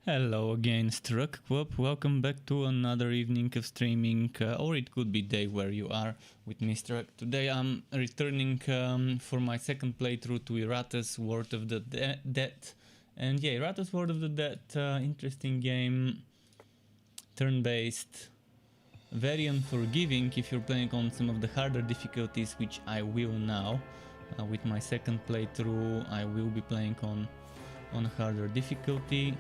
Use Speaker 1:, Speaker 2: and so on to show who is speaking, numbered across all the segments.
Speaker 1: Hello again, Struck Club. Welcome back to another evening of streaming, or it could be day where you are with me, Struck. Today I'm returning for my second playthrough to Iratus Word of the Dead. And yeah, Iratus Word of the Dead, interesting game, turn-based, very unforgiving if you're playing on some of the harder difficulties, which I will now. With my second playthrough, I will be playing on harder difficulty.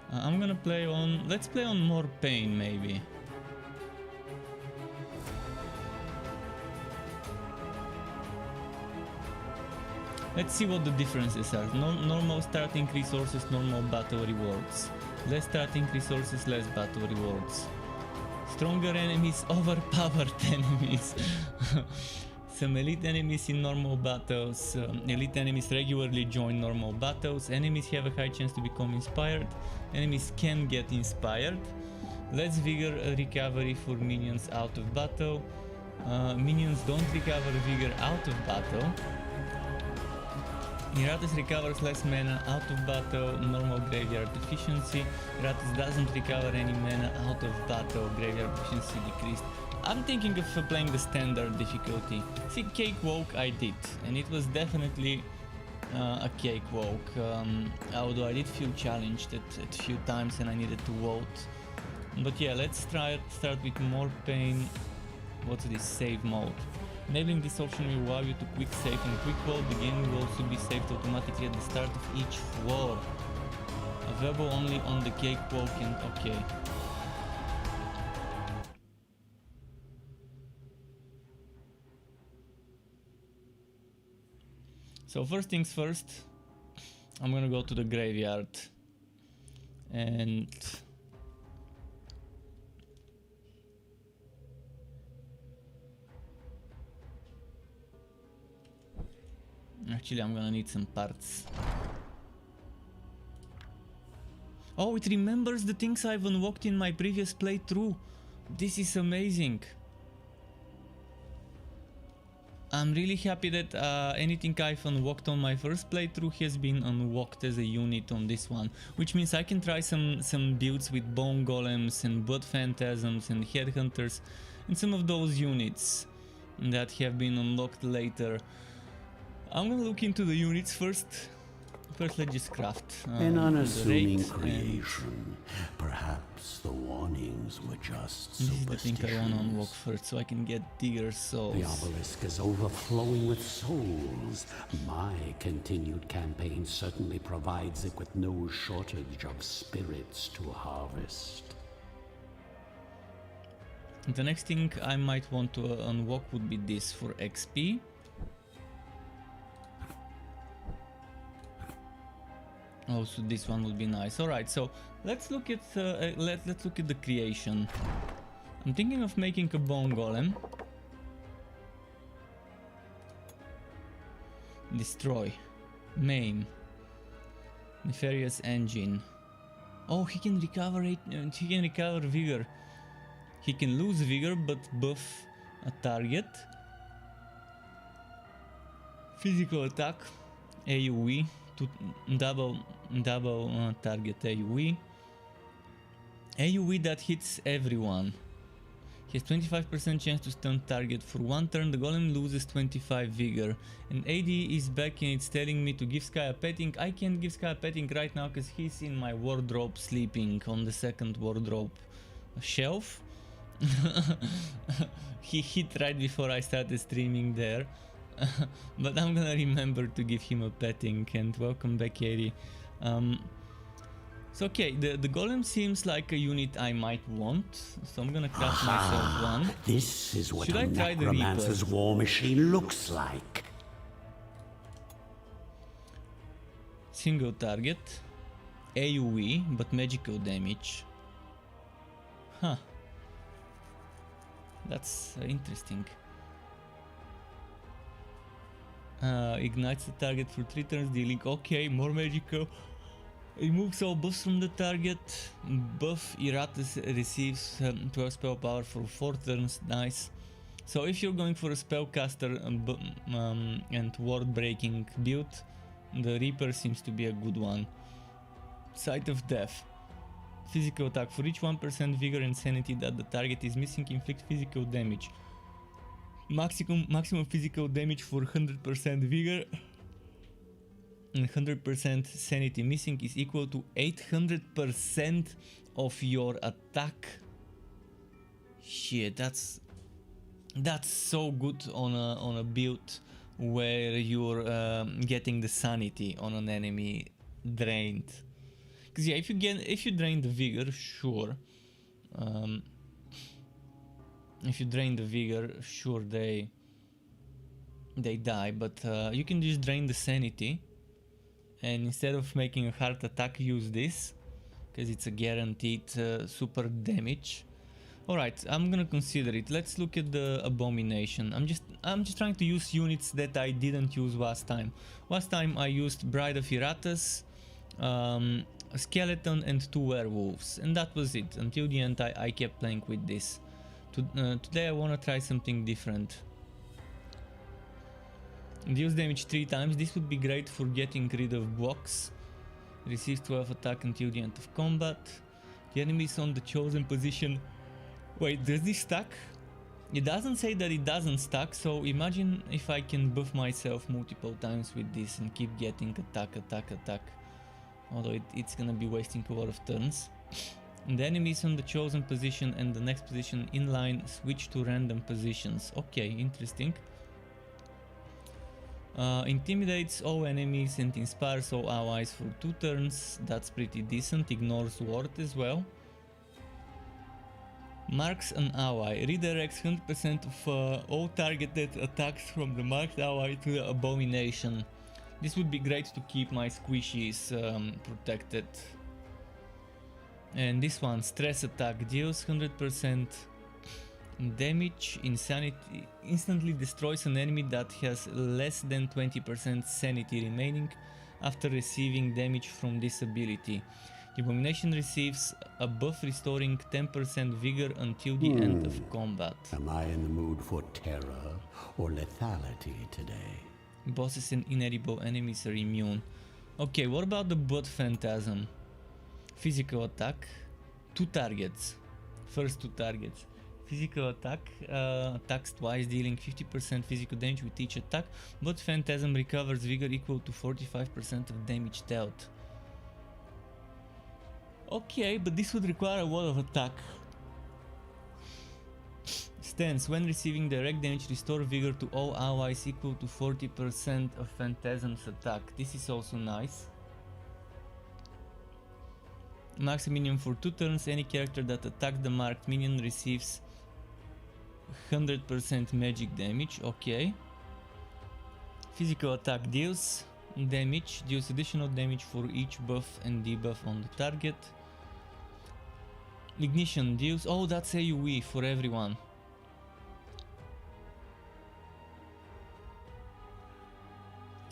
Speaker 1: I'm gonna play on... let's play on more pain, maybe. Let's see what the differences are. Normal starting resources, normal battle rewards. Less starting resources, less battle rewards. Stronger enemies, overpowered enemies. Some elite enemies in normal battles. Elite enemies regularly join normal battles. Enemies have a high chance to become inspired. Enemies can get inspired. Less vigor recovery for minions out of battle. Minions don't recover vigor out of battle. Iratus recovers less mana out of battle. Normal graveyard efficiency. Iratus doesn't recover any mana out of battle. Graveyard efficiency decreased. I'm thinking of playing the standard difficulty. See, Cakewalk I did, and it was definitely a cakewalk. Although I did feel challenged at few times and I needed to vote. But yeah, let's start with more pain. What's this? Save mode. Enabling this option will allow you to quick save and quick vote. The game will also be saved automatically at the start of each floor. Available only on the Cakewalk and okay. So first things first, I'm gonna go to the graveyard and actually I'm gonna need some parts. Oh, it remembers the things I've unlocked in my previous playthrough. This is amazing. I'm really happy that anything I've unlocked on my first playthrough has been unlocked as a unit on this one, which means I can try some builds with bone golems and blood phantasms and headhunters and some of those units that have been unlocked later. I'm gonna look into the units first. First, let's just craft
Speaker 2: an unassuming creation. Perhaps the warnings were just superstitions.
Speaker 1: This is the thing I want to unlock first, so I can get Digger Souls.
Speaker 2: The obelisk is overflowing with souls. My continued campaign certainly provides it with no shortage of spirits to harvest.
Speaker 1: The next thing I might want to unlock would be this for XP. Also, this one would be nice. All right, so let's look at let's look at the creation. I'm thinking of making a bone golem. Destroy, maim, nefarious engine. Oh, he can recover it. He can recover vigor. He can lose vigor, but buff a target. Physical attack, AOE. To double target AoE. AoE that hits everyone. He has 25% chance to stun target for one turn. The golem loses 25 vigor. And AD is back and it's telling me to give Sky a petting. I can't give Sky a petting right now because he's in my wardrobe sleeping on the second wardrobe shelf. He hit right before I started streaming there. But I'm gonna remember to give him a petting. And welcome back, Katie. So okay, the golem seems like a unit I might want, so I'm gonna craft myself one.
Speaker 2: This is what a necromancer's war machine looks like.
Speaker 1: Single target, AoE, but magical damage. Huh. That's interesting. Ignites the target for 3 turns, dealing okay, more magical. Removes all buffs from the target. Buff Iratus receives 12 spell power for 4 turns, nice. So if you're going for a spellcaster and ward breaking build, the Reaper seems to be a good one. Sight of Death. Physical attack. For each 1% vigor and sanity that the target is missing, inflict physical damage. Maximum physical damage for 100% vigor and 100% sanity missing is equal to 800% of your attack. Shit, that's so good on a build where you're getting the sanity on an enemy drained. Because yeah, if you drain the vigor, sure. If you drain the vigor, sure they die. But you can just drain the sanity, and instead of making a hard attack, use this, because it's a guaranteed super damage. Alright, I'm gonna consider it. Let's look at the abomination. I'm just trying to use units that I didn't use last time. Last time I used Bride of Iratus, a skeleton and 2 werewolves, and that was it. Until the end I kept playing with this. Today I wanna try something different. Deals damage 3 times. This would be great for getting rid of blocks. Receives 12 attack until the end of combat. The enemy is on the chosen position. Wait, does this stack? It doesn't say that it doesn't stack, so imagine if I can buff myself multiple times with this and keep getting attack. Although it's gonna be wasting a lot of turns. And the enemy is on the chosen position and the next position in line switch to random positions. Okay, interesting. Intimidates all enemies and inspires all allies for 2 turns. That's pretty decent. Ignores ward as well. Marks an ally. Redirects 100% of all targeted attacks from the marked ally to the abomination. This would be great to keep my squishies protected. And this one, stress attack, deals 100% damage. Insanity instantly destroys an enemy that has less than 20% sanity remaining after receiving damage from this ability. The abomination receives a buff restoring 10% vigor until the end of combat.
Speaker 2: Am I in the mood for terror or lethality today?
Speaker 1: Bosses and inedible enemies are immune. Okay, what about the Blood Phantasm? Physical attack, 2 targets. First 2 targets. Physical attack, attacks twice, dealing 50% physical damage with each attack. Blood Phantasm recovers vigor equal to 45% of damage dealt. Okay, but this would require a lot of attack. Stance. When receiving direct damage, restore vigor to all allies equal to 40% of Phantasm's attack. This is also nice. Marks a minion for 2 turns. Any character that attacks the marked minion receives 100% magic damage. Okay. Physical attack deals damage. Deals additional damage for each buff and debuff on the target. Ignition deals... Oh, that's AoE for everyone.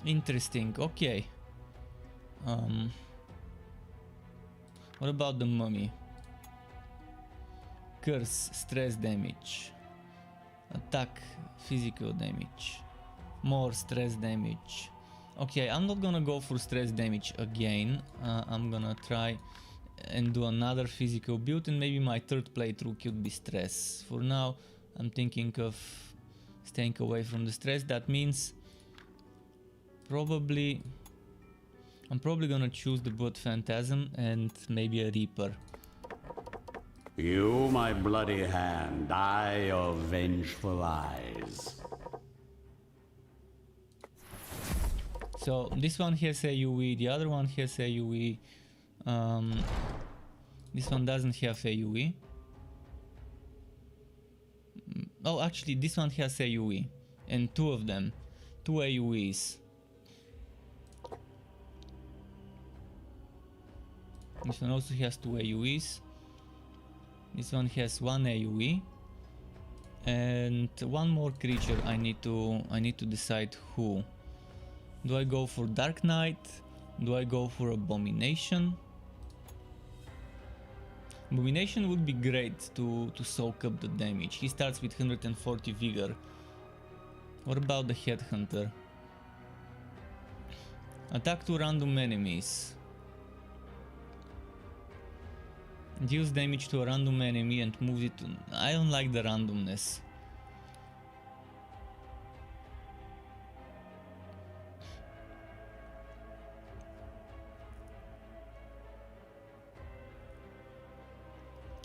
Speaker 1: Interesting, okay. What about the mummy? Curse, stress damage. Attack, physical damage. More stress damage. Okay, I'm not gonna go for stress damage again. I'm gonna try and do another physical build, and maybe my 3rd playthrough could be stress. For now, I'm thinking of staying away from the stress. That means I'm probably gonna choose the Blood Phantasm and maybe a Reaper.
Speaker 2: You, my bloody hand, eye of vengeful eyes.
Speaker 1: So this one has AoE, the other one has AoE. This one doesn't have AoE. Oh, actually this one has AoE, and 2 of them, 2 AoEs. This one also has 2 AoEs. This one has 1 AoE, and 1 more creature. I need to decide who. Do I go for Dark Knight? Do I go for Abomination? Abomination would be great to soak up the damage. He starts with 140 vigor. What about the Headhunter? Attack 2 random enemies. Deals damage to a random enemy and moves it to... I don't like the randomness.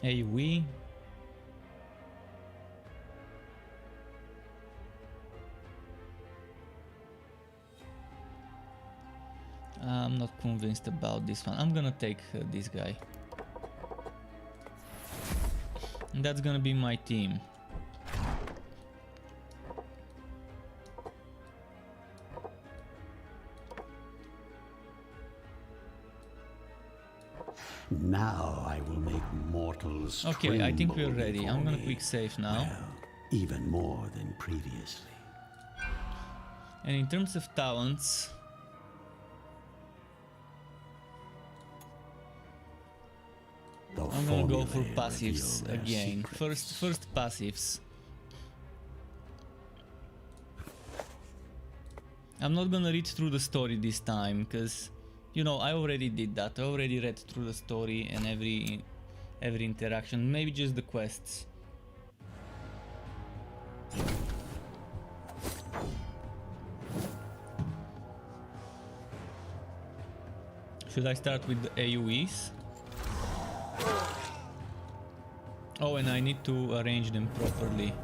Speaker 1: AoE. I'm not convinced about this one. I'm gonna take this guy. And that's gonna be my team.
Speaker 2: Now I will make mortals
Speaker 1: Okay, I think we're
Speaker 2: tremble
Speaker 1: ready. I'm
Speaker 2: before
Speaker 1: gonna
Speaker 2: me.
Speaker 1: quick save now.
Speaker 2: Well, even more than previously.
Speaker 1: And in terms of talents,
Speaker 2: The
Speaker 1: I'm gonna go for
Speaker 2: formulae
Speaker 1: passives
Speaker 2: reveal their
Speaker 1: again.
Speaker 2: secrets.
Speaker 1: First passives. I'm not gonna read through the story this time, because, you know, I already did that. I already read through the story and every interaction. Maybe just the quests. Should I start with the AoEs? Oh, and I need to arrange them properly.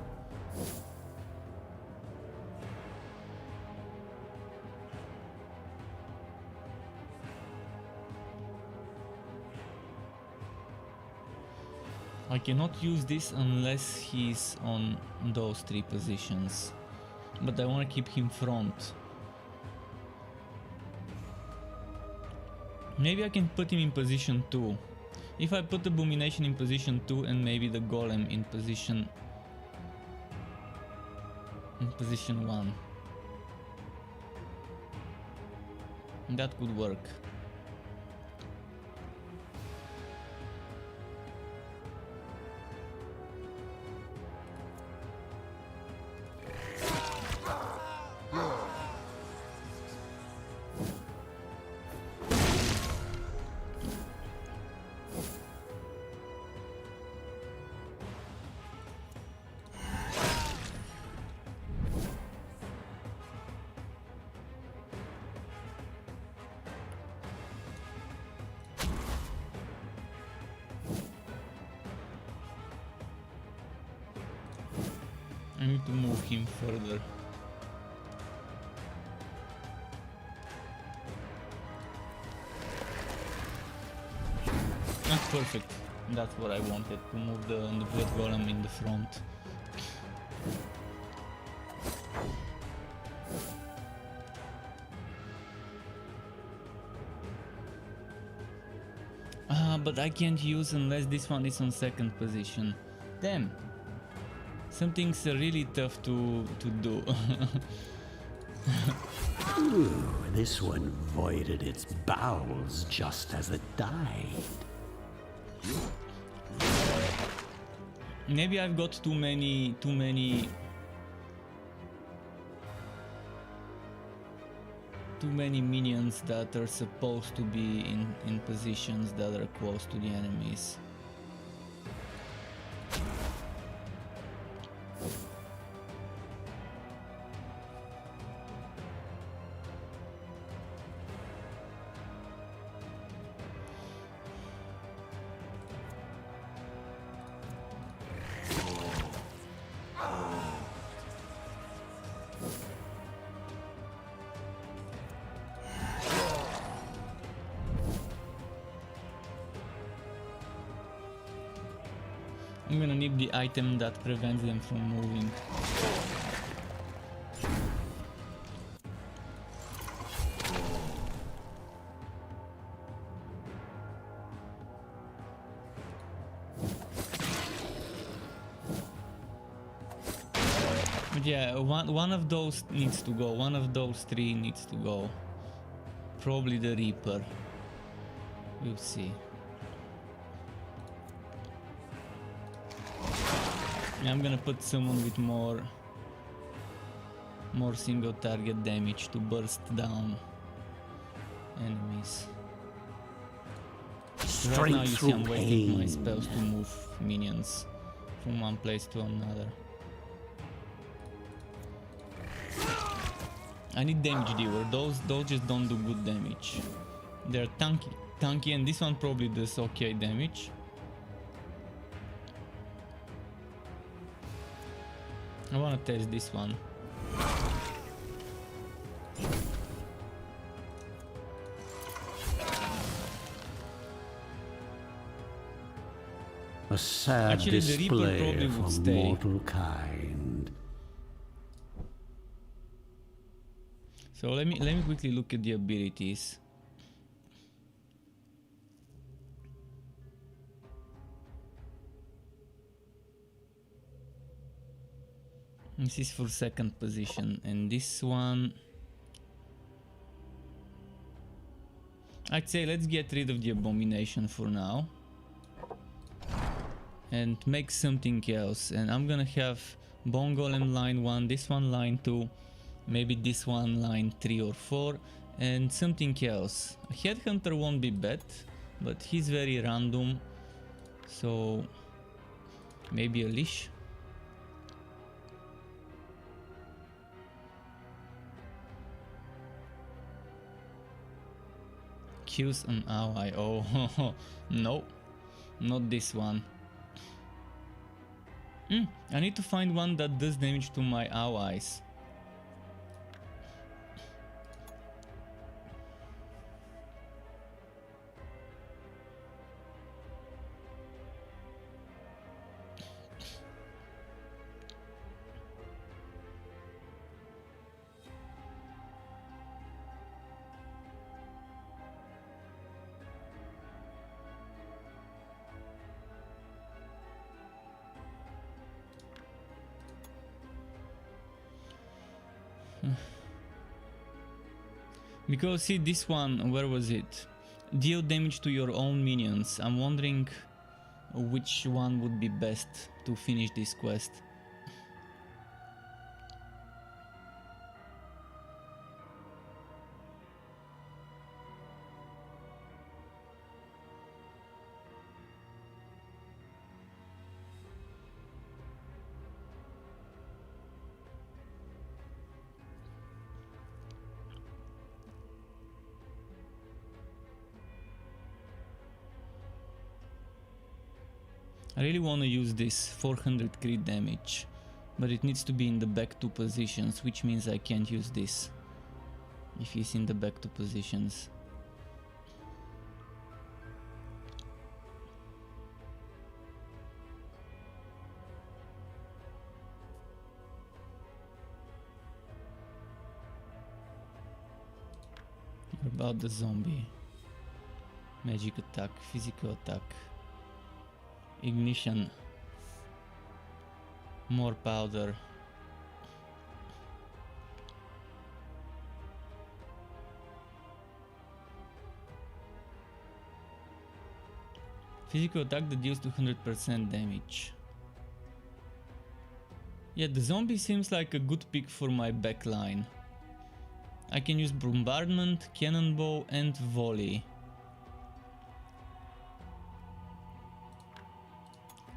Speaker 1: I cannot use this unless he's on those 3 positions. But I want to keep him front. Maybe I can put him in position 2. If I put Abomination in position 2 and maybe the Golem in position 1. That could work. I need to move him further. That's perfect. That's what I wanted, to move the Blood Golem in the front. But I can't use unless this one is on 2nd position. Damn. Something's really tough to do.
Speaker 2: Ooh, this one voided its bowels just as it died.
Speaker 1: Maybe I've got too many minions that are supposed to be in positions that are close to the enemies. I'm gonna need the item that prevents them from moving. But yeah, one of those needs to go. One of those 3 needs to go. Probably the Reaper. We'll see. I'm gonna put someone with more single target damage to burst down enemies. Right now you
Speaker 2: Straight
Speaker 1: see I'm
Speaker 2: through
Speaker 1: wasting my
Speaker 2: pain.
Speaker 1: spells to move minions from one place to another. I need damage dealer. Those just don't do good damage. They're tanky, and this one probably does okay damage. I wanna test this one.
Speaker 2: A sad
Speaker 1: Actually, the Reaper
Speaker 2: display
Speaker 1: probably would
Speaker 2: for
Speaker 1: stay.
Speaker 2: mortal kind.
Speaker 1: So let me quickly look at the abilities. This is for second position, and this one, I'd say let's get rid of the abomination for now and make something else. And I'm gonna have Bone Golem line 1, this one line 2, maybe this one line 3 or 4, and something else. A Headhunter won't be bad, but he's very random, so maybe a Leash. Choose an ally. Oh, no, not this one. I need to find one that does damage to my allies. Because see, this one, where was it? Deal damage to your own minions. I'm wondering which one would be best to finish this quest. I really want to use this 400 crit damage, but it needs to be in the back two positions, which means I can't use this if he's in the back two positions. What about the zombie? Magic attack, physical attack. Ignition, more powder. Physical attack that deals 200% damage. Yeah, the zombie seems like a good pick for my backline. I can use bombardment, cannonball and volley.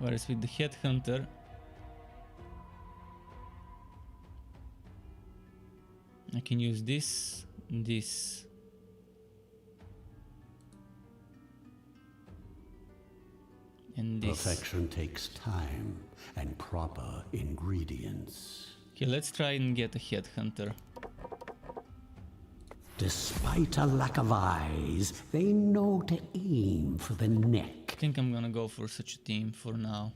Speaker 1: Whereas with the Headhunter, I can use this, this. And this.
Speaker 2: Perfection takes time and proper ingredients.
Speaker 1: Okay, let's try and get a Headhunter.
Speaker 2: Despite a lack of eyes, they know to aim for the neck.
Speaker 1: I think I'm gonna go for such a team for now.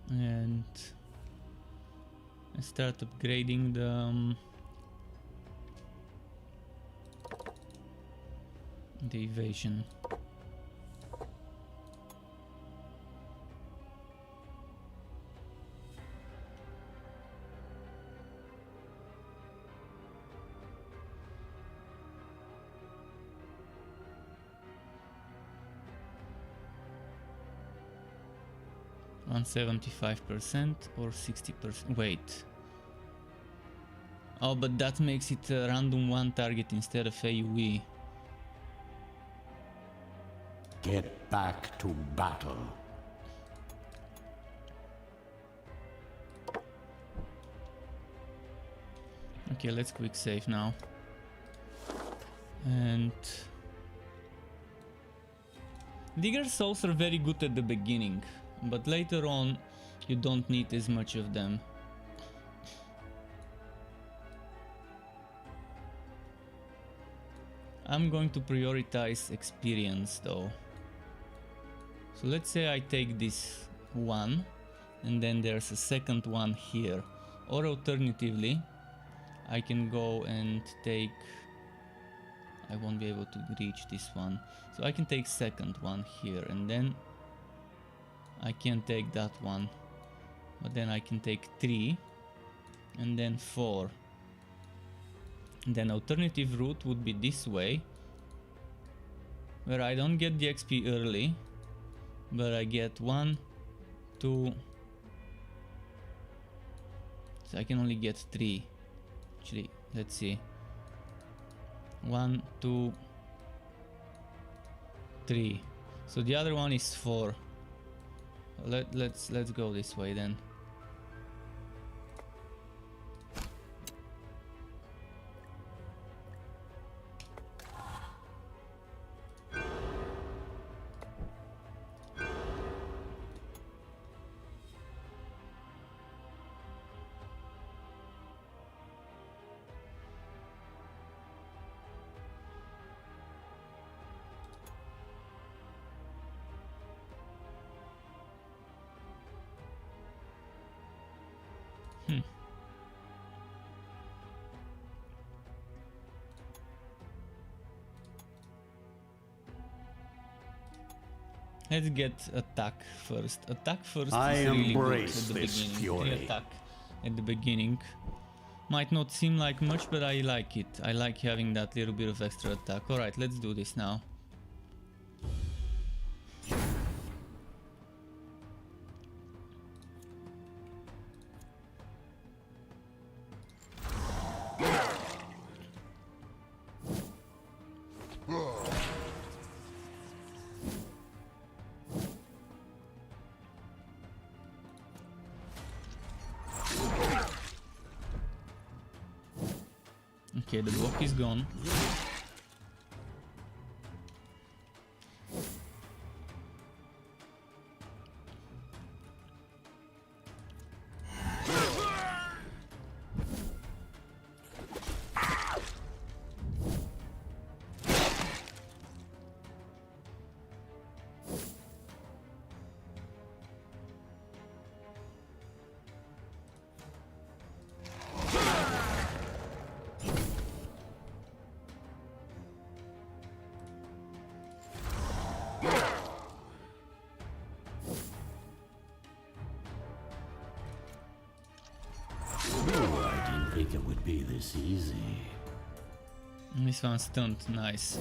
Speaker 1: And I start upgrading the evasion. on 75% or 60%. Wait. Oh, but that makes it a random one target instead of AoE.
Speaker 2: Get back to battle.
Speaker 1: Okay, let's quick save now. And Digger souls are very good at the beginning, but later on you don't need as much of them. I'm going to prioritize experience though. So let's say I take this one and then there's a second one here. Or alternatively, I can go and take... I won't be able to reach this one. So I can take second one here and then I can take that one. But then I can take 3 and then 4. Then alternative route would be this way, where I don't get the XP early, but I get 1, 2, so I can only get 3. Actually, let's see. 1, 2, 3. So the other one is 4. Let's go this way then. Let's get attack first. Attack first is really good at the beginning.
Speaker 2: Fury.
Speaker 1: Attack at the beginning might not seem like much, but I like it. I like having that little bit of extra attack. Alright, let's do this now. Okay, the block is gone.
Speaker 2: It would be this easy.
Speaker 1: This one's stunned, nice.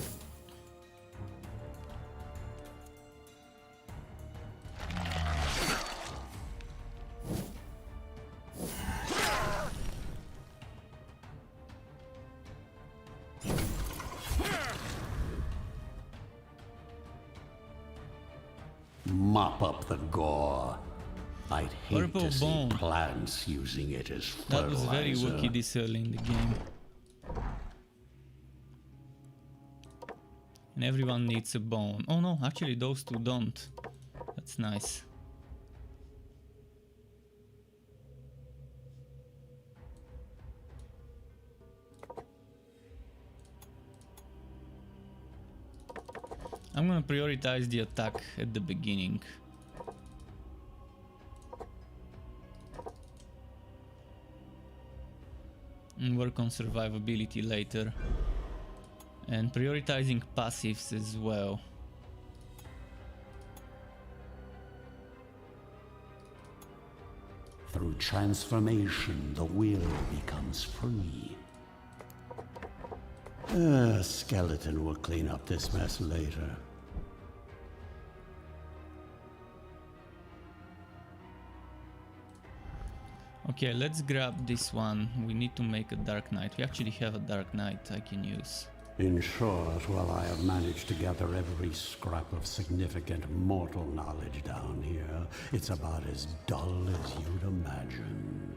Speaker 2: Mop up the gore. I'd hate
Speaker 1: Purple
Speaker 2: to see
Speaker 1: bone.
Speaker 2: plants using it as fertilizer.
Speaker 1: That was very wookie this early in the game. And everyone needs a bone. Oh no, actually those two don't. That's nice. I'm gonna prioritize the attack at the beginning. And work on survivability later. And prioritizing passives as well.
Speaker 2: Through transformation, the will becomes free. Skeleton will clean up this mess later.
Speaker 1: Okay, let's grab this one. We need to make a Dark Knight. We actually have a Dark Knight I can use.
Speaker 2: In short, while I have managed to gather every scrap of significant mortal knowledge down here, it's about as dull as you'd imagine.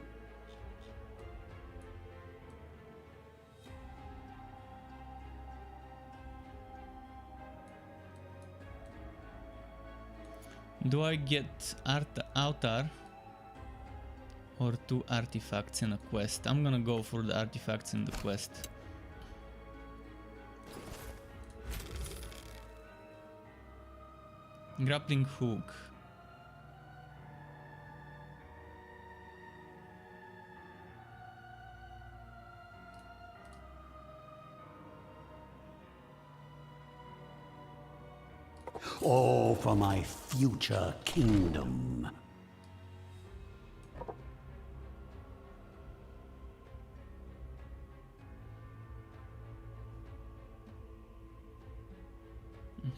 Speaker 1: Do I get Altar or 2 artifacts and a quest? I'm gonna go for the artifacts and the quest. Grappling hook.
Speaker 2: Oh, for my future kingdom.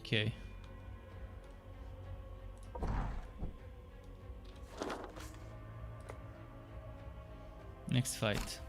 Speaker 1: Okay. Next fight.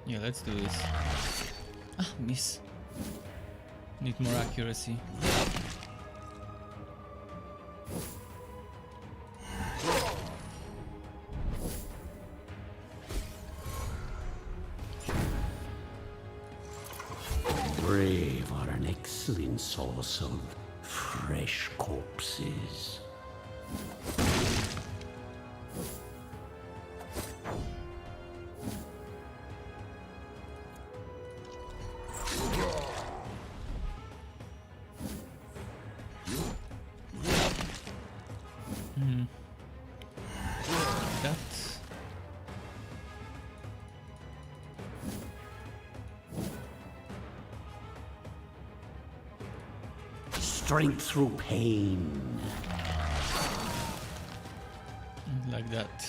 Speaker 1: Yeah, let's do this. Ah, miss. Need more accuracy.
Speaker 2: Brave are an excellent source of fresh corpses.
Speaker 1: That.
Speaker 2: Strength through pain.
Speaker 1: Like that.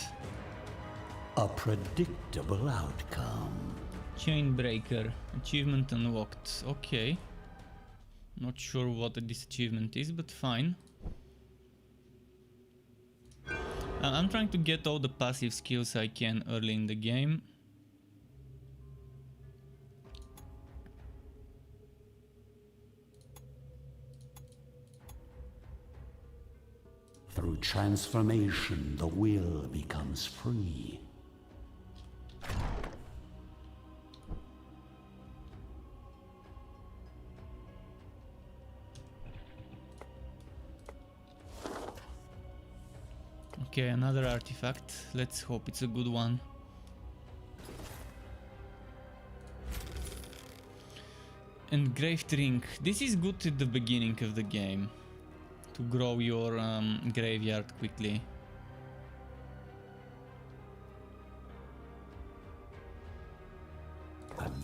Speaker 2: A predictable outcome.
Speaker 1: Chainbreaker. Achievement unlocked. Okay. Not sure what this achievement is, but fine. I'm trying to get all the passive skills I can early in the game.
Speaker 2: Through transformation, the will becomes free.
Speaker 1: Okay, another artifact. Let's hope it's a good one. Engraved ring. This is good at the beginning of the game. To grow your graveyard quickly.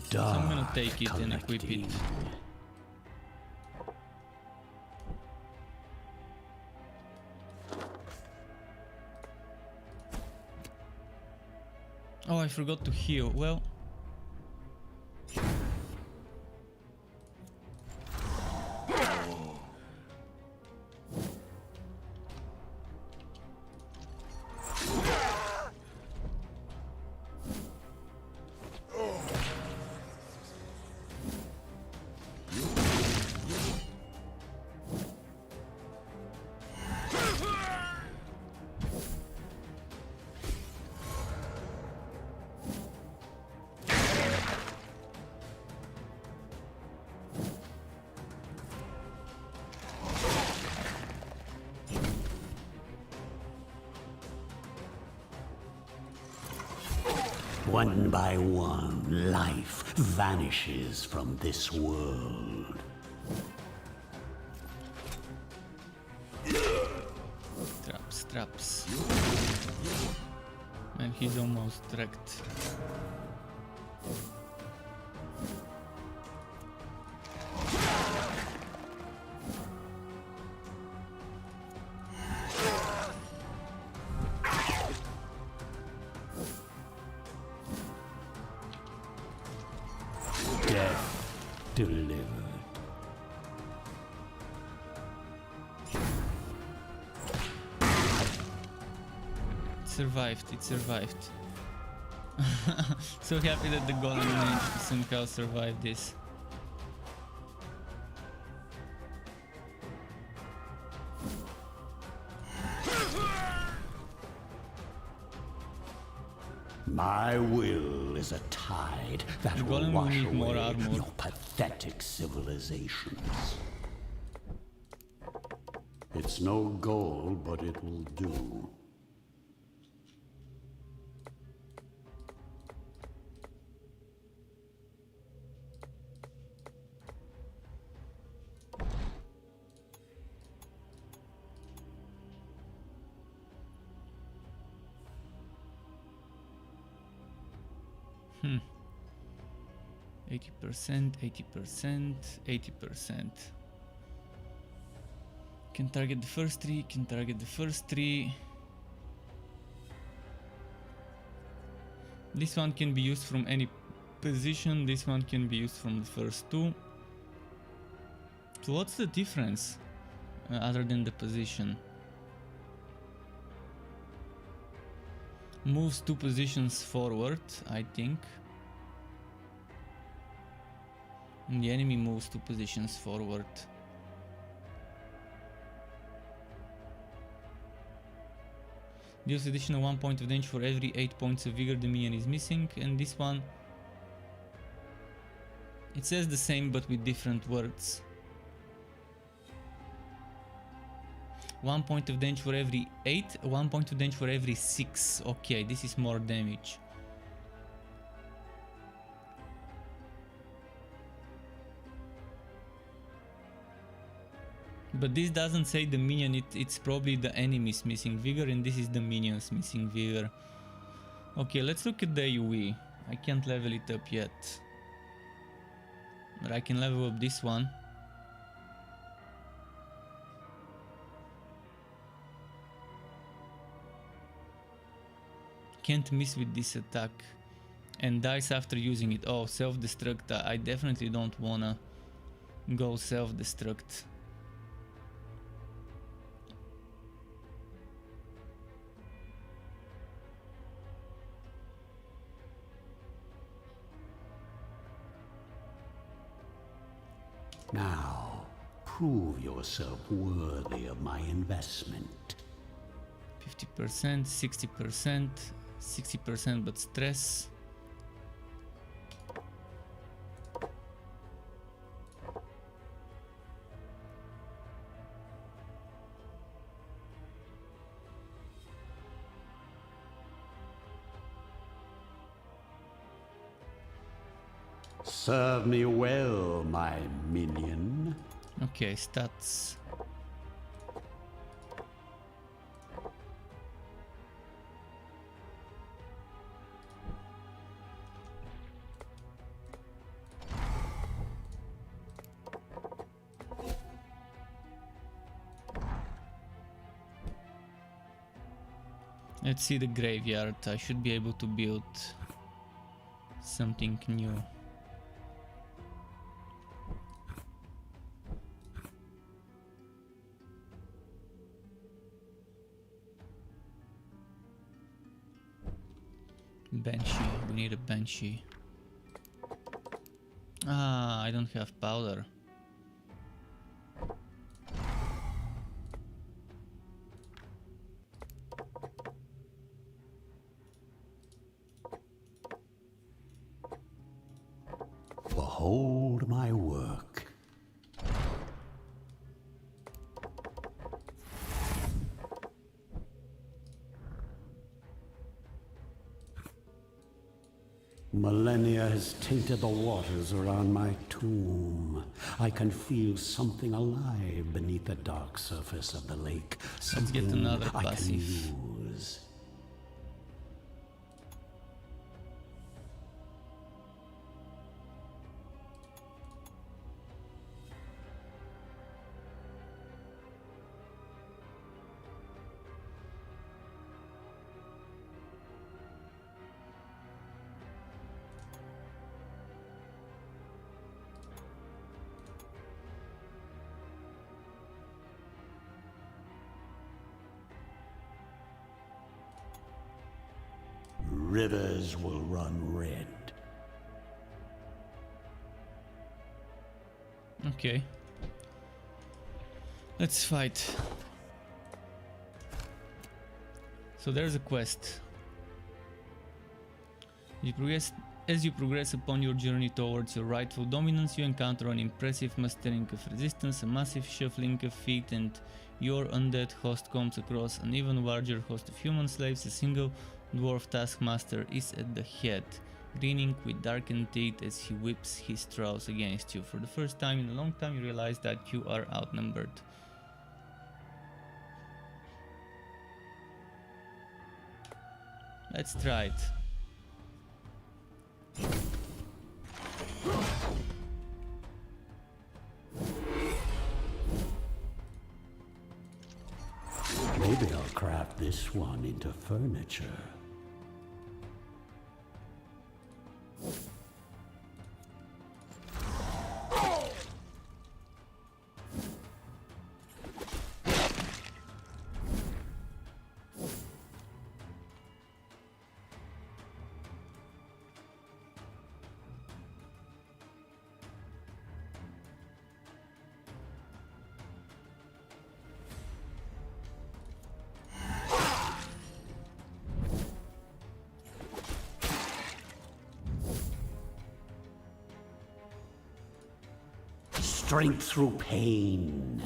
Speaker 1: So I'm gonna take it and equip it. Oh, I forgot to heal. Well...
Speaker 2: One by one, life vanishes from this world.
Speaker 1: Traps. And he's almost wrecked.
Speaker 2: Death delivered.
Speaker 1: It survived. So happy that the golem managed to somehow survive this.
Speaker 2: My will is a tide that
Speaker 1: The
Speaker 2: will
Speaker 1: golem will
Speaker 2: wash
Speaker 1: need more
Speaker 2: away
Speaker 1: armor.
Speaker 2: your pathetic civilizations. It's no goal, but it will do.
Speaker 1: Hmm. 80%, 80%, 80%. Can target the first three, This one can be used from any position, this one can be used from the first two. So what's the difference other than the position? Moves 2 positions forward, I think. And the enemy moves 2 positions forward. Deals additional 1 point of damage for every 8 points of vigor the minion is missing, and this one, it says the same but with different words. 1 point of damage for every 8, 1 point of damage for every 6. Okay, this is more damage. But this doesn't say the minion, it's probably the enemy's missing vigor, and this is the minion's missing vigor. Okay, let's look at the AoE. I can't level it up yet. But I can level up this one. Can't miss with this attack. And dies after using it. Oh, self-destruct. I definitely don't wanna go self-destruct.
Speaker 2: Now, prove yourself worthy of my investment.
Speaker 1: 50%, 60%, 60% but stress.
Speaker 2: Serve me well, my minion.
Speaker 1: Okay, stats. Let's see the graveyard. I should be able to build something new. Banshee, we need a Banshee. Ah, I don't have powder.
Speaker 2: Behold my work. Millennia has tainted the waters around my tomb. I can feel something alive beneath the dark surface of the lake.
Speaker 1: Let's get another
Speaker 2: I
Speaker 1: passive.
Speaker 2: can use. Rivers will run red.
Speaker 1: Okay. Let's fight. So there's a quest. As you progress upon your journey towards your rightful dominance, you encounter an impressive mustering of resistance, a massive shuffling of feet, and your undead host comes across an even larger host of human slaves. A single dwarf taskmaster is at the head, grinning with darkened teeth as he whips his trowels against you. For the first time in a long time, you realize that you are outnumbered. Let's try it.
Speaker 2: Maybe I'll craft this one into furniture. Strength through pain.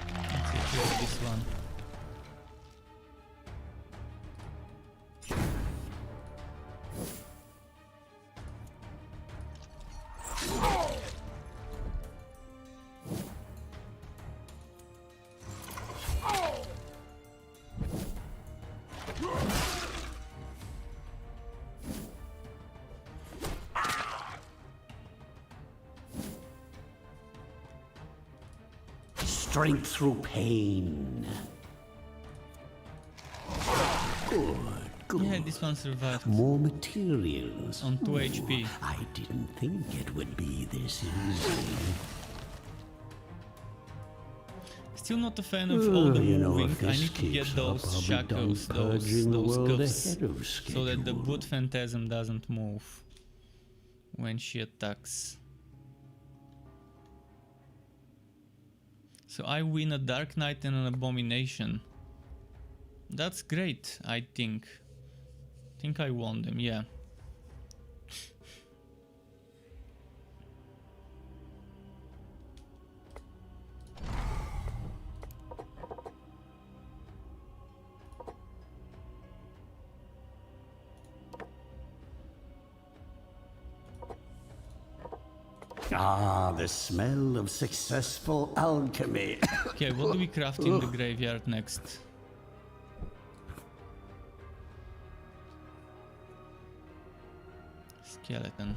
Speaker 1: Let's see here, this one.
Speaker 2: Strength through pain. Good.
Speaker 1: Yeah, this one survived.
Speaker 2: More materials.
Speaker 1: On 2 HP.
Speaker 2: I didn't think it would be this easy.
Speaker 1: Still not a fan of all the
Speaker 2: You know,
Speaker 1: moving.
Speaker 2: if
Speaker 1: I
Speaker 2: this
Speaker 1: need to get
Speaker 2: keeps up,
Speaker 1: those
Speaker 2: I'll be
Speaker 1: shackles,
Speaker 2: done
Speaker 1: those
Speaker 2: purging the world
Speaker 1: cuffs,
Speaker 2: ahead of
Speaker 1: so that the
Speaker 2: schedule.
Speaker 1: wood phantasm doesn't move when she attacks. So I win a Dark Knight and an Abomination. That's great, I think. Think I won them, yeah.
Speaker 2: Ah, the smell of successful alchemy.
Speaker 1: Okay, what do we craft in the graveyard next? Skeleton.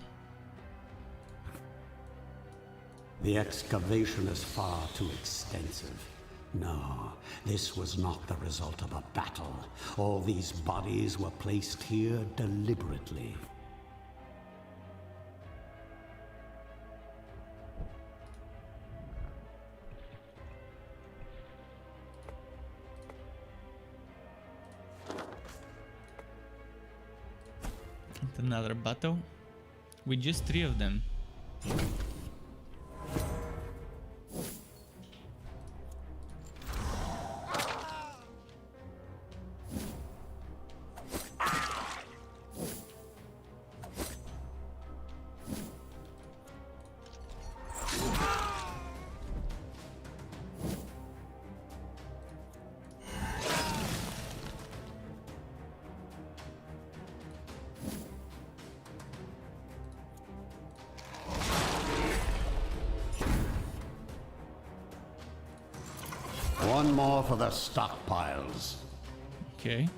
Speaker 2: The excavation is far too extensive. No, this was not the result of a battle. All these bodies were placed here deliberately.
Speaker 1: Another battle with just 3 of them.
Speaker 2: One more for the stockpiles.
Speaker 1: Okay.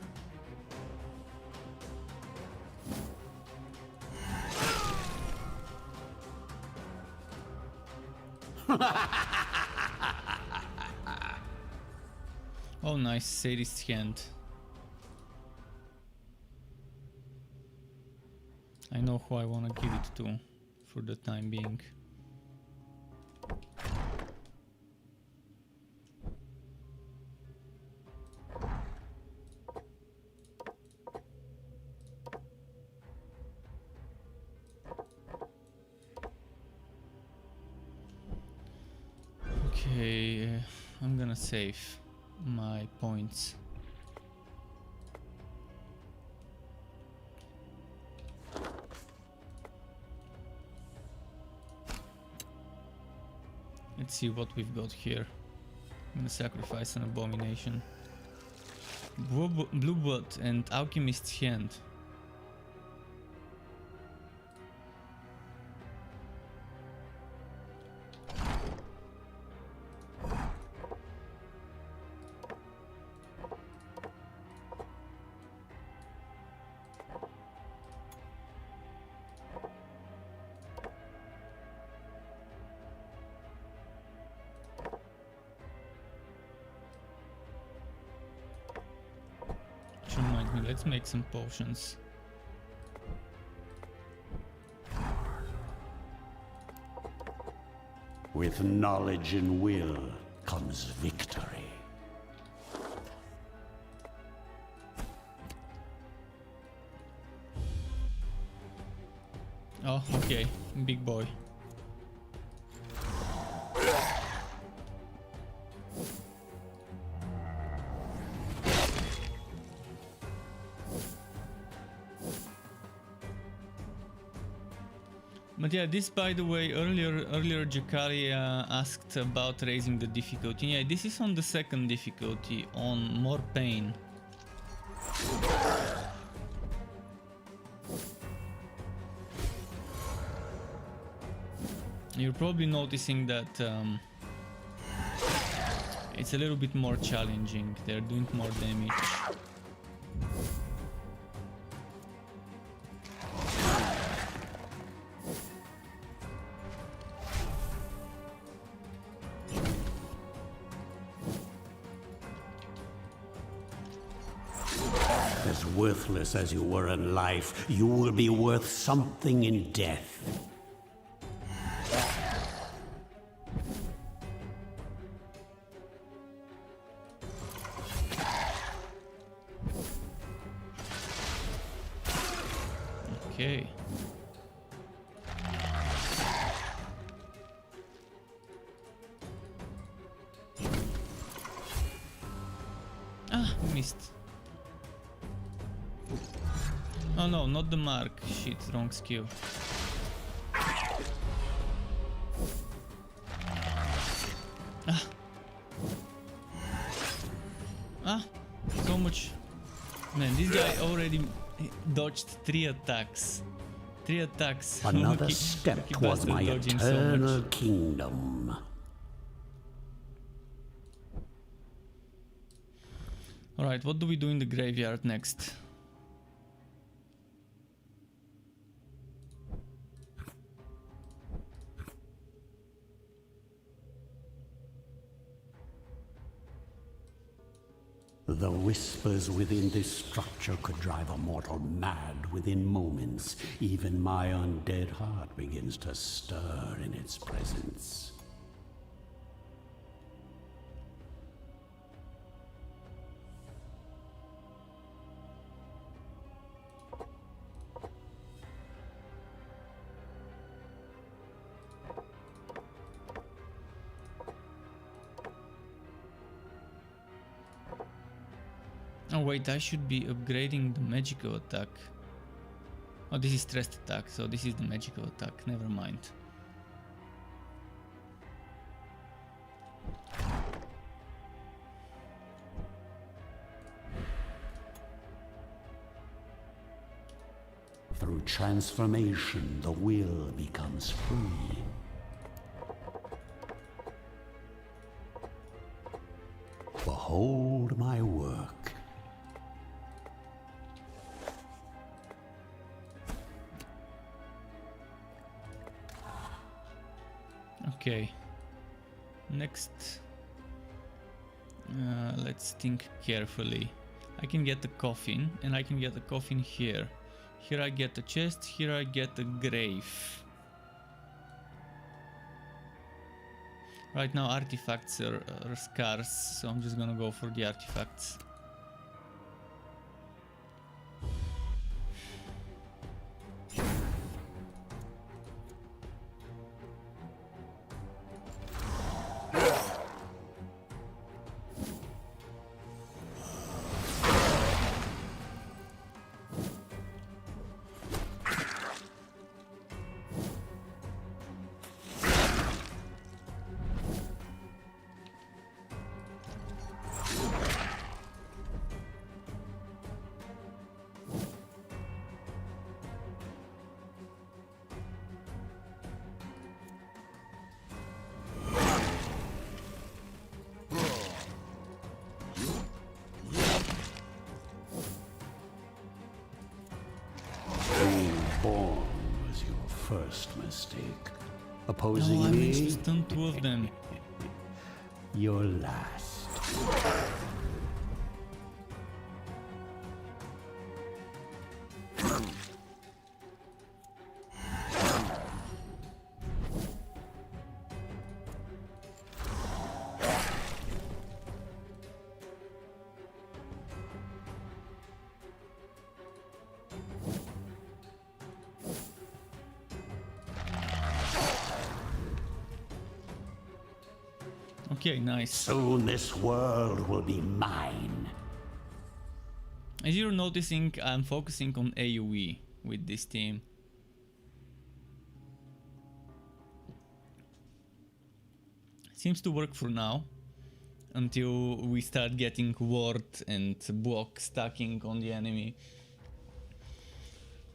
Speaker 1: Oh, nice, sadist hand. I know who I want to give it to for the time being. Okay, I'm gonna save my points. Let's see what we've got here. I'm gonna sacrifice an abomination. Blue blood and alchemist's hand. Remind me, let's make some potions.
Speaker 2: With knowledge and will comes victory.
Speaker 1: Oh, okay, big boy. But yeah, this, by the way, earlier Jakari asked about raising the difficulty. Yeah, this is on the second difficulty, on more pain. You're probably noticing that it's a little bit more challenging. They're doing more damage.
Speaker 2: As worthless as you were in life, you will be worth something in death.
Speaker 1: Okay. Ah, missed. Oh no, not the mark. Shit, wrong skill. Ah. Ah, so much. Man, this guy already dodged 3 attacks. 3 attacks.
Speaker 2: Another step toward my eternal kingdom.
Speaker 1: Alright, what do we do in the graveyard next?
Speaker 2: The whispers within this structure could drive a mortal mad within moments. Even my undead heart begins to stir in its presence.
Speaker 1: Oh wait, I should be upgrading the magical attack. Oh, this is stressed attack, so this is the magical attack, never mind.
Speaker 2: Through transformation, the will becomes free. Behold my work.
Speaker 1: Okay. Next. Let's think carefully. I can get the coffin, and I can get the coffin here. Here I get a chest, here I get a grave. Right now artifacts are scarce, so I'm just gonna go for the artifacts.
Speaker 2: Being born was your first mistake. Opposing
Speaker 1: No, I managed to
Speaker 2: me,
Speaker 1: stun 2 of them.
Speaker 2: your last.
Speaker 1: Okay, nice.
Speaker 2: Soon this world will be mine.
Speaker 1: As you're noticing, I'm focusing on AoE with this team. Seems to work for now, until we start getting ward and block stacking on the enemy.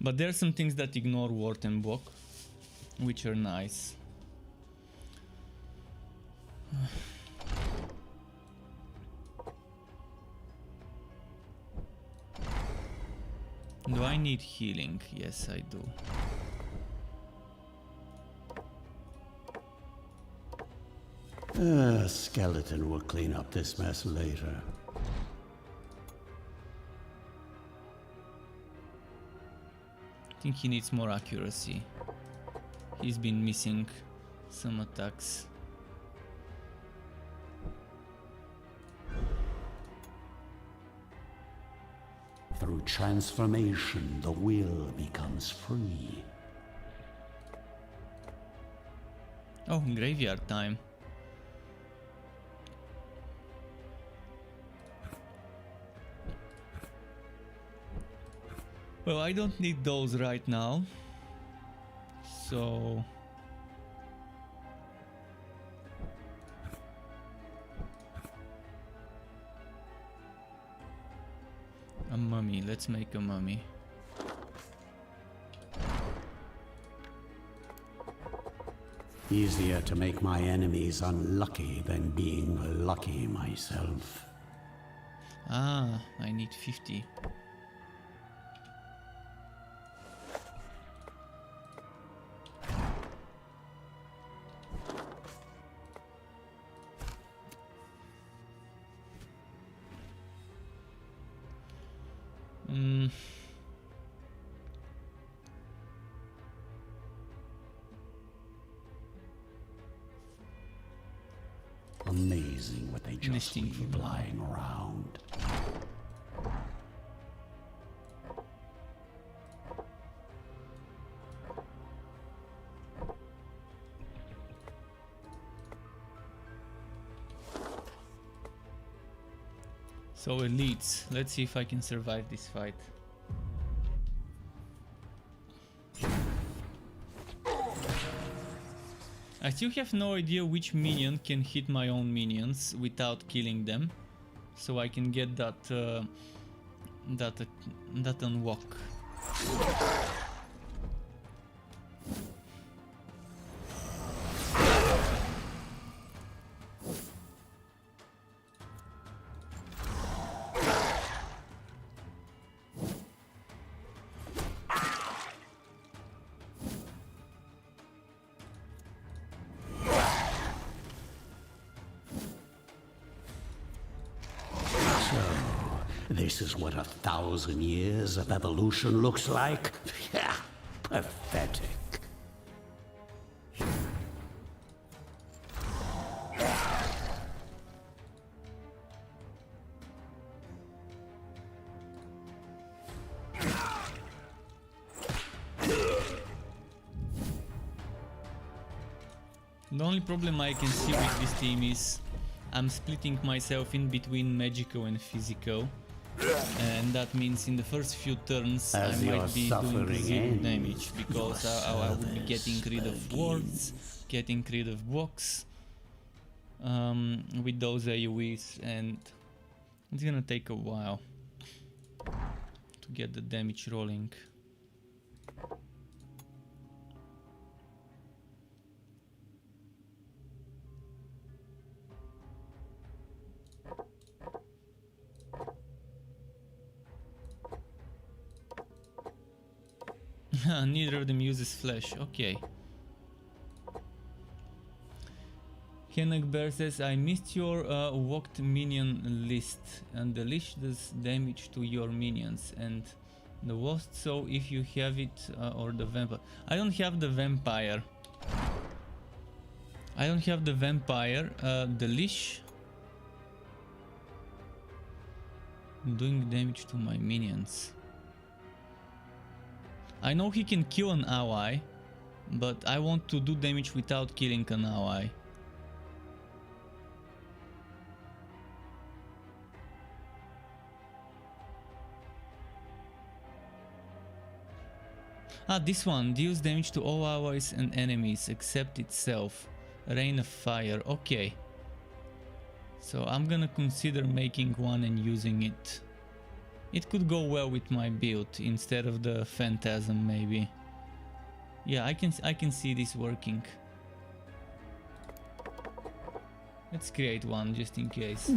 Speaker 1: But there are some things that ignore ward and block, which are nice. Do I need healing? Yes, I do.
Speaker 2: A skeleton will clean up this mess later.
Speaker 1: I think he needs more accuracy. He's been missing some attacks.
Speaker 2: Through transformation, the will becomes free.
Speaker 1: Oh, graveyard time. Well, I don't need those right now. So... a mummy, let's make a mummy.
Speaker 2: Easier to make my enemies unlucky than being lucky myself.
Speaker 1: Ah, I need 50.
Speaker 2: Amazing what they just
Speaker 1: Nesting
Speaker 2: leave
Speaker 1: for
Speaker 2: lying around.
Speaker 1: So elites, let's see if I can survive this fight. I still have no idea which minion can hit my own minions without killing them, so I can get that that unlock.
Speaker 2: This is what 1,000 years of evolution looks like? Yeah, pathetic.
Speaker 1: The only problem I can see with this team is I'm splitting myself in between magical and physical, and that means in the first few turns I might be doing 0 damage because I would be getting rid of wards, getting rid of blocks with those AoEs, and it's gonna take a while to get the damage rolling. Neither of them uses flash. Okay. Hennak Bear says, I missed your walked minion list, and the leash does damage to your minions, and the wasp, so if you have it, or the vampire. I don't have the vampire. I don't have the vampire. The leash doing damage to my minions. I know he can kill an ally, but I want to do damage without killing an ally. Ah, this one deals damage to all allies and enemies except itself. Rain of fire. Okay. So I'm gonna consider making one and using it. It could go well with my build instead of the phantasm, maybe. Yeah, I can see this working. Let's create one just in case.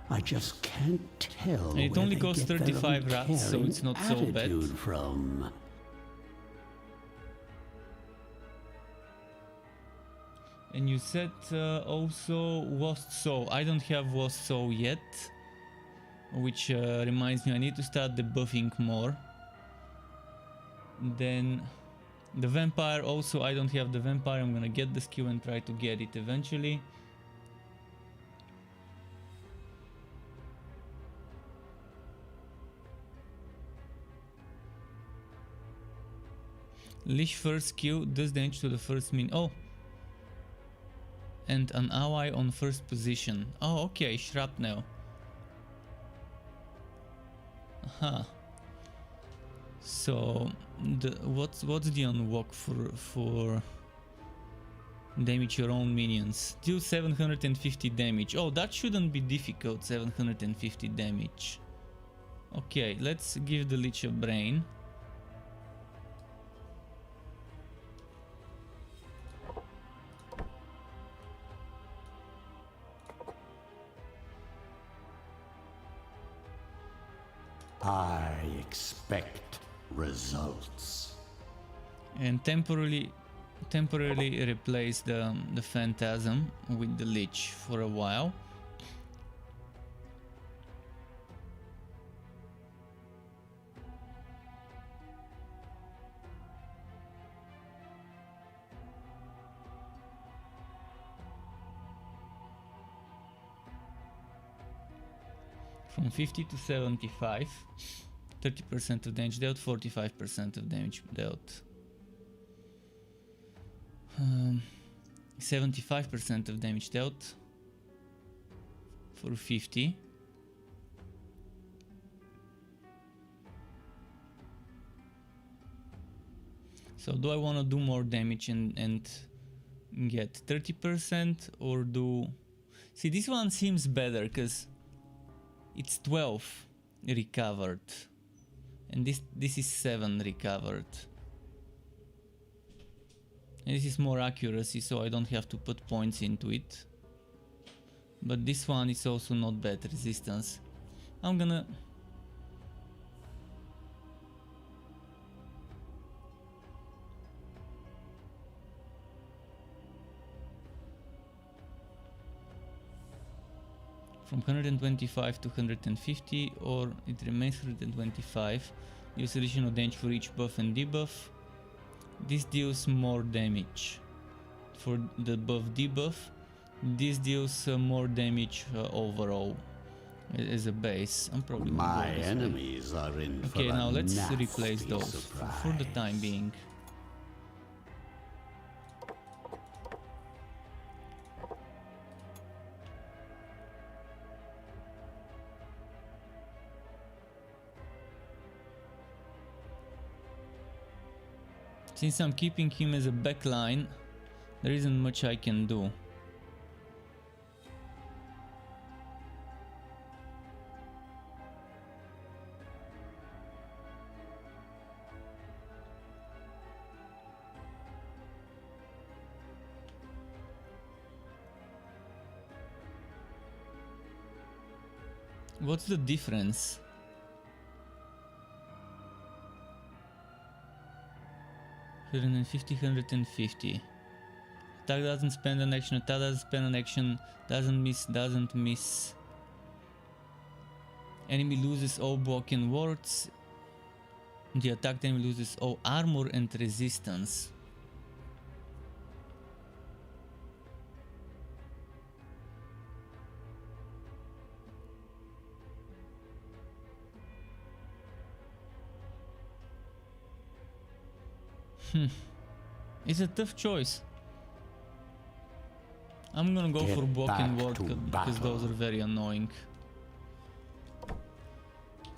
Speaker 2: I just can't tell.
Speaker 1: And it only costs 35 rats, so it's not so bad.
Speaker 2: From.
Speaker 1: And you said also Lost Soul. I don't have Lost Soul yet, which reminds me I need to start debuffing more. Then the vampire also, I don't have the vampire. I'm gonna get the skill and try to get it eventually. Leash first skill does damage to the first min. Oh! And an ally on first position. Oh, okay, shrapnel. Aha. So, what's the unlock for damage your own minions? Deal 750 damage. Oh, that shouldn't be difficult. 750 damage. Okay, let's give the Lich a brain.
Speaker 2: I expect results.
Speaker 1: And temporarily replace the phantasm with the Lich for a while. From 50 to 75, 30% of damage dealt, 45% of damage dealt. 75% of damage dealt for 50. So do I want to do more damage and get 30% or do... See, this one seems better because it's 12 recovered and this is 7 recovered. And this is more accuracy, so I don't have to put points into it. But this one is also not bad resistance. I'm gonna... from 125 to 150, or it remains 125. Deals additional damage for each buff and debuff. This deals more damage for the buff debuff. This deals more damage overall as a base. I'm probably gonna
Speaker 2: My
Speaker 1: go this way.
Speaker 2: enemies are in for
Speaker 1: Okay,
Speaker 2: a
Speaker 1: now let's
Speaker 2: nasty
Speaker 1: replace those for the time being. Since I'm keeping him as a backline, there isn't much I can do. What's the difference? $150, 150. Attack doesn't spend an action, attack doesn't spend an action, doesn't miss. Enemy loses all broken wards. The attacked enemy loses all armor and resistance. It's a tough choice. I'm gonna go for broken ward because those are very annoying.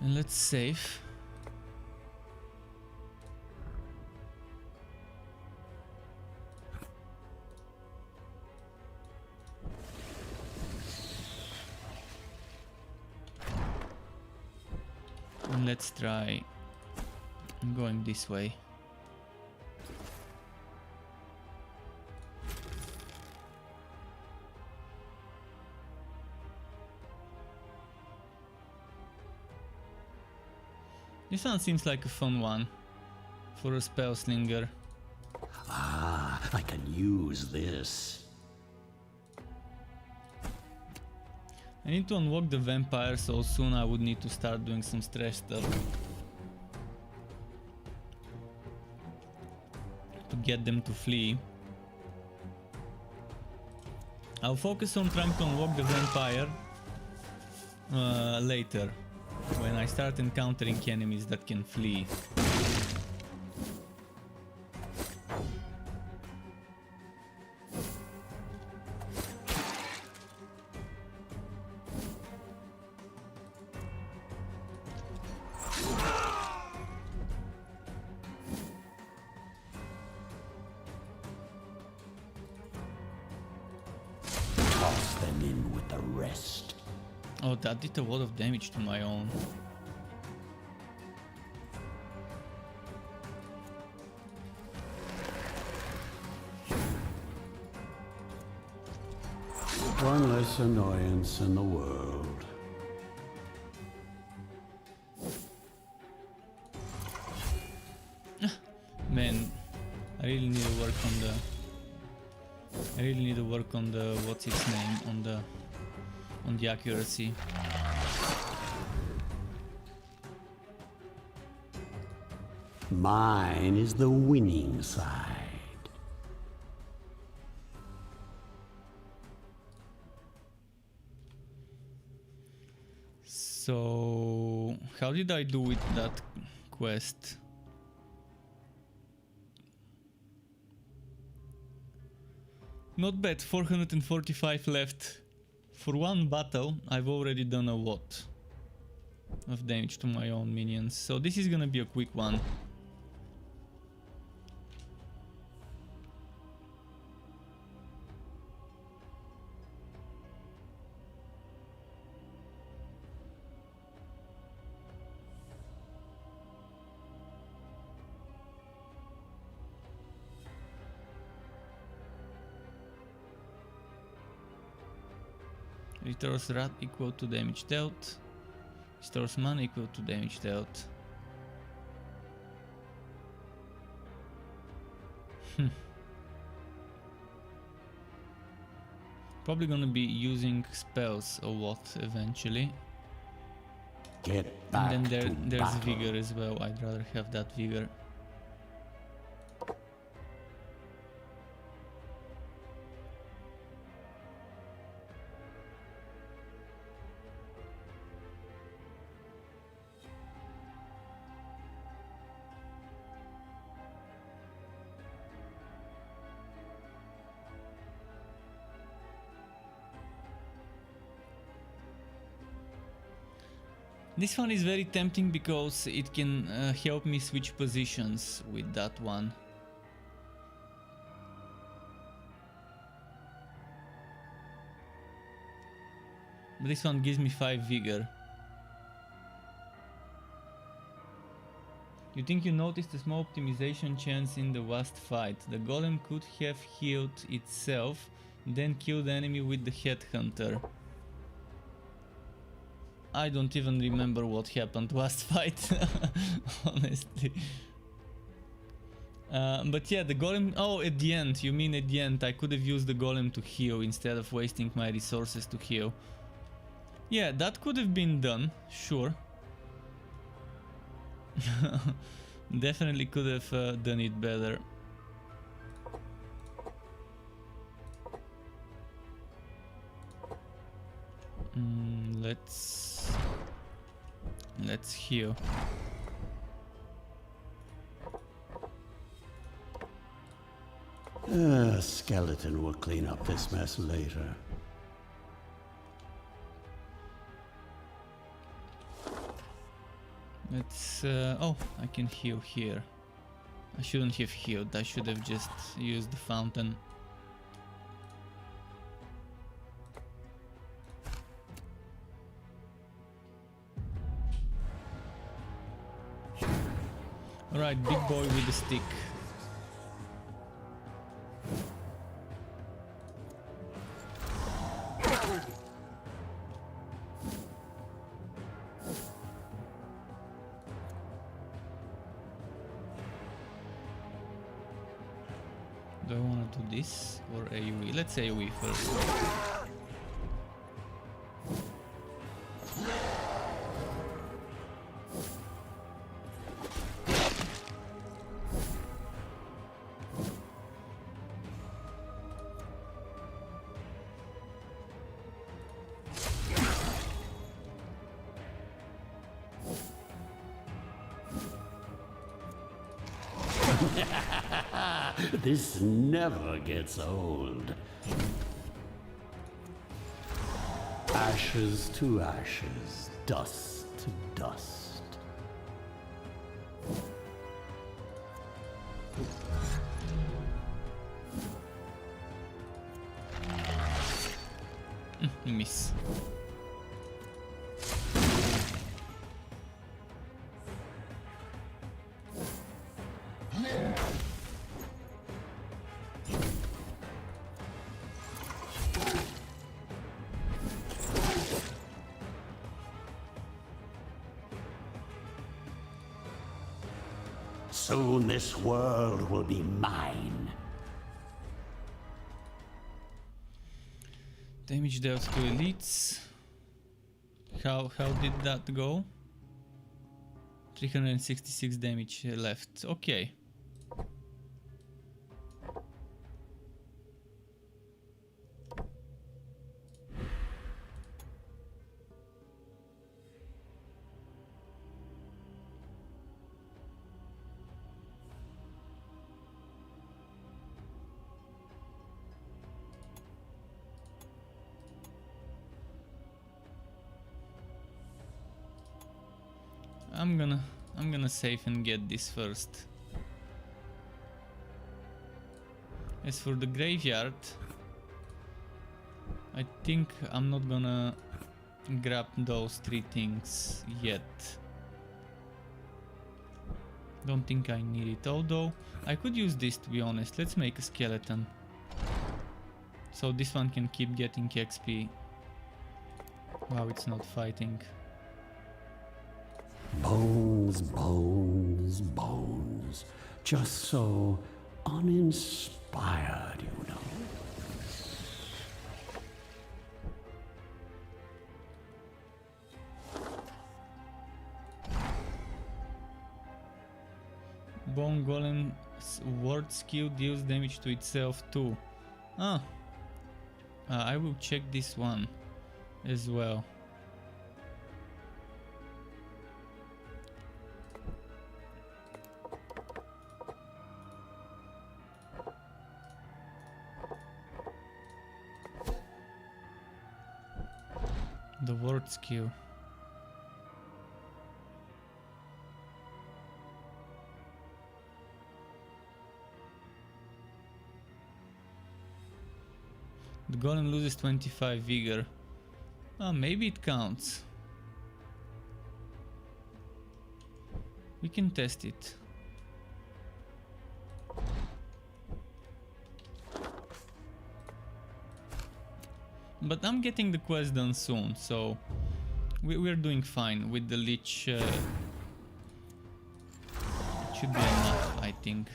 Speaker 1: And let's save. And let's try going this way. This one seems like a fun one for a spell slinger.
Speaker 2: Ah, I can use this.
Speaker 1: I need to unlock the vampire, so soon I would need to start doing some stress stuff to get them to flee. I'll focus on trying to unlock the vampire later, when I start encountering enemies that can flee.
Speaker 2: Toss them in with the rest.
Speaker 1: Oh, that did a lot of damage to my own.
Speaker 2: One less annoyance in the world.
Speaker 1: Man, I really need to work on the... I really need to work on the... what's its name? On the accuracy.
Speaker 2: Mine is the winning side.
Speaker 1: So, how did I do with that quest? Not bad, 445 left. For one battle, I've already done a lot of damage to my own minions, so this is gonna be a quick one. Restores wrath equal to damage dealt. Restores mana equal to damage dealt. Probably gonna be using spells a lot eventually.
Speaker 2: Get back
Speaker 1: And then
Speaker 2: to
Speaker 1: there's
Speaker 2: battle.
Speaker 1: vigor as well. I'd rather have that vigor. This one is very tempting because it can help me switch positions with that one. But this one gives me 5 vigor. You think you noticed a small optimization chance in the last fight. The golem could have healed itself, then killed the enemy with the headhunter. I don't even remember what happened last fight, honestly. But yeah, the golem... Oh, at the end. You mean at the end. I could have used the golem to heal instead of wasting my resources to heal. Yeah, that could have been done, sure. Definitely could have done it better. Let's heal.
Speaker 2: Skeleton will clean up this mess later.
Speaker 1: Let's... oh, I can heal here. I shouldn't have healed, I should have just used the fountain. Alright, big boy with the stick. Do I want to do this or AoE? Let's AoE first.
Speaker 2: This never gets old. Ashes to ashes, dust to dust.
Speaker 1: Miss.
Speaker 2: Soon this world will be mine.
Speaker 1: Damage dealt to elites. How did that go? 366 damage left. Okay. I'm gonna save and get this first. As for the graveyard, I think I'm not gonna grab those 3 things yet. Don't think I need it, although I could use this, to be honest. Let's make a skeleton. So this one can keep getting XP. Wow, it's not fighting.
Speaker 2: Bones, bones, bones. Just so uninspired, you know.
Speaker 1: Bone Golem's ward skill deals damage to itself too. Ah, I will check this one as well. The ward skill. The golem loses 25 vigor. Maybe it counts. We can test it. But I'm getting the quest done soon, so we're doing fine with the Lich. It should be enough, I think.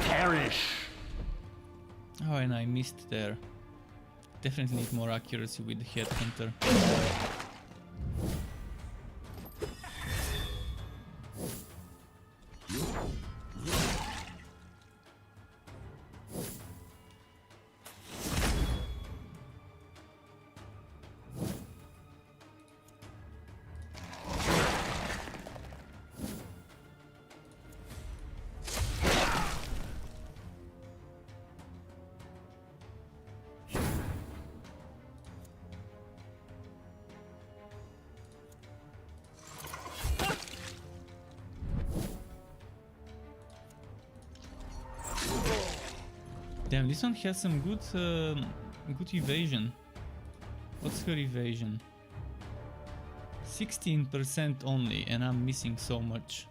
Speaker 2: Perish!
Speaker 1: Oh, and I missed there. Definitely need more accuracy with the Headhunter. Damn, this one has some good good evasion. What's her evasion? 16% only, and I'm missing so much.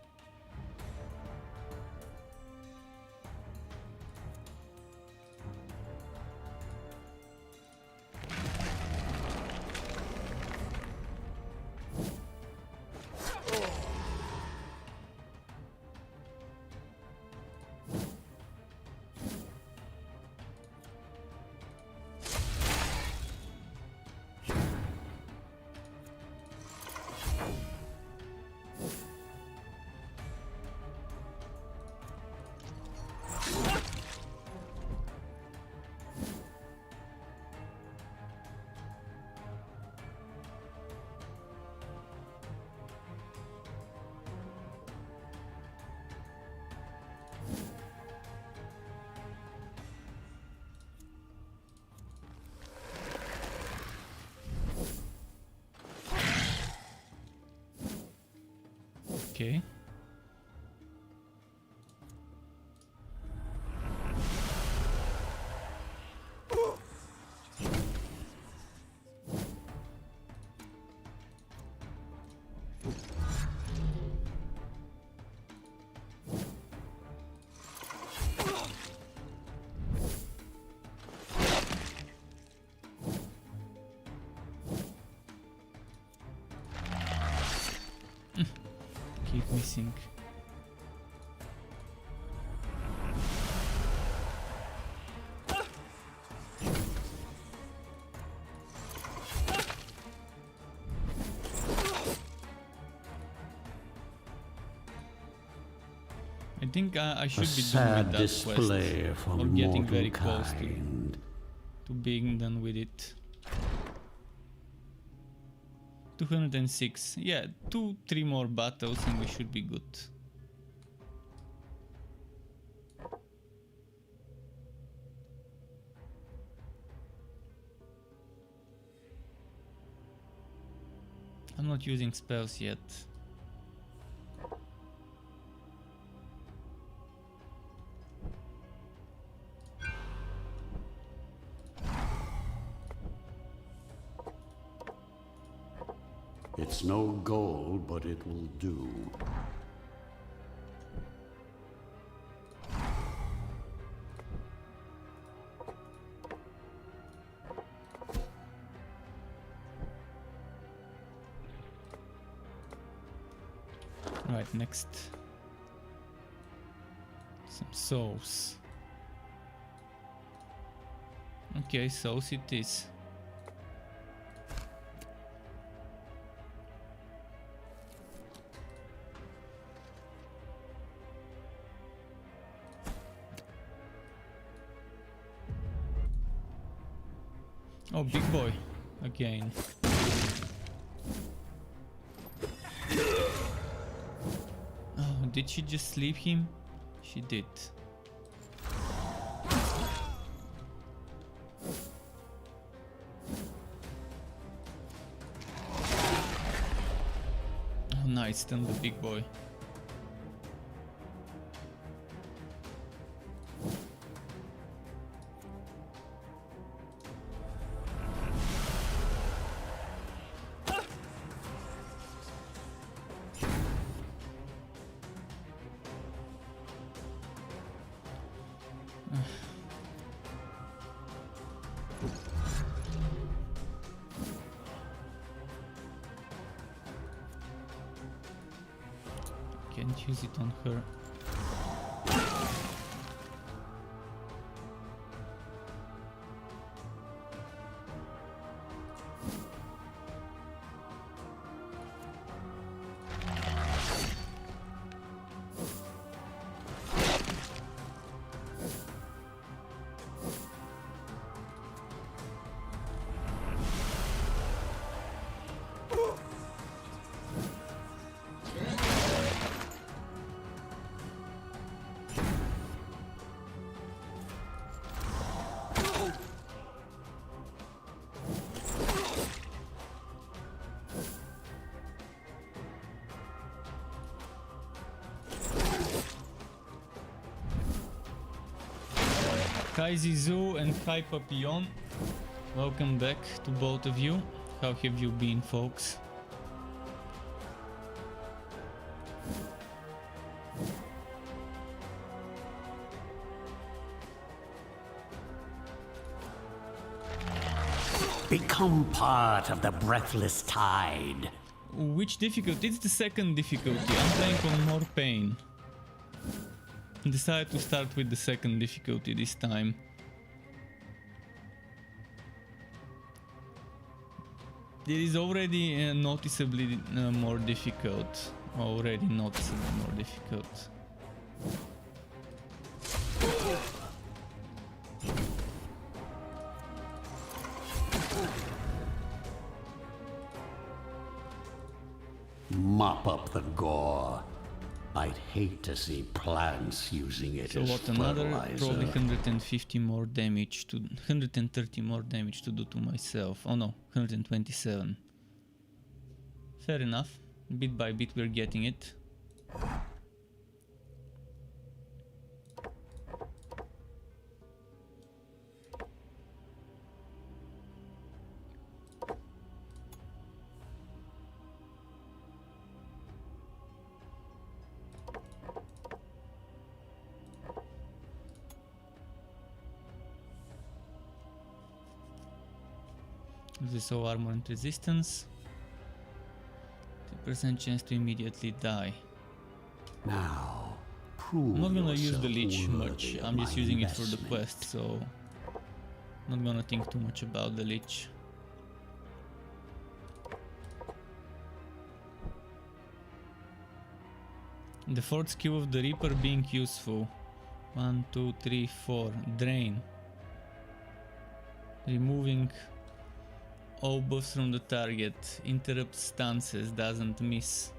Speaker 1: Okay. Keep missing. I think I should be done with that
Speaker 2: display
Speaker 1: quest,
Speaker 2: from
Speaker 1: or getting
Speaker 2: mortal
Speaker 1: very close
Speaker 2: kind.
Speaker 1: to being done with it. 206. Yeah, 2-3 more battles and we should be good. I'm not using spells yet.
Speaker 2: It's no gold, but it will do.
Speaker 1: Right, next. Some souls. Okay, souls it is. Oh, big boy. Again. Oh, did she just sleep him? She did. Oh, nice, stun the big boy. Can't use it on her. Hi Zizou and hi Papillon. Welcome back to both of you. How have you been, folks?
Speaker 2: Become part of the breathless tide.
Speaker 1: Which difficulty? It's the second difficulty. I'm playing on more pain. Decided to start with the second difficulty this time. It is already noticeably more difficult. Already noticeably more difficult.
Speaker 2: Mop up the gore. I'd hate to see plants using it
Speaker 1: So
Speaker 2: as
Speaker 1: what, another
Speaker 2: fertilizer.
Speaker 1: probably 150 more damage to 130 more damage to do to myself. Oh no, 127. Fair enough. Bit by bit we're getting it. This is all armor and resistance. 2% chance to immediately die.
Speaker 2: Now, prove
Speaker 1: I'm not gonna use the
Speaker 2: yourself
Speaker 1: leech much.
Speaker 2: worthy of
Speaker 1: I'm just
Speaker 2: my
Speaker 1: using it for the
Speaker 2: investment.
Speaker 1: quest, so not gonna think too much about the leech. The fourth skill of the Reaper being useful. 1, 2, 3, 4. Drain. Removing all buffs from the target. Interrupts stances. Doesn't miss.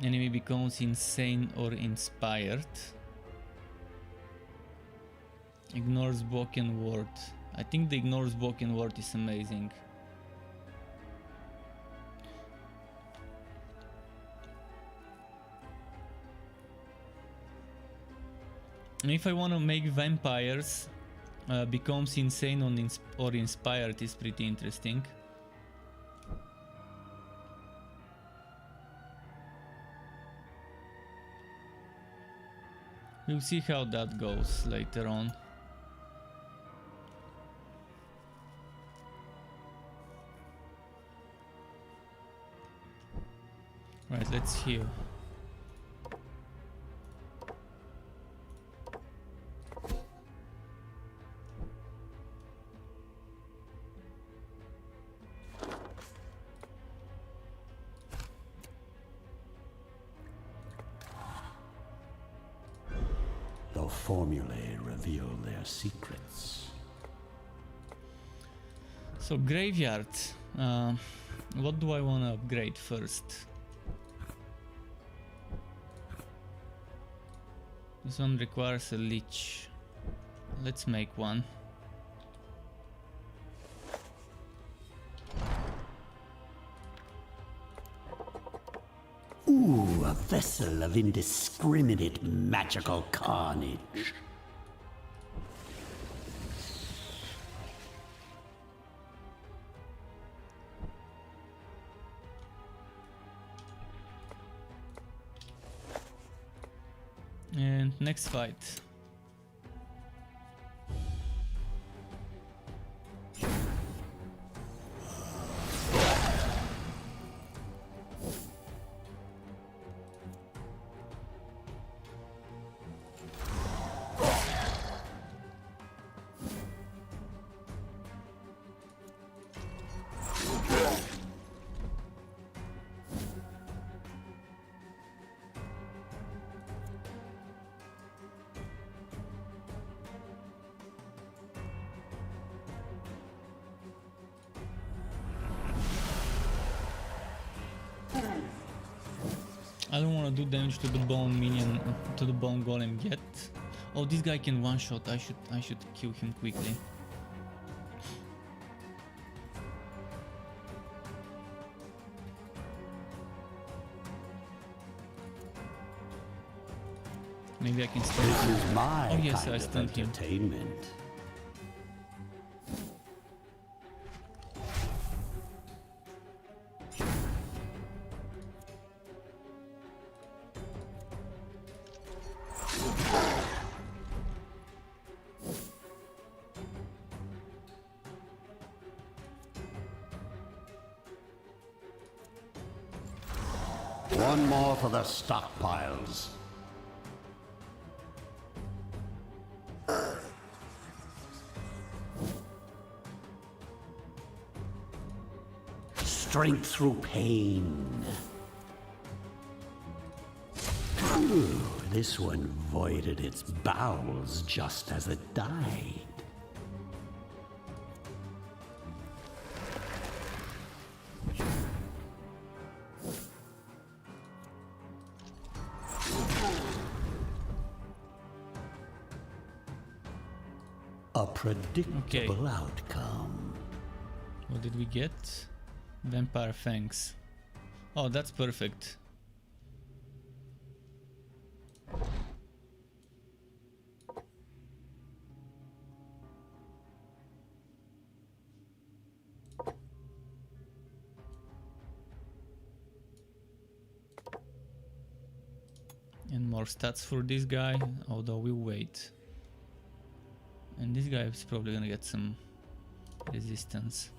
Speaker 1: Enemy becomes insane or inspired. Ignores spoken word. I think the ignores spoken word is amazing. And if I want to make vampires becomes insane or inspired is pretty interesting. We'll see how that goes later on. Right, let's heal.
Speaker 2: The formulae reveal their secrets.
Speaker 1: So graveyard. What do I want to upgrade first? This one requires a lich. Let's make one.
Speaker 2: Ooh, a vessel of indiscriminate magical carnage.
Speaker 1: And next fight. I don't want to do damage to the bone minion, to the bone golem yet. Oh, this guy can one shot. I should kill him quickly. Maybe I can stun him.
Speaker 2: This is my
Speaker 1: Oh yes,
Speaker 2: kind
Speaker 1: I
Speaker 2: of
Speaker 1: stunned him.
Speaker 2: entertainment. One more for the stockpiles. Strength through pain. Ooh, this one voided its bowels just as it died. A predictable outcome.
Speaker 1: What did we get? Vampire Fangs. Oh, that's perfect. And more stats for this guy, although we'll wait. And this guy is probably gonna get some resistance,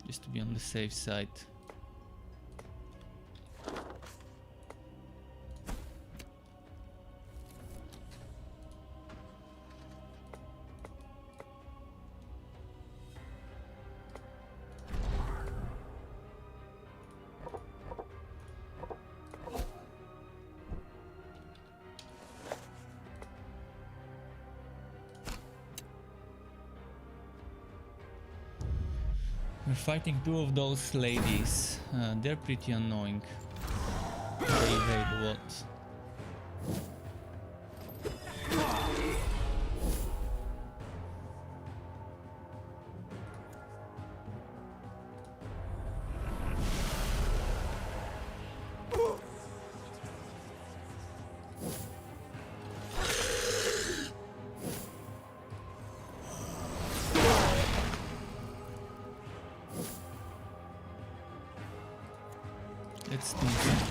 Speaker 1: just to be on the safe side. We're fighting two of those ladies. They're pretty annoying. They evade what? Let's do something.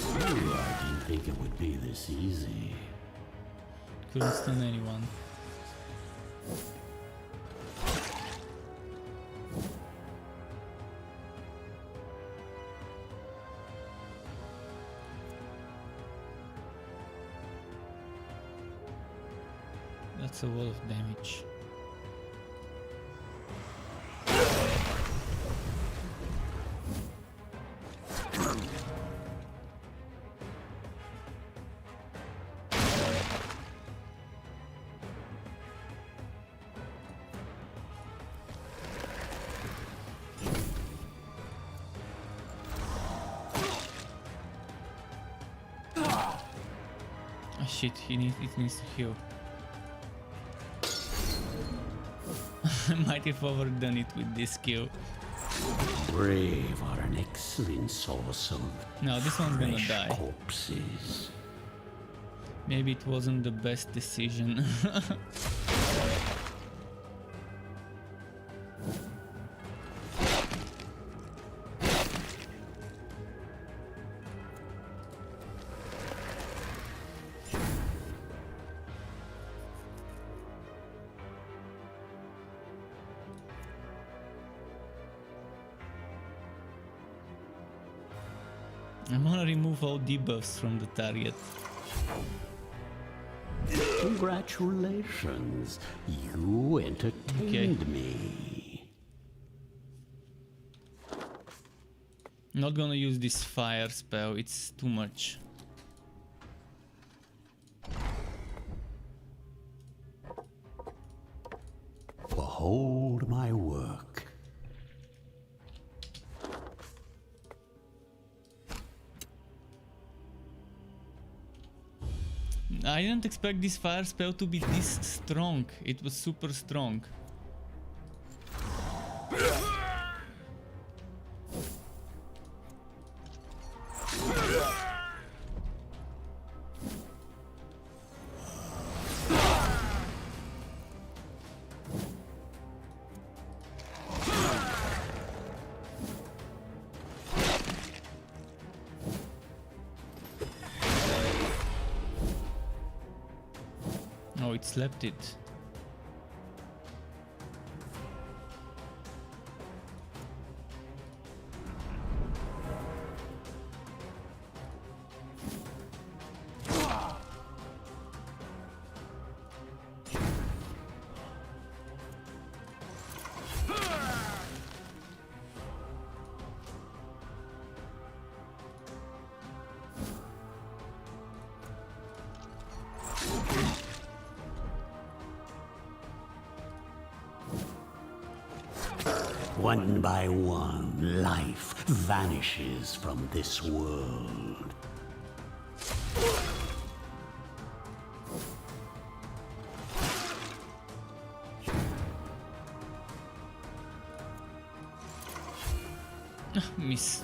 Speaker 2: Ooh, I didn't think it would be this easy.
Speaker 1: Couldn't stun anyone. That's a lot of damage. shit, it needs to heal. I might have overdone it with this skill.
Speaker 2: Brave are an excellent source of
Speaker 1: No, this one's gonna
Speaker 2: fresh
Speaker 1: die.
Speaker 2: corpses.
Speaker 1: Maybe it wasn't the best decision. I'm gonna remove all debuffs from the target.
Speaker 2: Congratulations, you entertained me.
Speaker 1: Not gonna use this fire spell, it's too much.
Speaker 2: Behold my work.
Speaker 1: I didn't expect this fire spell to be this strong. It was super strong. Oh, it slapped it.
Speaker 2: One by one, life vanishes from this world.
Speaker 1: Miss.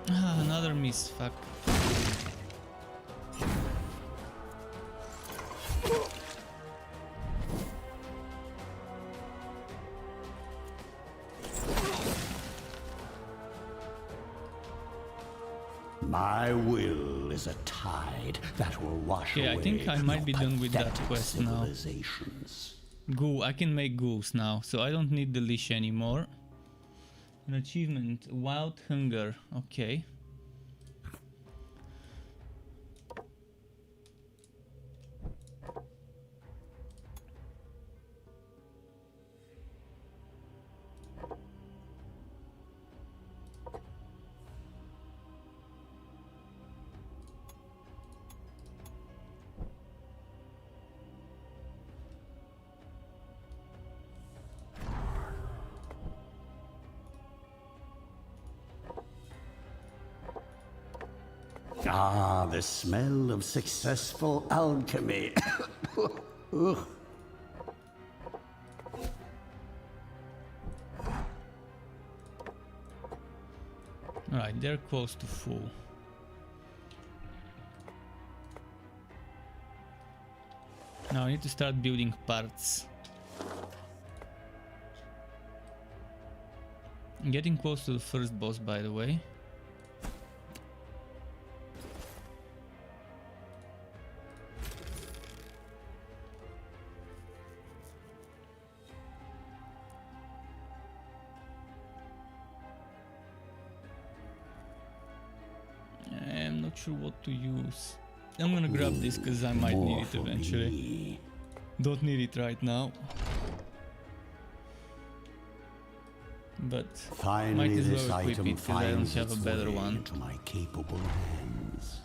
Speaker 1: Another miss, fuck.
Speaker 2: My will is a tide that will wash
Speaker 1: Okay,
Speaker 2: away
Speaker 1: I think I might be
Speaker 2: your
Speaker 1: done with that
Speaker 2: pathetic
Speaker 1: quest now.
Speaker 2: civilizations.
Speaker 1: Ghoul, I can make ghouls now, so I don't need the leash anymore. An achievement, Wild Hunger, okay.
Speaker 2: Ah, the smell of successful alchemy. Ugh.
Speaker 1: Alright, they're close to full. Now I need to start building parts. I'm getting close to the first boss, by the way. I'm not sure what to use. I'm gonna grab this because I might need it eventually. Don't need it right now. but
Speaker 2: Finally,
Speaker 1: might as
Speaker 2: this
Speaker 1: well equip
Speaker 2: item
Speaker 1: it because I don't
Speaker 2: finds
Speaker 1: have a
Speaker 2: its
Speaker 1: better
Speaker 2: way
Speaker 1: one.
Speaker 2: into my capable hands.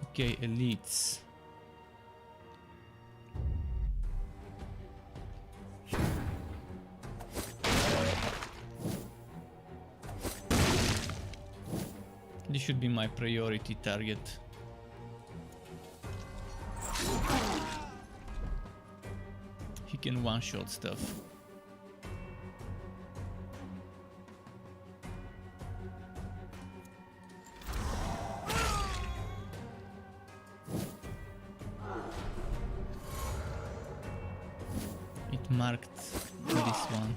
Speaker 1: Okay, elites. This should be my priority target. He can one-shot stuff. It marked this one.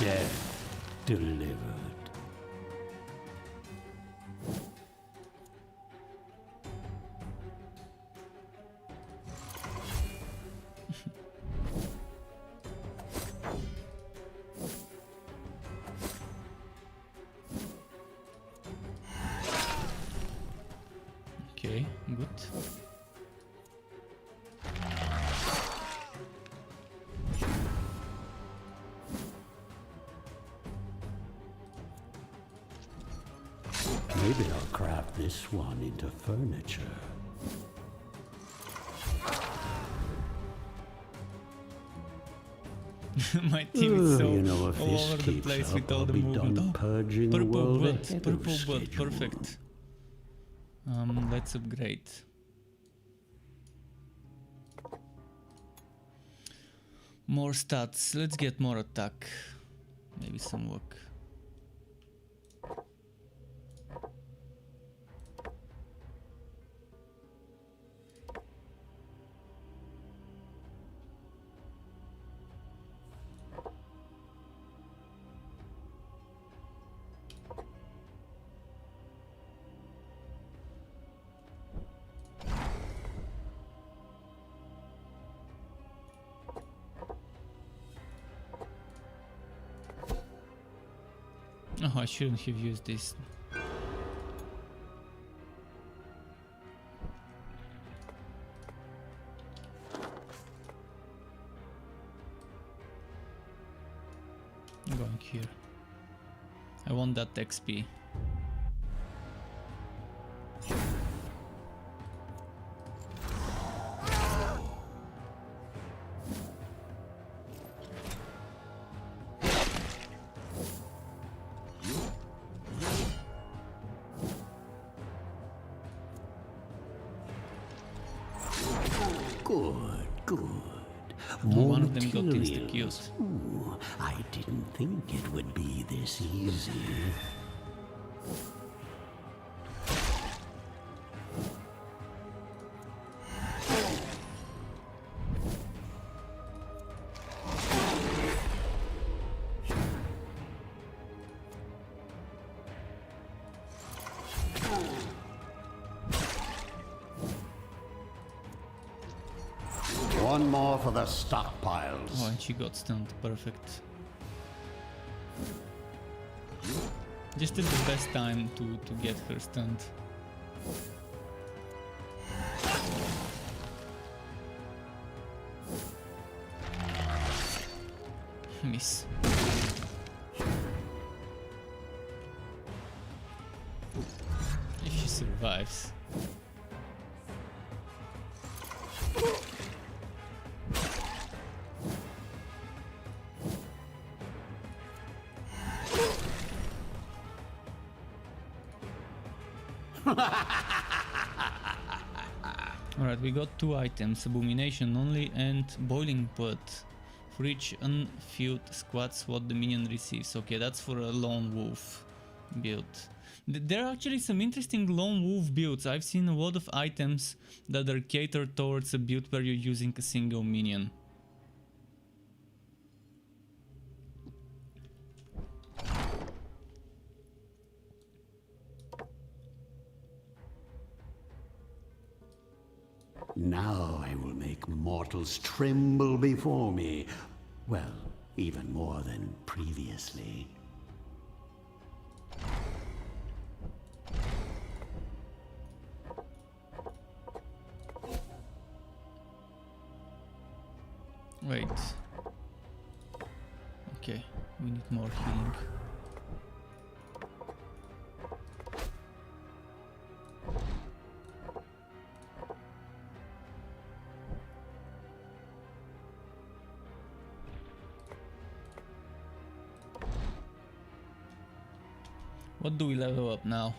Speaker 2: Death delivered.
Speaker 1: Okay, good.
Speaker 2: Maybe I'll craft this one into furniture.
Speaker 1: My team is so
Speaker 2: You know, if
Speaker 1: all
Speaker 2: this
Speaker 1: over the
Speaker 2: keeps
Speaker 1: place
Speaker 2: up,
Speaker 1: with all
Speaker 2: I'll
Speaker 1: the
Speaker 2: be
Speaker 1: movement.
Speaker 2: done
Speaker 1: Oh,
Speaker 2: purging the
Speaker 1: purple
Speaker 2: world
Speaker 1: blood,
Speaker 2: ahead of
Speaker 1: purple blood,
Speaker 2: schedule.
Speaker 1: perfect. Let's upgrade. More stats. Let's get more attack. Maybe some work. Oh, I shouldn't have used this. I'm going here. I want that XP.
Speaker 2: Good, good.
Speaker 1: One of them got
Speaker 2: materials.
Speaker 1: insta-killed.
Speaker 2: Ooh, I didn't think it would be this easy. One more for the stockpiles.
Speaker 1: Oh, and she got stunned. Perfect. Just at the best time to get her stunned. Miss. If she survives. Alright, we got 2 items, Abomination only and Boiling Pot. For each unfilled squad what the minion receives. Okay, that's for a Lone Wolf build. There are actually some interesting Lone Wolf builds. I've seen a lot of items that are catered towards a build where you're using a single minion.
Speaker 2: Now I will make mortals tremble before me. Well, even more than previously.
Speaker 1: Wait. Okay, we need more healing. What do we level up now?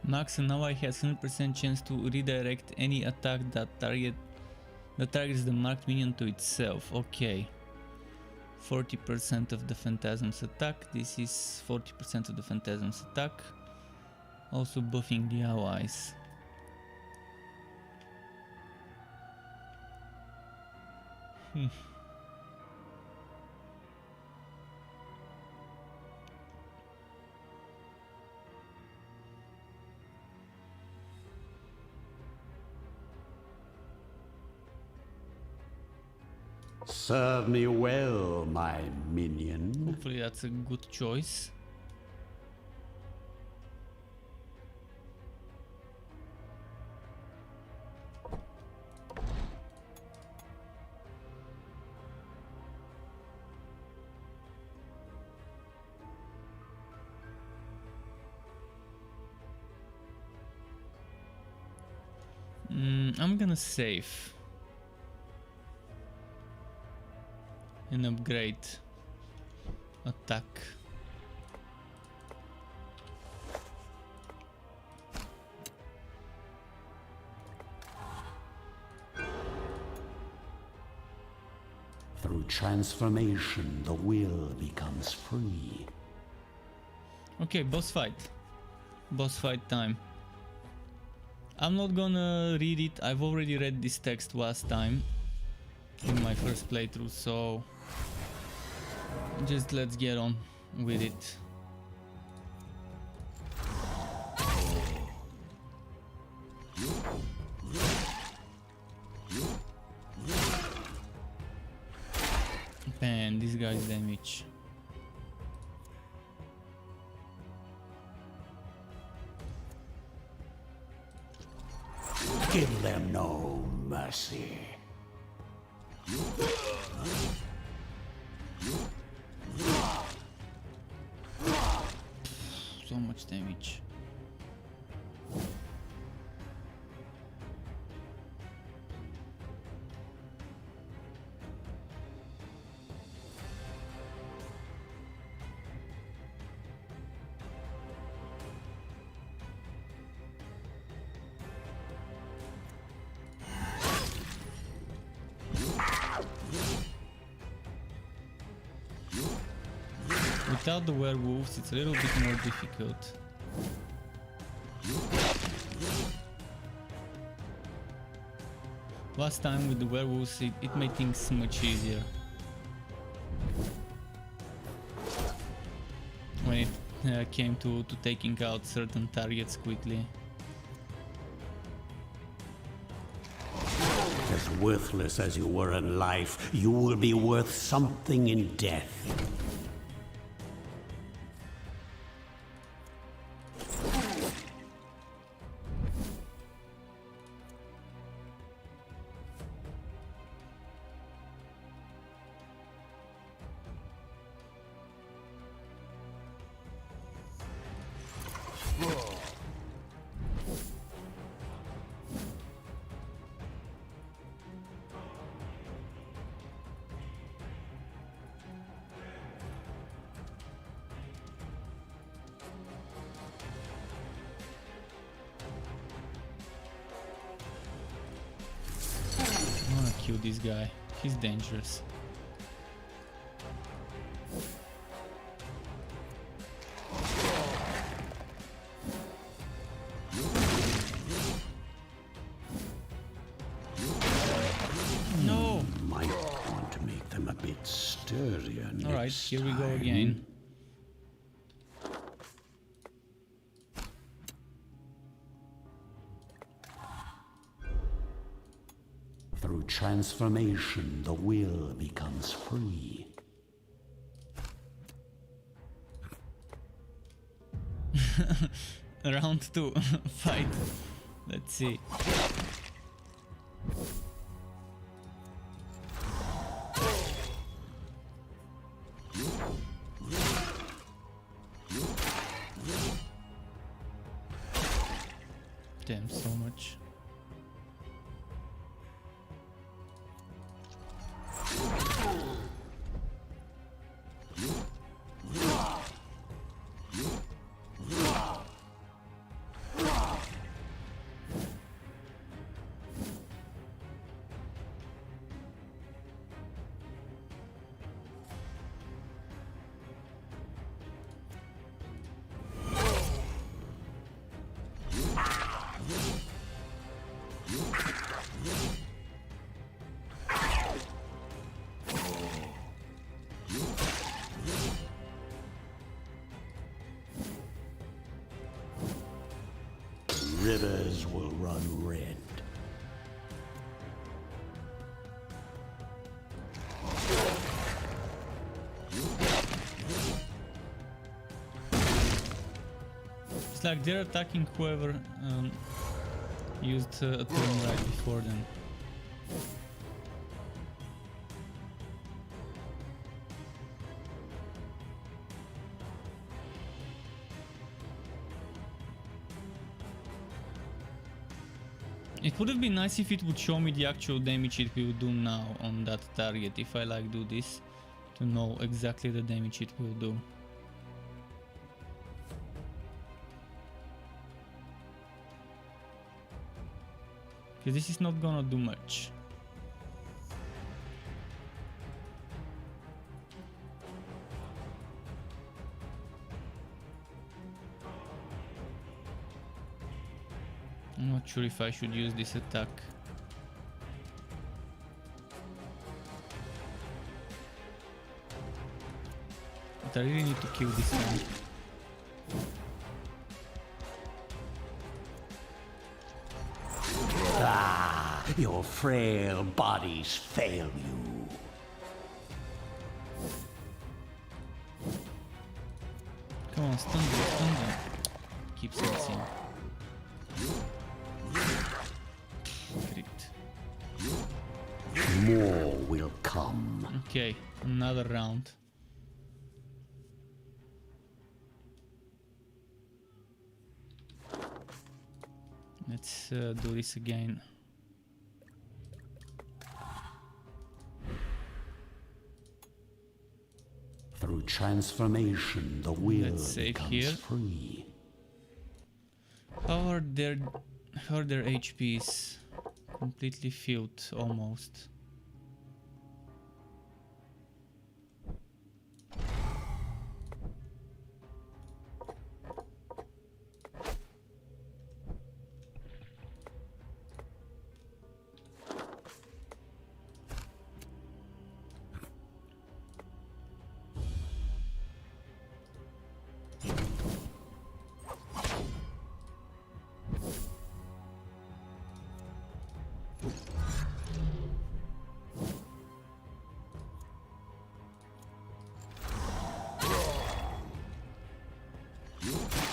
Speaker 1: Max and now I has 100% chance to redirect any attack that targets the marked minion to itself. Okay. 40% of the Phantasm's attack. This is 40% of the Phantasm's attack. Also buffing the allies.
Speaker 2: Serve me well, my minion.
Speaker 1: Hopefully that's a good choice. I'm gonna save and upgrade attack.
Speaker 2: Through transformation, the will becomes free.
Speaker 1: Okay, boss fight. Boss fight time. I'm not gonna read it. I've already read this text last time in my first playthrough, so just let's get on with it. Man, this guy's damage.
Speaker 2: Give them no mercy.
Speaker 1: So much damage. Without the werewolves, it's a little bit more difficult. Last time with the werewolves, it made things much easier. When it came to taking out certain targets quickly.
Speaker 2: As worthless as you were in life, you will be worth something in death.
Speaker 1: I wanna kill this guy. He's dangerous.
Speaker 2: bit sturdier next
Speaker 1: Alright, here we go
Speaker 2: time.
Speaker 1: again.
Speaker 2: Through transformation, the will becomes free.
Speaker 1: Round 2. Fight. Let's see. Damn, so much.
Speaker 2: Rivers will run red.
Speaker 1: It's like they're attacking whoever used a turn right before them. It would have been nice if it would show me the actual damage it will do now on that target, if I like do this, to know exactly the damage it will do. Because this is not gonna do much. I'm not sure if I should use this attack. But I really need to kill this one.
Speaker 2: Ah, your frail bodies fail you.
Speaker 1: Come on, stun them, stun them. Keep sensing. Crit.
Speaker 2: More will come.
Speaker 1: Okay, another round. Let's do this again.
Speaker 2: Through transformation, the will
Speaker 1: Let's save
Speaker 2: becomes
Speaker 1: here.
Speaker 2: free.
Speaker 1: How are their HPs? Completely filled, almost.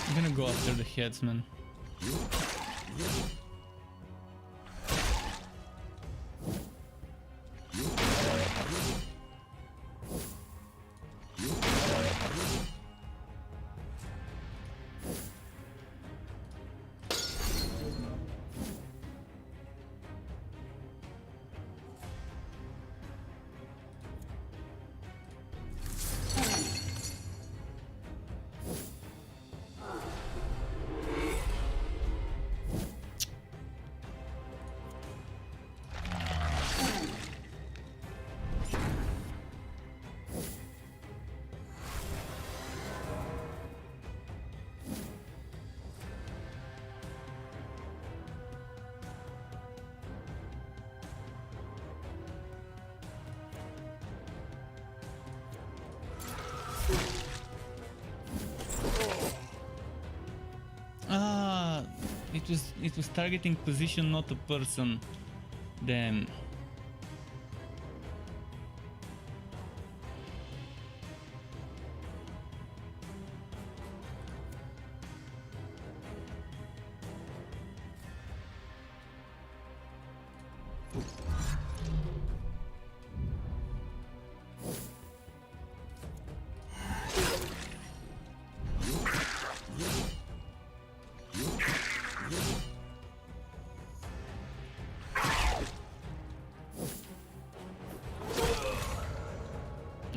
Speaker 1: I'm gonna go after the headsman. it was targeting position, not a person. Damn.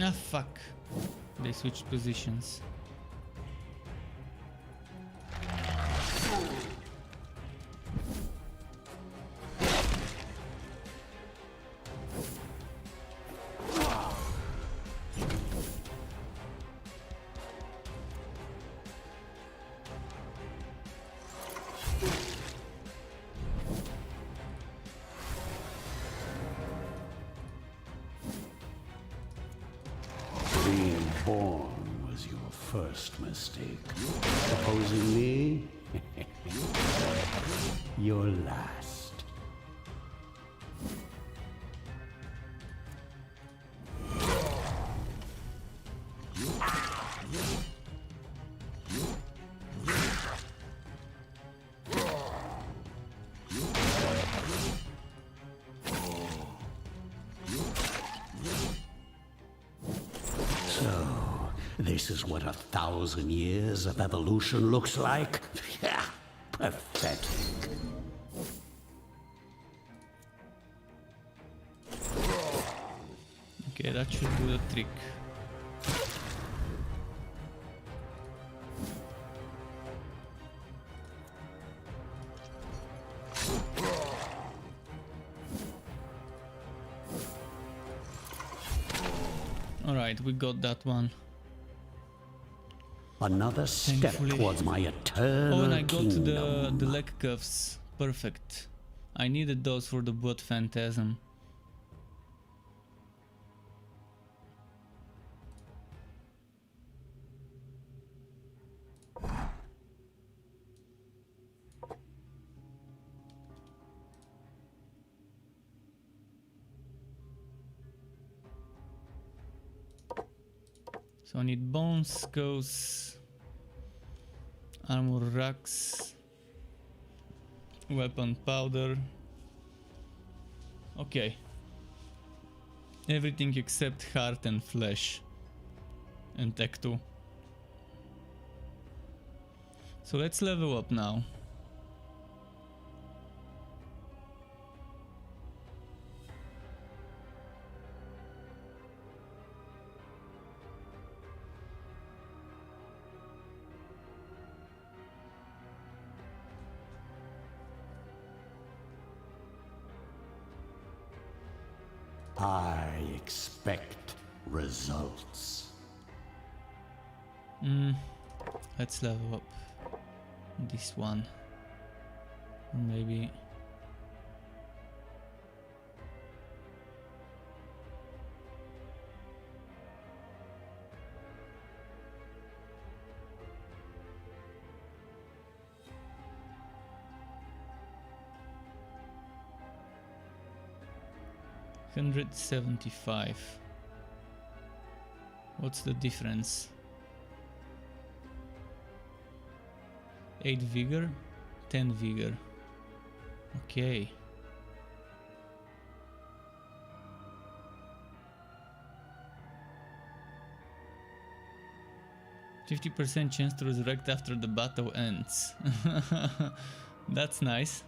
Speaker 1: Ah, fuck. They switched positions.
Speaker 2: Being born was your first mistake. Opposing me? Your last. So, this is what 1,000 years of evolution looks like? Pathetic.
Speaker 1: Okay, that should do the trick. Alright, we got that one.
Speaker 2: Another step
Speaker 1: Thankfully.
Speaker 2: towards my eternal
Speaker 1: Oh, and I got
Speaker 2: kingdom.
Speaker 1: the leg cuffs. Perfect. I needed those for the bot phantasm. So I need bones, skulls, armor racks, weapon powder. Okay. Everything except heart and flesh. And tech 2. So let's level up now.
Speaker 2: I expect results.
Speaker 1: Let's level up this one. Maybe. $175. What's the difference? 8 vigor, 10 vigor. Okay. %50 chance to resurrect after the battle ends. That's nice.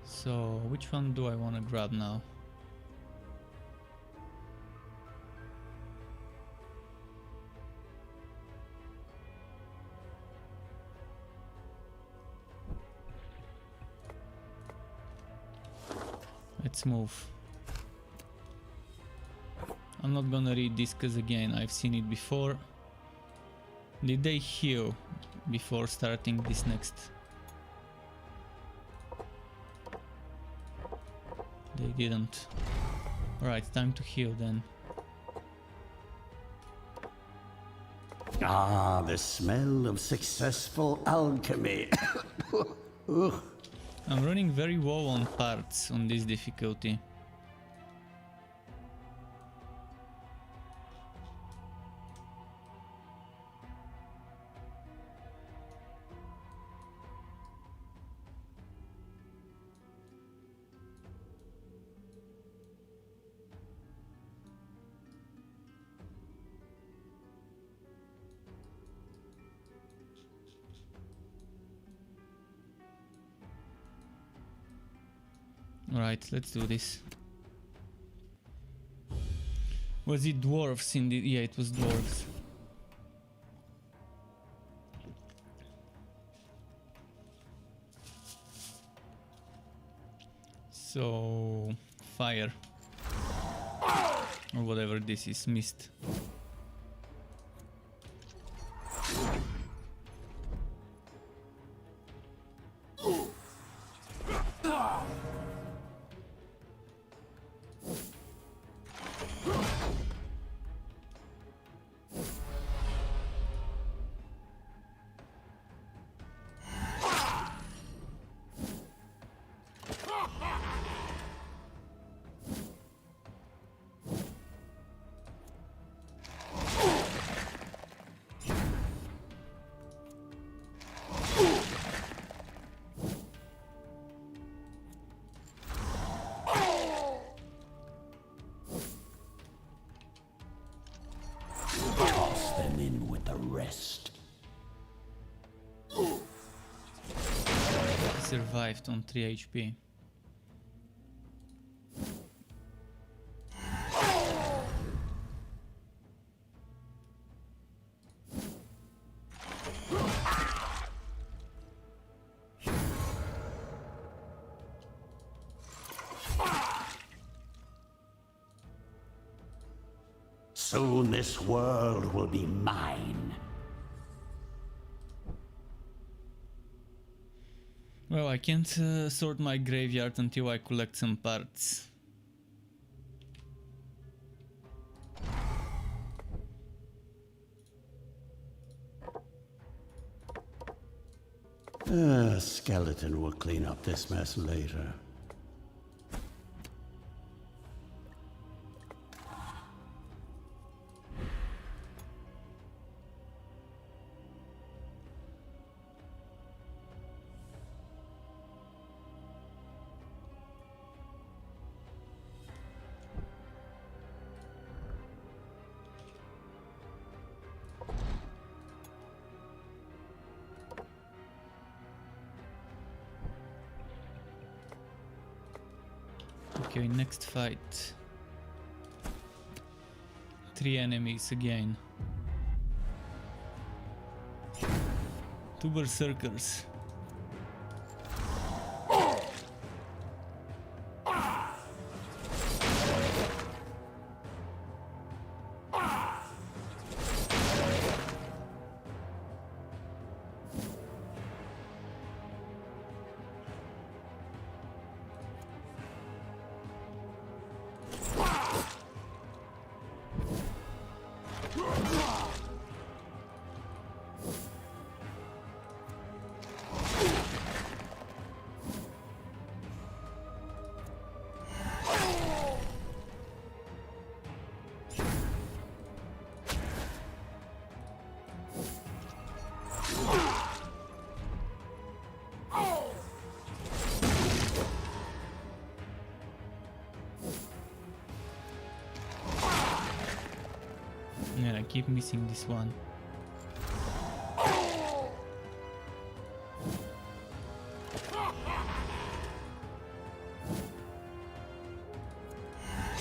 Speaker 1: So, which one do I want to grab now? Let's move. I'm not gonna read this cause again, I've seen it before. Did they heal before starting this next? They didn't. Alright, time to heal then.
Speaker 2: Ah, the smell of successful alchemy. Ugh.
Speaker 1: I'm running very low on parts on this difficulty. Alright, let's do this. Was it dwarves in the... yeah, it was dwarves. So... fire. Or whatever this is, mist.
Speaker 2: Toss them in with the rest.
Speaker 1: Survived on 3 HP.
Speaker 2: Soon this world will be mine.
Speaker 1: Well, I can't sort my graveyard until I collect some parts.
Speaker 2: Skeleton will clean up this mess later.
Speaker 1: Okay, next fight. 3 enemies again. 2 berserkers. Yeah, I keep missing this one.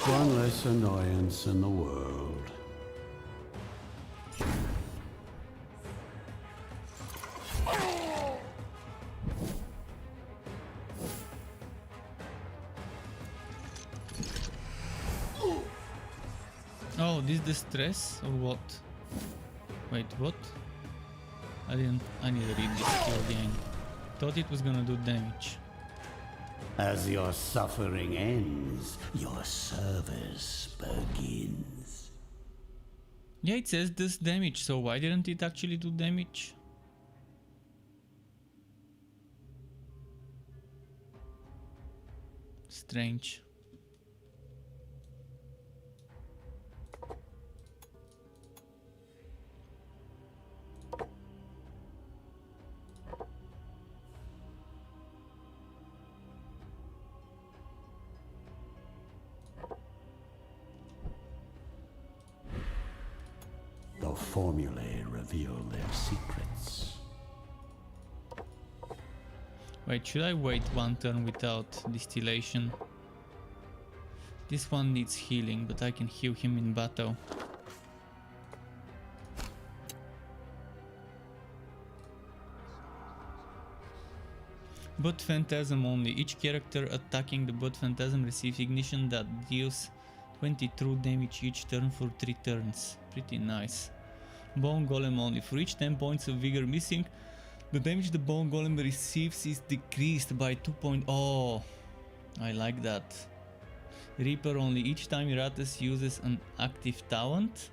Speaker 2: One less annoyance in the world.
Speaker 1: Oh, this the stress or what? Wait, what? I need to read this skill again. Thought it was gonna do damage.
Speaker 2: As your suffering ends, your service begins.
Speaker 1: Yeah, it says this damage, so why didn't it actually do damage? Strange.
Speaker 2: The formulae reveal their secrets.
Speaker 1: Wait, should I wait one turn without distillation? This one needs healing, but I can heal him in battle. Bot Phantasm only. Each character attacking the Bot Phantasm receives ignition that deals 20 true damage each turn for 3 turns. Pretty nice. Bone Golem only. For each 10 points of vigor missing, the damage the Bone Golem receives is decreased by 2 points. Oh, I like that. Reaper only. Each time Iratus uses an active talent,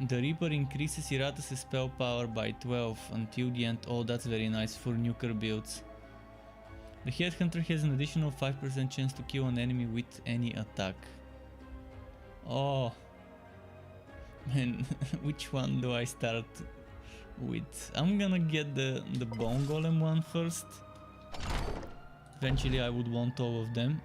Speaker 1: the Reaper increases Iratus' spell power by 12 until the end. Oh, that's very nice for nuker builds. The Headhunter has an additional 5% chance to kill an enemy with any attack. Oh, man, which one do I start with? I'm gonna get the Bone Golem one first. Eventually I would want all of them.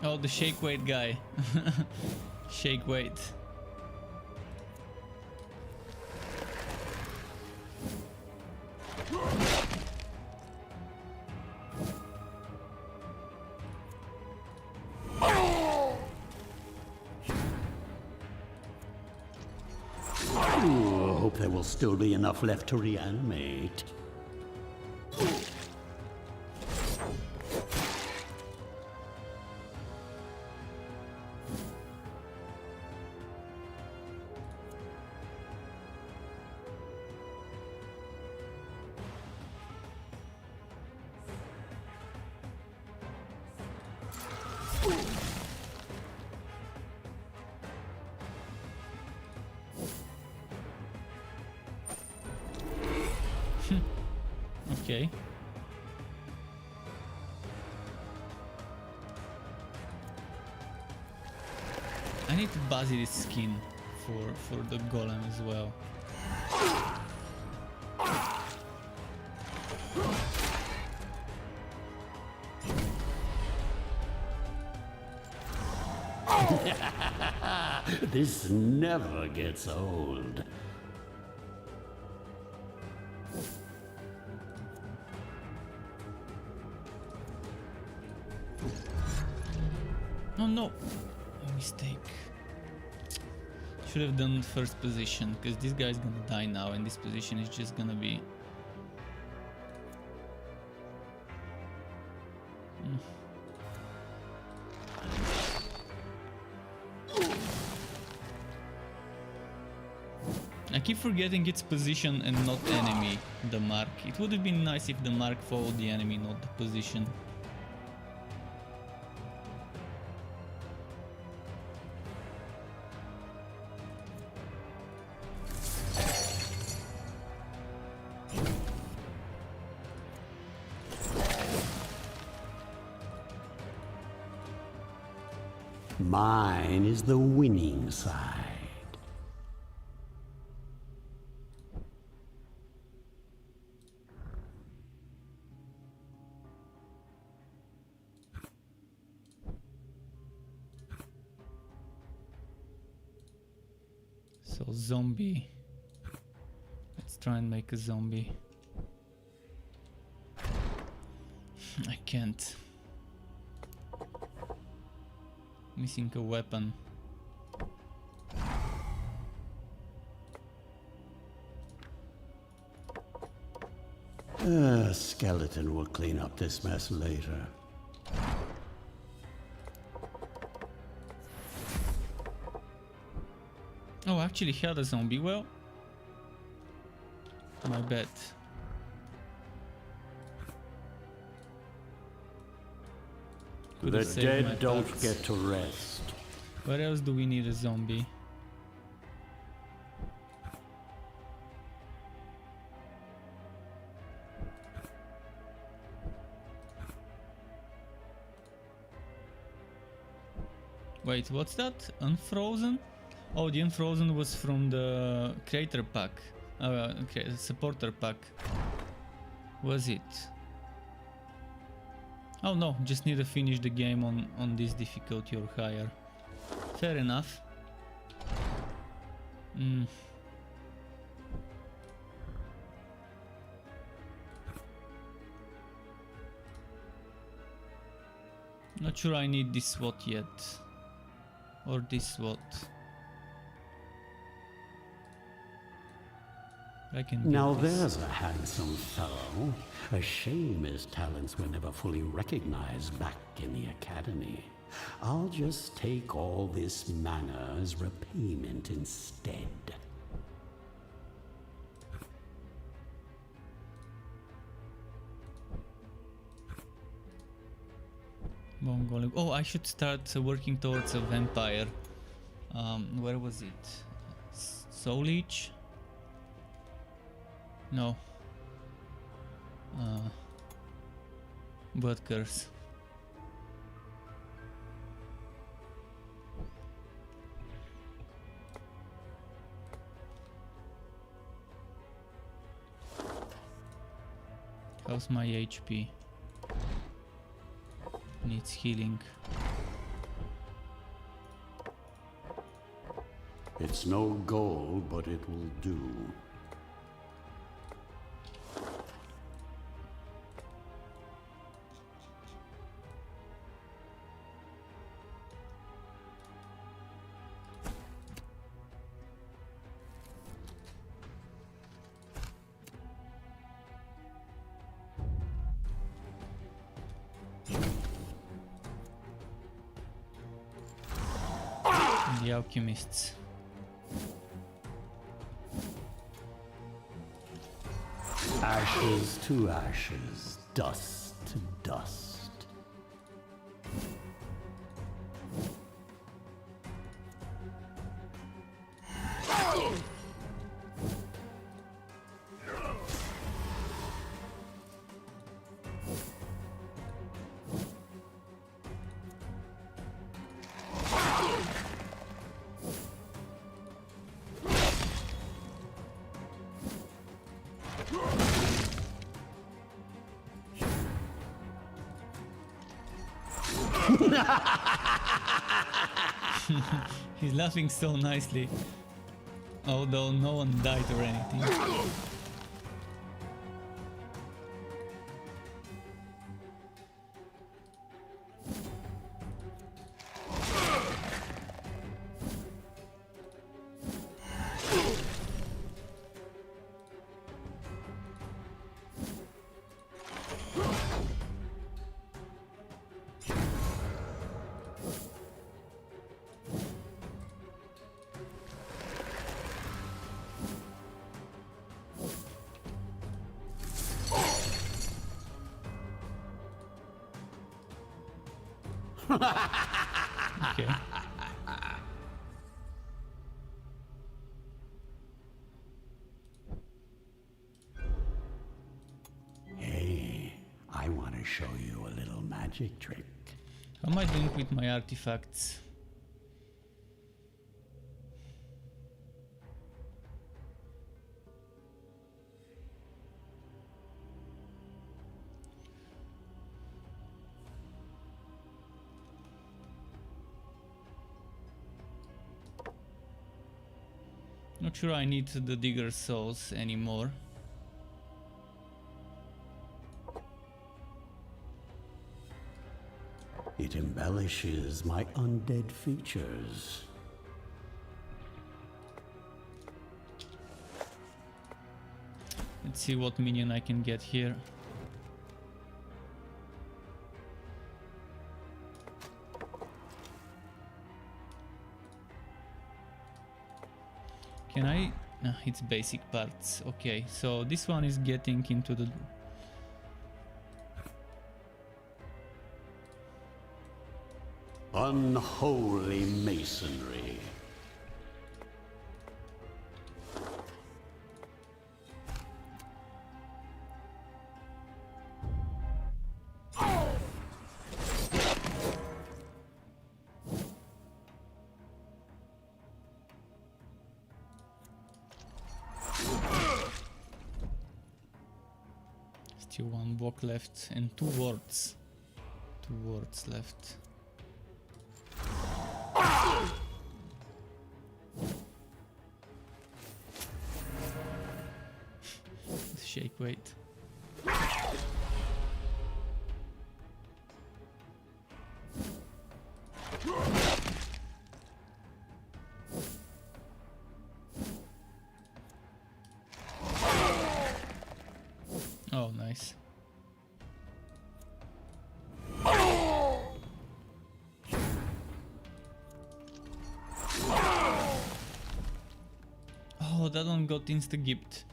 Speaker 1: Oh, the shake weight guy. Shake weight.
Speaker 2: I hope there will still be enough left to reanimate.
Speaker 1: Okay. I need to buzzy this skin for the golem as well.
Speaker 2: This never gets old.
Speaker 1: Oh no! Mistake. Should have done first position, because this guy's gonna die now and this position is just gonna be... I keep forgetting its position and not enemy, the mark. It would have been nice if the mark followed the enemy, not the position.
Speaker 2: Mine is the winning side.
Speaker 1: So zombie. Let's try and make a zombie. I can't. Missing a weapon.
Speaker 2: A skeleton will clean up this mess later.
Speaker 1: Oh, I actually had a zombie. Well, my bad. Could
Speaker 2: The
Speaker 1: have saved my
Speaker 2: dead don't
Speaker 1: thoughts.
Speaker 2: get to rest.
Speaker 1: Where else do we need a zombie? Wait, what's that? Unfrozen? Oh, the Unfrozen was from the creator pack. Okay, supporter pack. Was it? Oh no, just need to finish the game on this difficulty or higher. Fair enough. Not sure I need this SWAT yet. Or this SWAT. I can
Speaker 2: Now
Speaker 1: do this.
Speaker 2: there's a handsome fellow. A shame his talents were never fully recognized back in the academy. I'll just take all this mana as repayment instead.
Speaker 1: Bone Golem. Oh, I should start working towards a vampire. Where was it? Soul Leech? No. Blood Curse. How's my HP? Needs healing.
Speaker 2: It's no gold, but it will do.
Speaker 1: The alchemists.
Speaker 2: Ashes to ashes, dust to dust.
Speaker 1: He's laughing so nicely, although no one died or anything. Okay.
Speaker 2: Hey, I want to show you a little magic trick.
Speaker 1: How am I doing with my artifacts? Not sure I need the digger souls anymore.
Speaker 2: It embellishes my undead features.
Speaker 1: Let's see what minion I can get here. Can I? No, it's basic parts. Okay, so this one is getting into the...
Speaker 2: Unholy masonry.
Speaker 1: Still one walk left and 2 wards. 2 wards left. Shake weight. Oh, nice. Oh, that one got insta-gipped.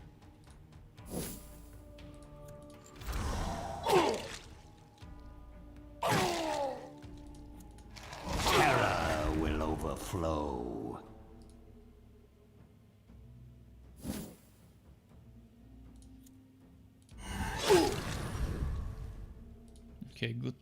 Speaker 2: Terror will overflow.
Speaker 1: Okay, good.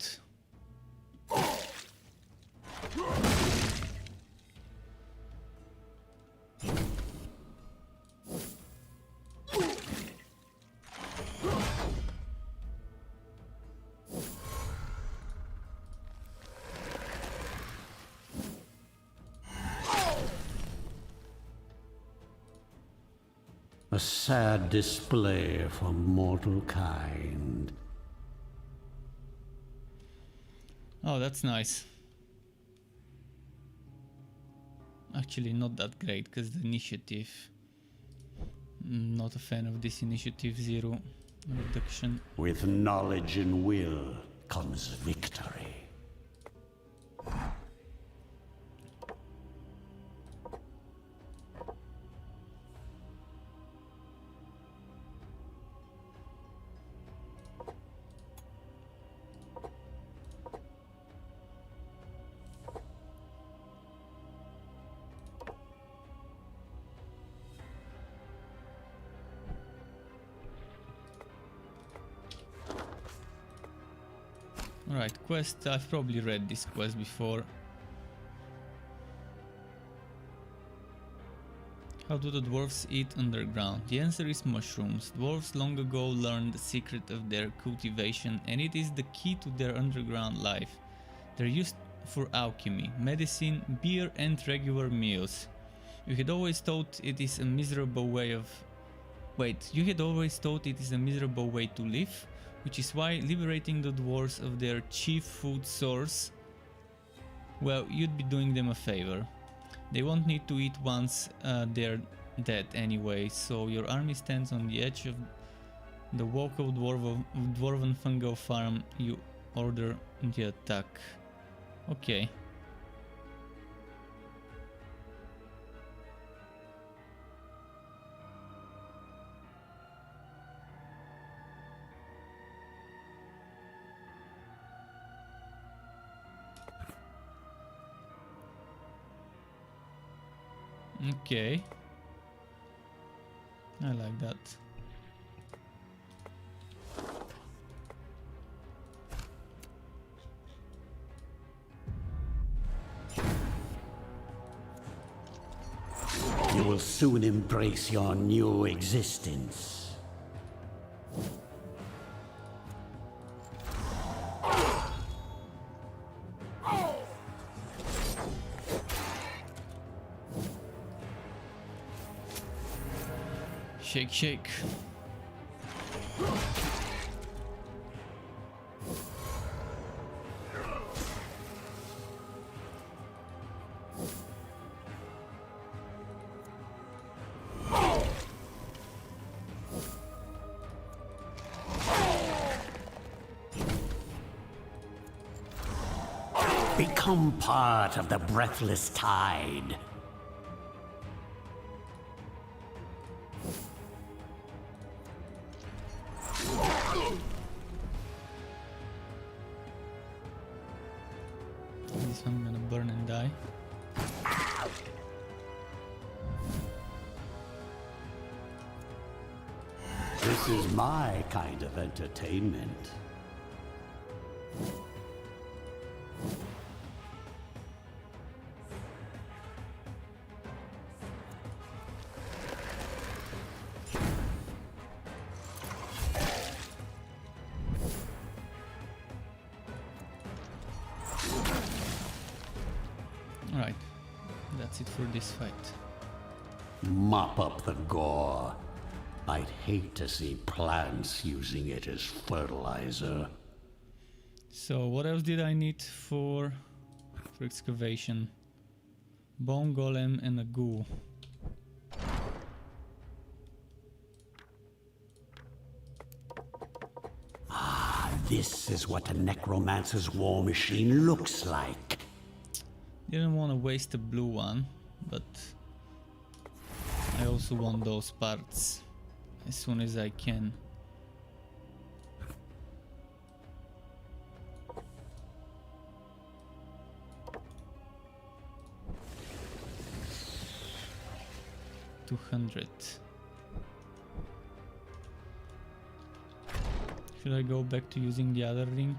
Speaker 2: A sad display for mortal kind.
Speaker 1: Oh, that's nice. Actually, not that great, because the initiative... Not a fan of this initiative 0 reduction.
Speaker 2: With knowledge and will comes victory.
Speaker 1: Alright, quest. I've probably read this quest before. How do the dwarves eat underground? The answer is mushrooms. Dwarves long ago learned the secret of their cultivation, and it is the key to their underground life. They're used for alchemy, medicine, beer and regular meals. You had always thought it is a miserable way of... Wait, you had always thought it is a miserable way to live? Which is why liberating the dwarves of their chief food source, well, you'd be doing them a favor. They won't need to eat once they're dead anyway, so your army stands on the edge of the Wokow Dwarven Fungal Farm. You order the attack. Okay. Okay. I like that.
Speaker 2: You will soon embrace your new existence.
Speaker 1: Shake, shake.
Speaker 2: Become part of the breathless tide.
Speaker 1: This one gonna burn and die.
Speaker 2: This is my kind of entertainment.
Speaker 1: Alright, that's it for this fight.
Speaker 2: Mop up the gore. I'd hate to see plants using it as fertilizer.
Speaker 1: So what else did I need for excavation? Bone golem and a goo.
Speaker 2: This is what a necromancer's war machine looks like.
Speaker 1: Didn't want to waste a blue one, but I also want those parts as soon as I can. $200. Should I go back to using the other ring?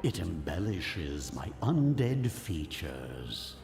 Speaker 2: It embellishes my undead features.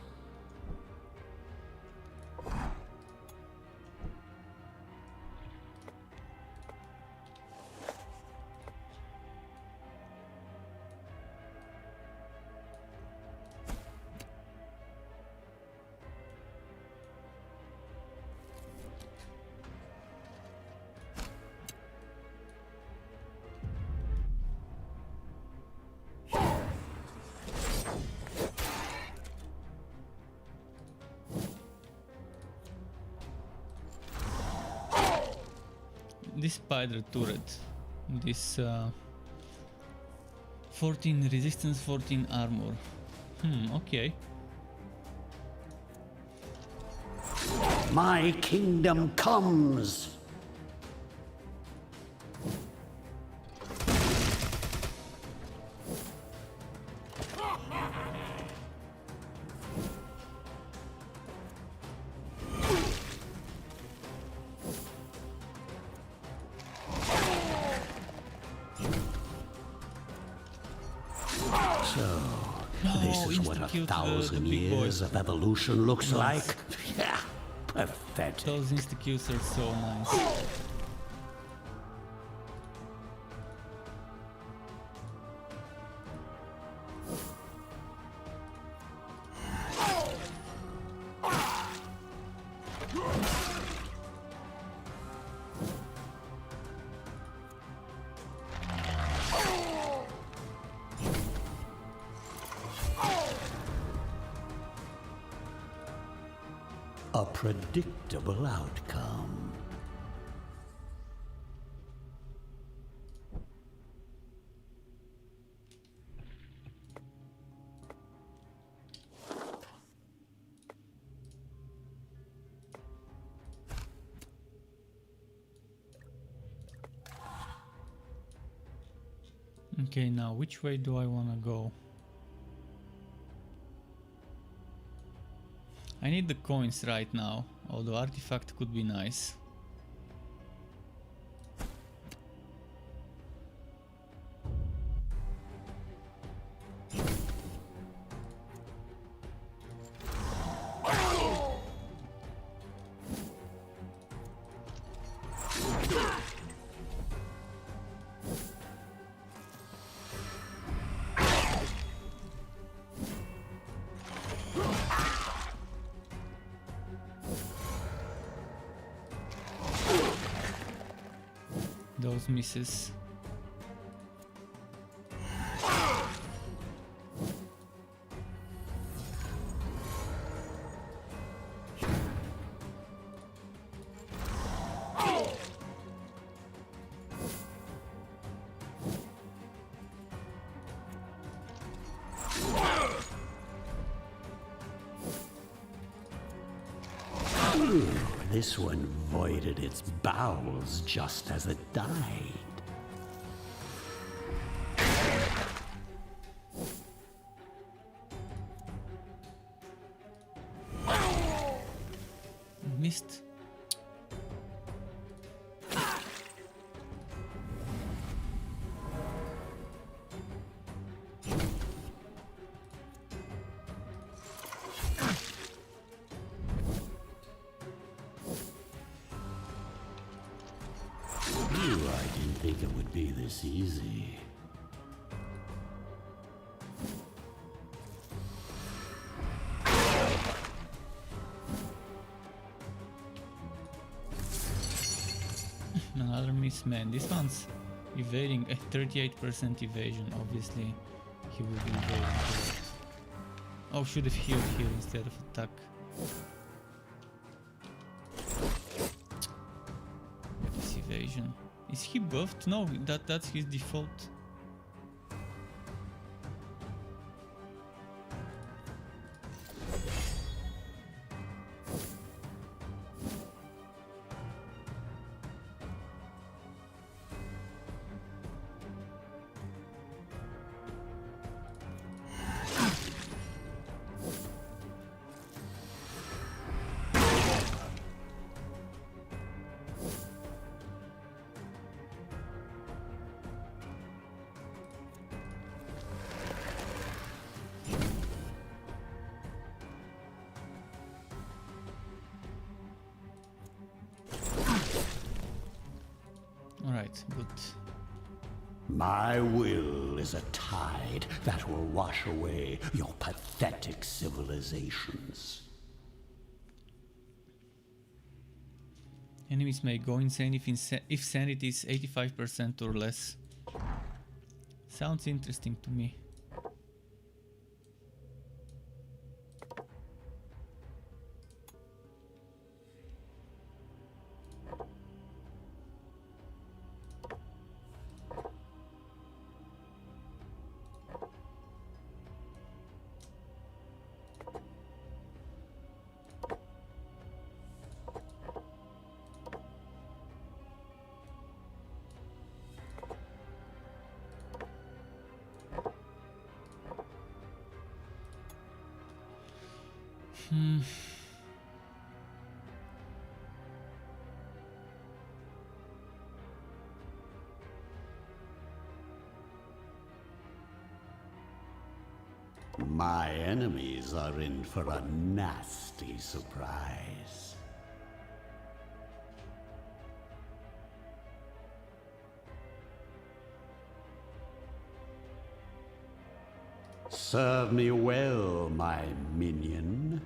Speaker 1: This spider turret, this 14 resistance, 14 armor. Okay.
Speaker 2: My kingdom comes! This is what 1,000 years of evolution looks like. Yeah, pathetic.
Speaker 1: Those insta-kills are so nice.
Speaker 2: A predictable outcome.
Speaker 1: Okay, now which way do I want to go? I need the coins right now, although artifact could be nice. those misses.
Speaker 2: This one voided its bowels just as it died.
Speaker 1: Missed.
Speaker 2: I didn't think it would be this easy.
Speaker 1: Another miss, man. This one's evading a 38% evasion. Obviously, he will be evading a lot. Oh, should have healed here instead of attack. This evasion. Is he buffed? No, that's his default. Alright, good.
Speaker 2: My will is a tide that will wash away your pathetic civilizations.
Speaker 1: Enemies may go insane if sanity is 85% or less. Sounds interesting to me.
Speaker 2: My enemies are in for a nasty surprise. Serve me well, my minion.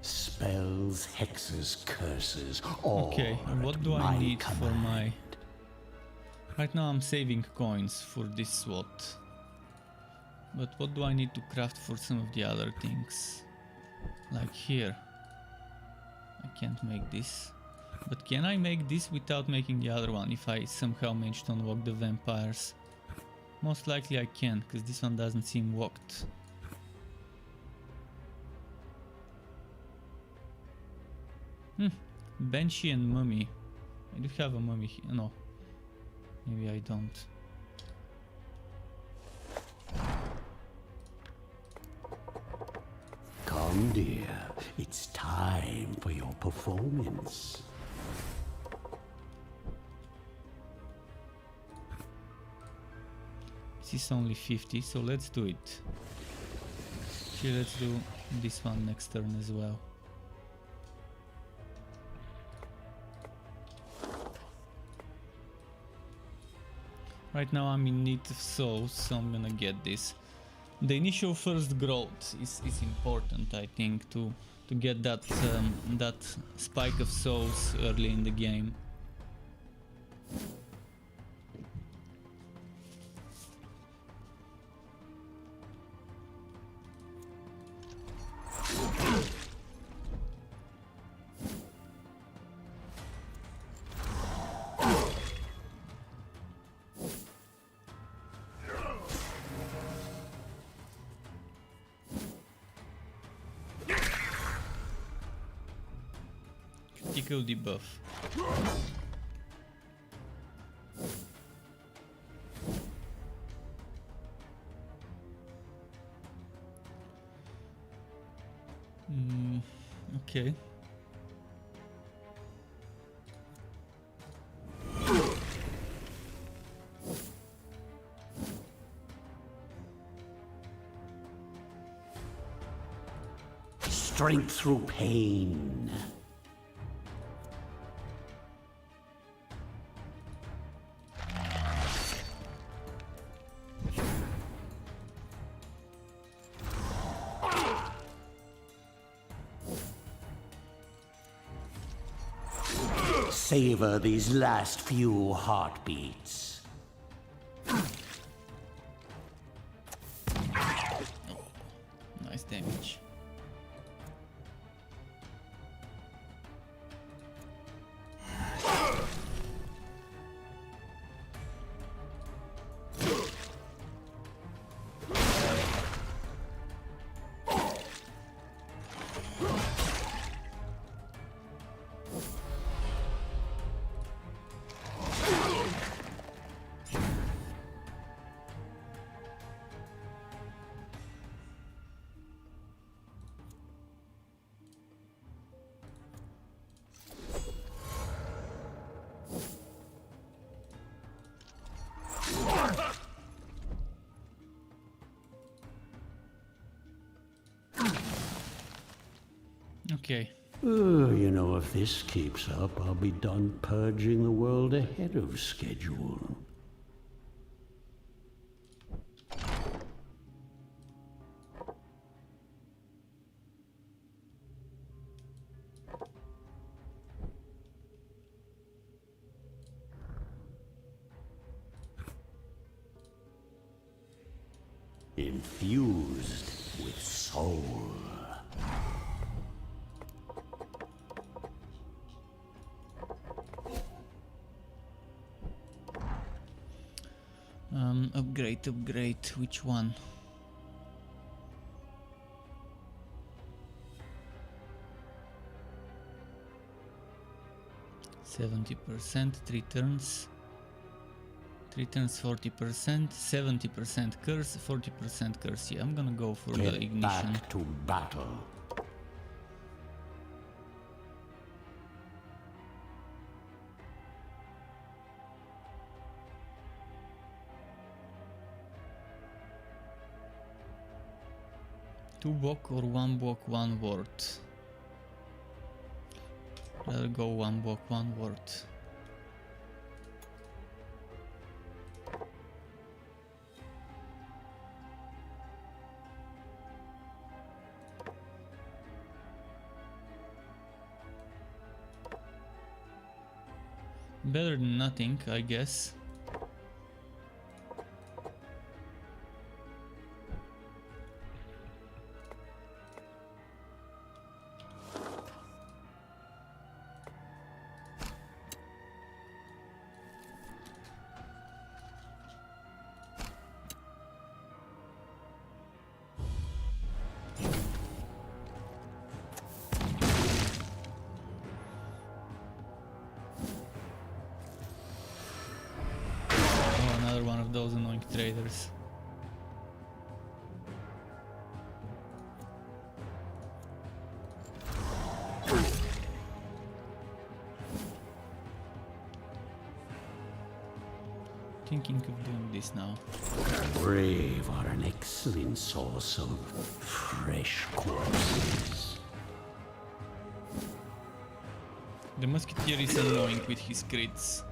Speaker 2: Spells, hexes, curses, all
Speaker 1: Okay, and what do I need for my... Right now I'm saving coins for this SWAT. But what do I need to craft for some of the other things? Like here. I can't make this. But can I make this without making the other one if I somehow manage to unlock the vampires? Most likely I can, because this one doesn't seem locked. Banshee and mummy. I do have a mummy here. No. Maybe I don't.
Speaker 2: Come, dear. It's time for your performance.
Speaker 1: This is only 50, so let's do it. Here, let's do this one next turn as well. Right now I'm in need of souls, so I'm gonna get this. The initial first growth is important, I think, to get that that spike of souls early in the game. Critical debuff. Okay.
Speaker 2: Strength through pain. Savor these last few heartbeats.
Speaker 1: Nice damage. Okay.
Speaker 2: You know, if this keeps up, I'll be done purging the world ahead of schedule. Infused with soul.
Speaker 1: Upgrade. Which one? %, 3 turns. 3 turns, 40%, 70% curse, 40% curse. Yeah, I'm gonna go for the
Speaker 2: Get
Speaker 1: ignition.
Speaker 2: back to battle.
Speaker 1: Two block or one block, one ward. Rather go one block, one ward. Better than nothing, I guess. Those annoying traders. Thinking of doing this now.
Speaker 2: Brave are an excellent source of fresh corpses.
Speaker 1: The musketeer is annoying with his crits.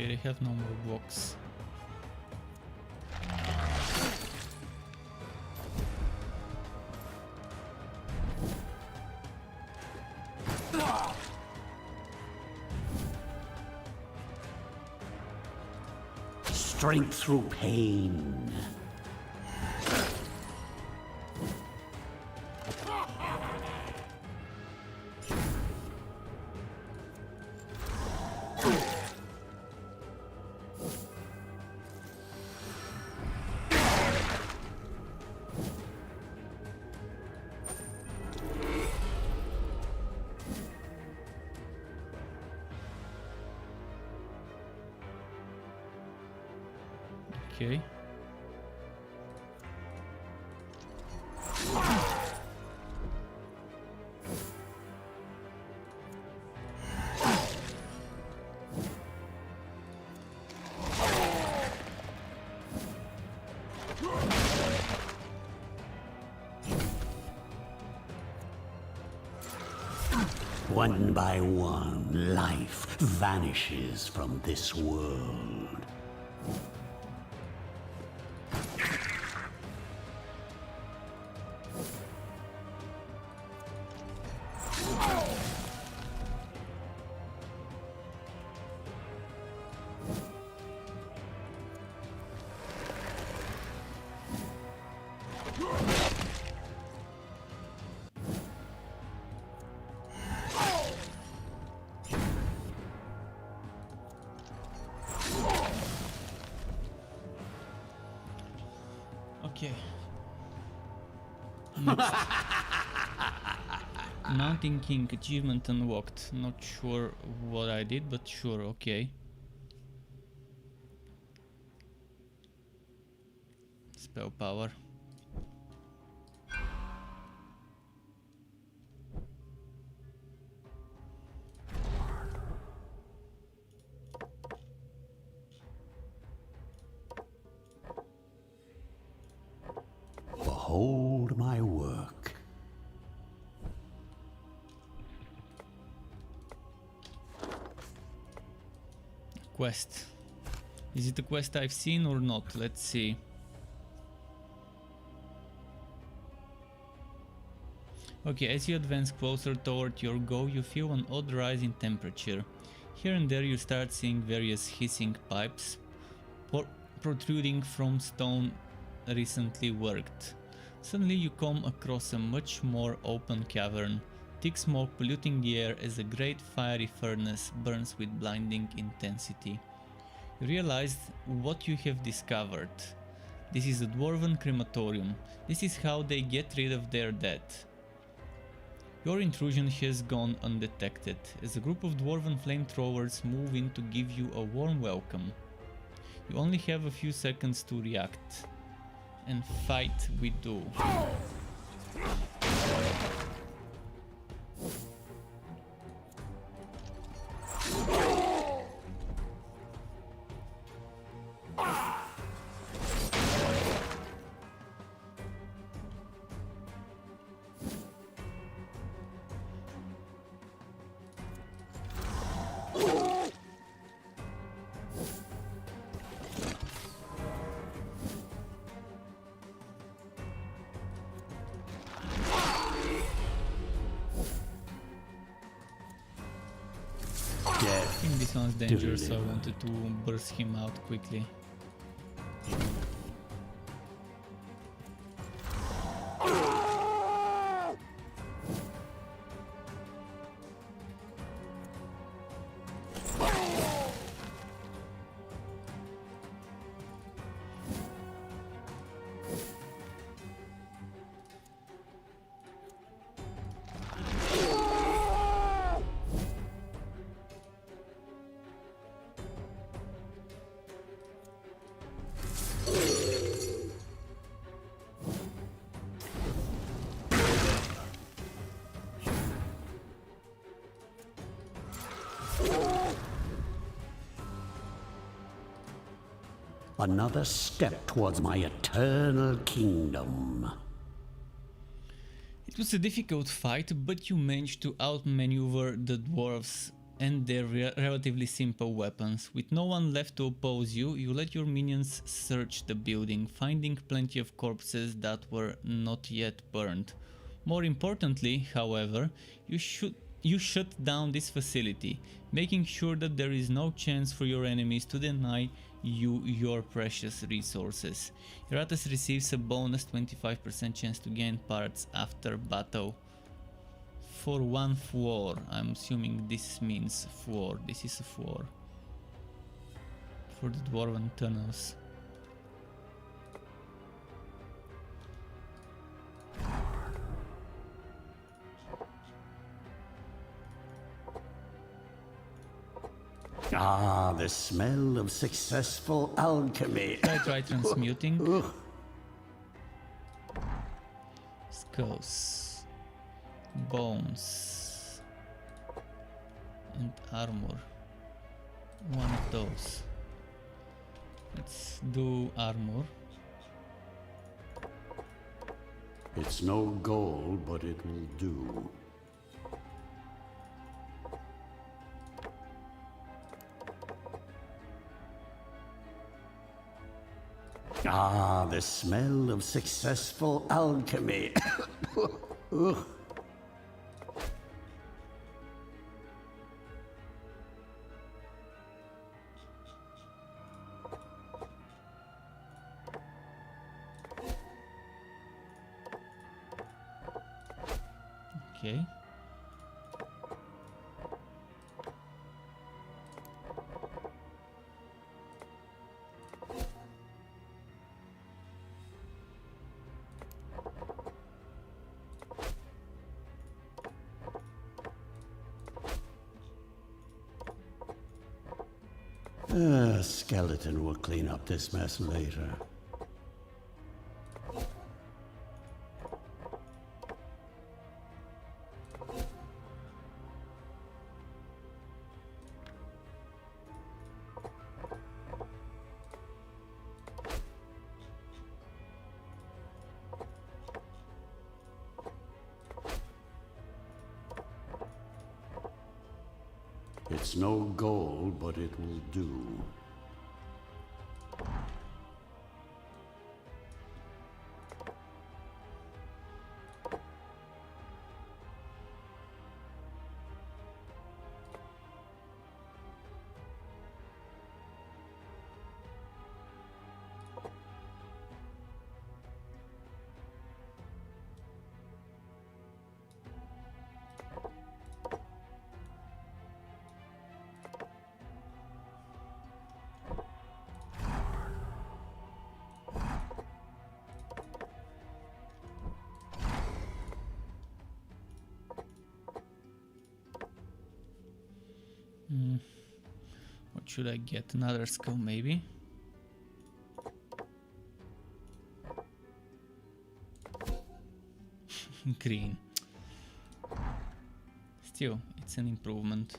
Speaker 1: Okay, they have no more blocks.
Speaker 2: Strength through pain.
Speaker 1: Okay.
Speaker 2: One by one, life vanishes from this world.
Speaker 1: Okay. Next. Mountain King achievement unlocked. Not sure what I did, but sure, okay. Spell power.
Speaker 2: Behold my work.
Speaker 1: Quest. Is it a quest I've seen or not? Let's see. Okay, as you advance closer toward your goal, you feel an odd rise in temperature. Here and there you start seeing various hissing pipes protruding from stone recently worked. Suddenly you come across a much more open cavern. Thick smoke polluting the air as a great fiery furnace burns with blinding intensity. You realize what you have discovered. This is a dwarven crematorium. This is how they get rid of their dead. Your intrusion has gone undetected, as a group of dwarven flamethrowers move in to give you a warm welcome. You only have a few seconds to react. And fight we do. I think this one's dangerous, so I wanted to burst him out quickly.
Speaker 2: Another step towards my eternal kingdom.
Speaker 1: It was a difficult fight, but you managed to outmaneuver the dwarves and their relatively simple weapons. With no one left to oppose you, you let your minions search the building, finding plenty of corpses that were not yet burned. More importantly, however, you shut down this facility, making sure that there is no chance for your enemies to deny you your precious resources. Iratus receives a bonus 25% chance to gain parts after battle for 1 floor. I'm assuming this means floor. This is a floor for the dwarven tunnels.
Speaker 2: Ah, the smell of successful alchemy.
Speaker 1: I try transmuting. Skulls, bones, and armor. One of those. Let's do armor.
Speaker 2: It's no gold, but it will do. Ah, the smell of successful alchemy.
Speaker 1: Okay.
Speaker 2: A skeleton will clean up this mess later. It's no gold, but it will do. What should I get? Another skull, maybe? Green. Still, it's an improvement.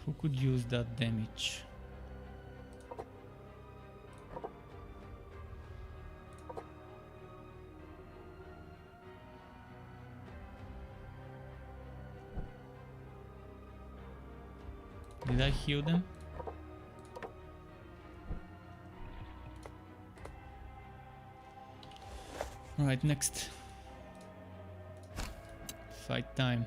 Speaker 2: Who could use that damage? Did I heal them? Alright, next. Fight time.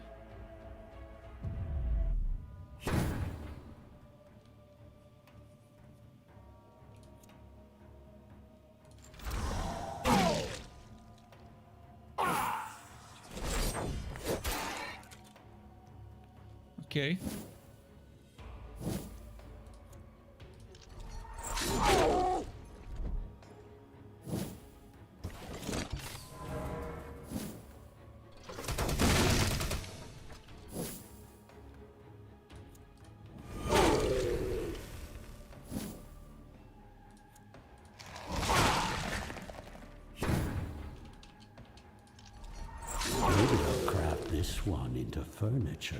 Speaker 2: Okay. into furniture.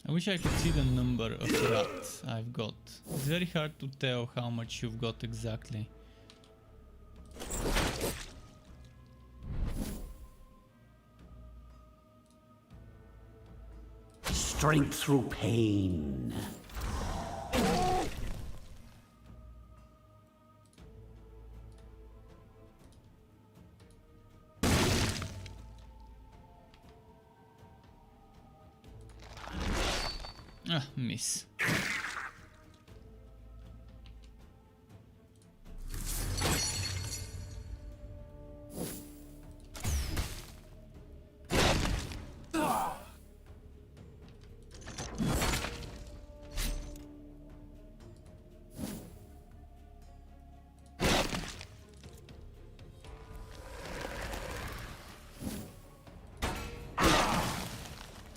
Speaker 1: I wish I could see the number of rats I've got. It's very hard to tell how much you've got exactly.
Speaker 2: Strength through pain.
Speaker 1: Ah, miss.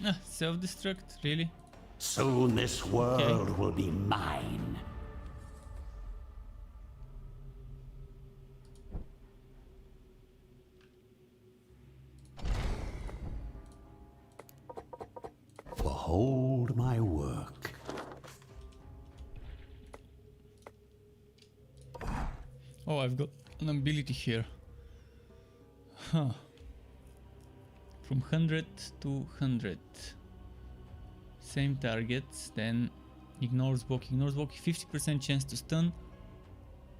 Speaker 1: Ah, self-destruct, really?
Speaker 2: Soon this world will be mine. Behold my work.
Speaker 1: Oh, I've got an ability here. Huh. From 100 to 100. Same targets, then ignores walk, 50% chance to stun,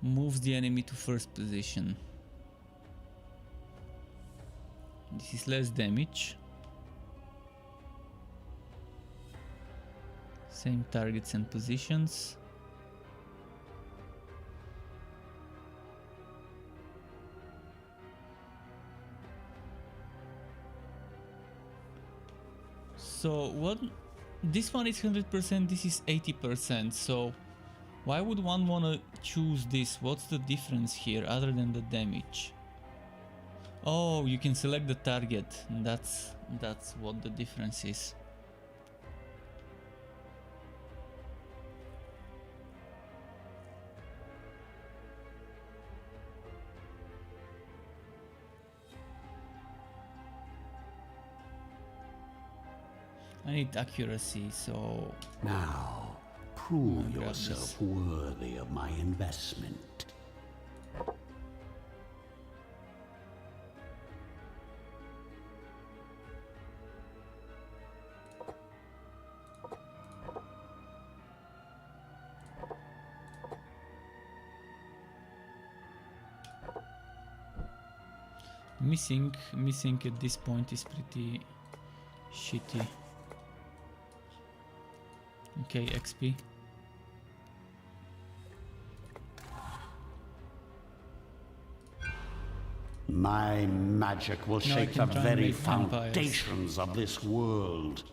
Speaker 1: moves the enemy to first position. This is less damage. Same targets and positions. So what? This one is 100%, this is 80%, so why would one wanna choose this? What's the difference here other than the damage? Oh, you can select the target. That's what the difference is. I need accuracy, so...
Speaker 2: Now, prove
Speaker 1: grab
Speaker 2: yourself
Speaker 1: this.
Speaker 2: worthy of my investment.
Speaker 1: Missing at this point is pretty shitty. Okay, XP.
Speaker 2: My magic will
Speaker 1: Now I
Speaker 2: shake
Speaker 1: can
Speaker 2: the
Speaker 1: try and
Speaker 2: very
Speaker 1: make vampires.
Speaker 2: foundations of this world.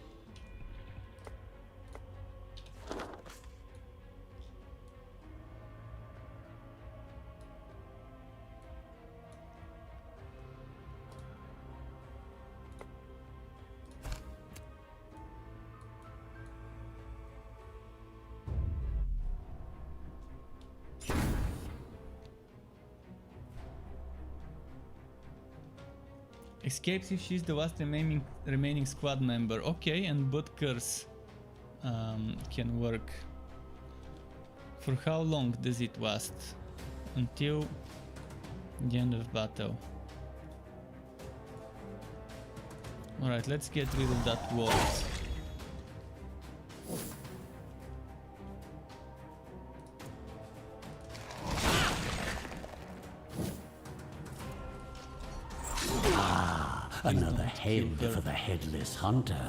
Speaker 1: Escapes if she's the last remaining squad member. Okay, and but curse can work. For how long does it last? Until the end of battle. Alright, let's get rid of that wall.
Speaker 2: Another head for the headless hunter.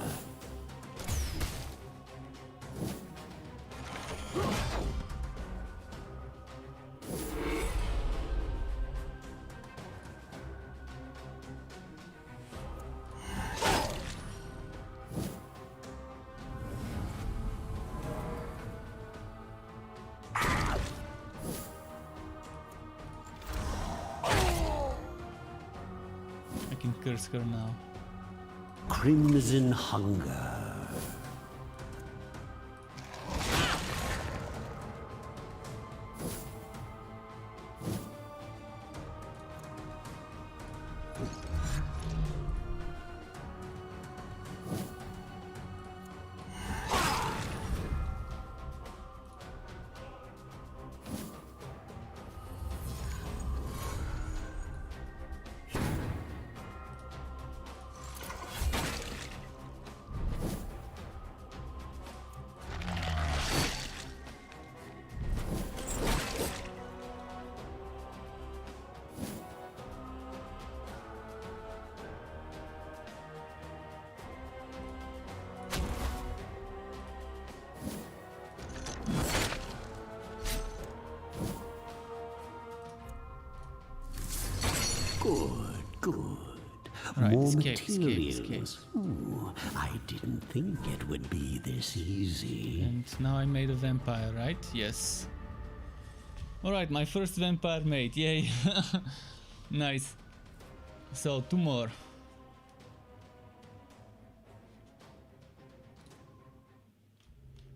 Speaker 1: triggers her now?
Speaker 2: Crimson hunger. Good.
Speaker 1: Right,
Speaker 2: More
Speaker 1: escape.
Speaker 2: materials. Ooh, I didn't think it would be this easy.
Speaker 1: And now I made a vampire, right? Yes. Alright, my first vampire made, yay. Nice. So, 2 more.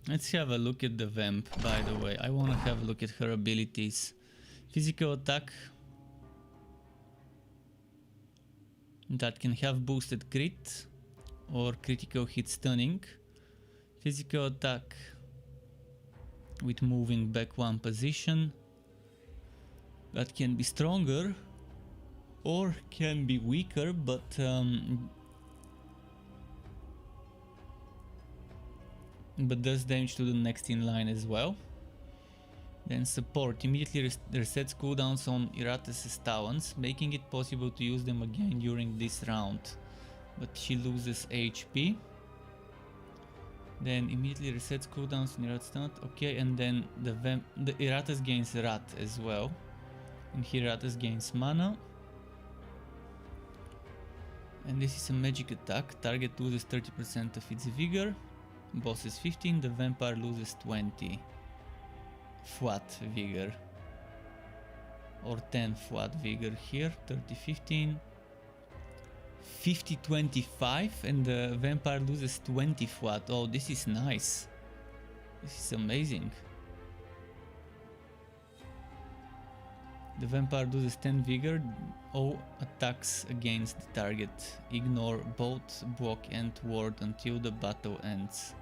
Speaker 1: Let's have a look at the vamp, by the way. I want to have a look at her abilities. Physical attack. That can have boosted crit or critical hit stunning. Physical attack with moving back 1 position. That can be stronger or can be weaker, but does damage to the next in line as well. Then support immediately resets cooldowns on Iratus' talents, making it possible to use them again during this round. But she loses HP. Then immediately resets cooldowns on Iratus' talent. Okay, and then the Iratus gains Rat as well. And here Iratus gains mana. And this is a magic attack. Target loses 30% of its vigor. Boss is 15, the vampire loses 20. Flat vigor. Or 10 flat vigor here. 30, 15. 50, 25, and the vampire loses 20 flat. Oh, this is nice. This is amazing. The vampire loses 10 vigor. All attacks against the target ignore both block and ward until the battle ends.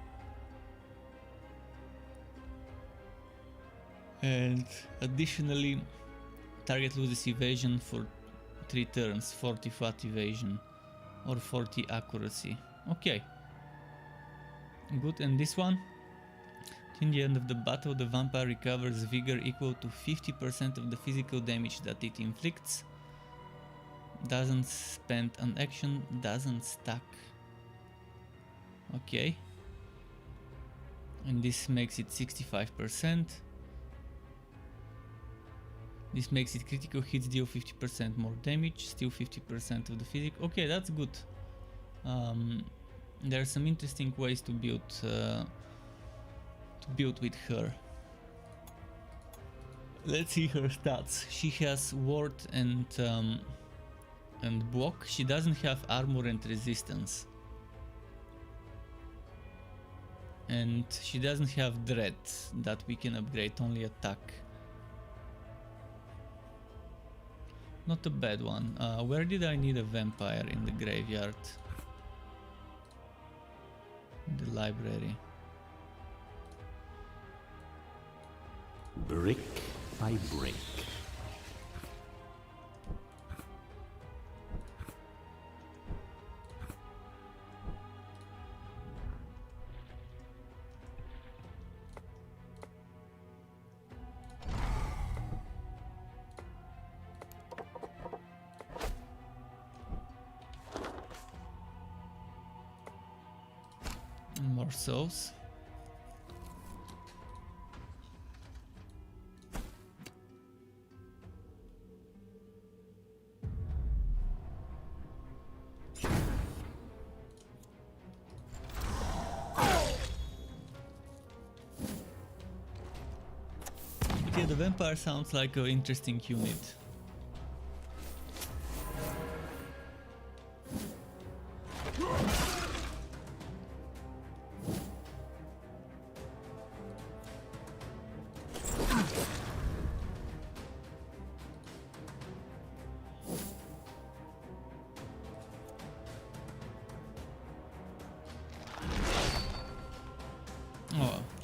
Speaker 1: And additionally, target loses evasion for 3 turns, 40 flat evasion or 40 accuracy. Okay, good. And this one, in the end of the battle, the vampire recovers vigor equal to 50% of the physical damage that it inflicts. Doesn't spend an action, doesn't stack. Okay, and this makes it 65%. This makes it critical hits deal 50% more damage, still 50% of the physic. Okay, that's good. There are some interesting ways to build with her. Let's see her stats. She has ward and block. She doesn't have armor and resistance. And she doesn't have dread that we can upgrade, only attack. Not a bad one. Where did I need a vampire? In the graveyard. In the library.
Speaker 2: Brick by brick.
Speaker 1: More souls. Okay, the vampire sounds like an interesting unit.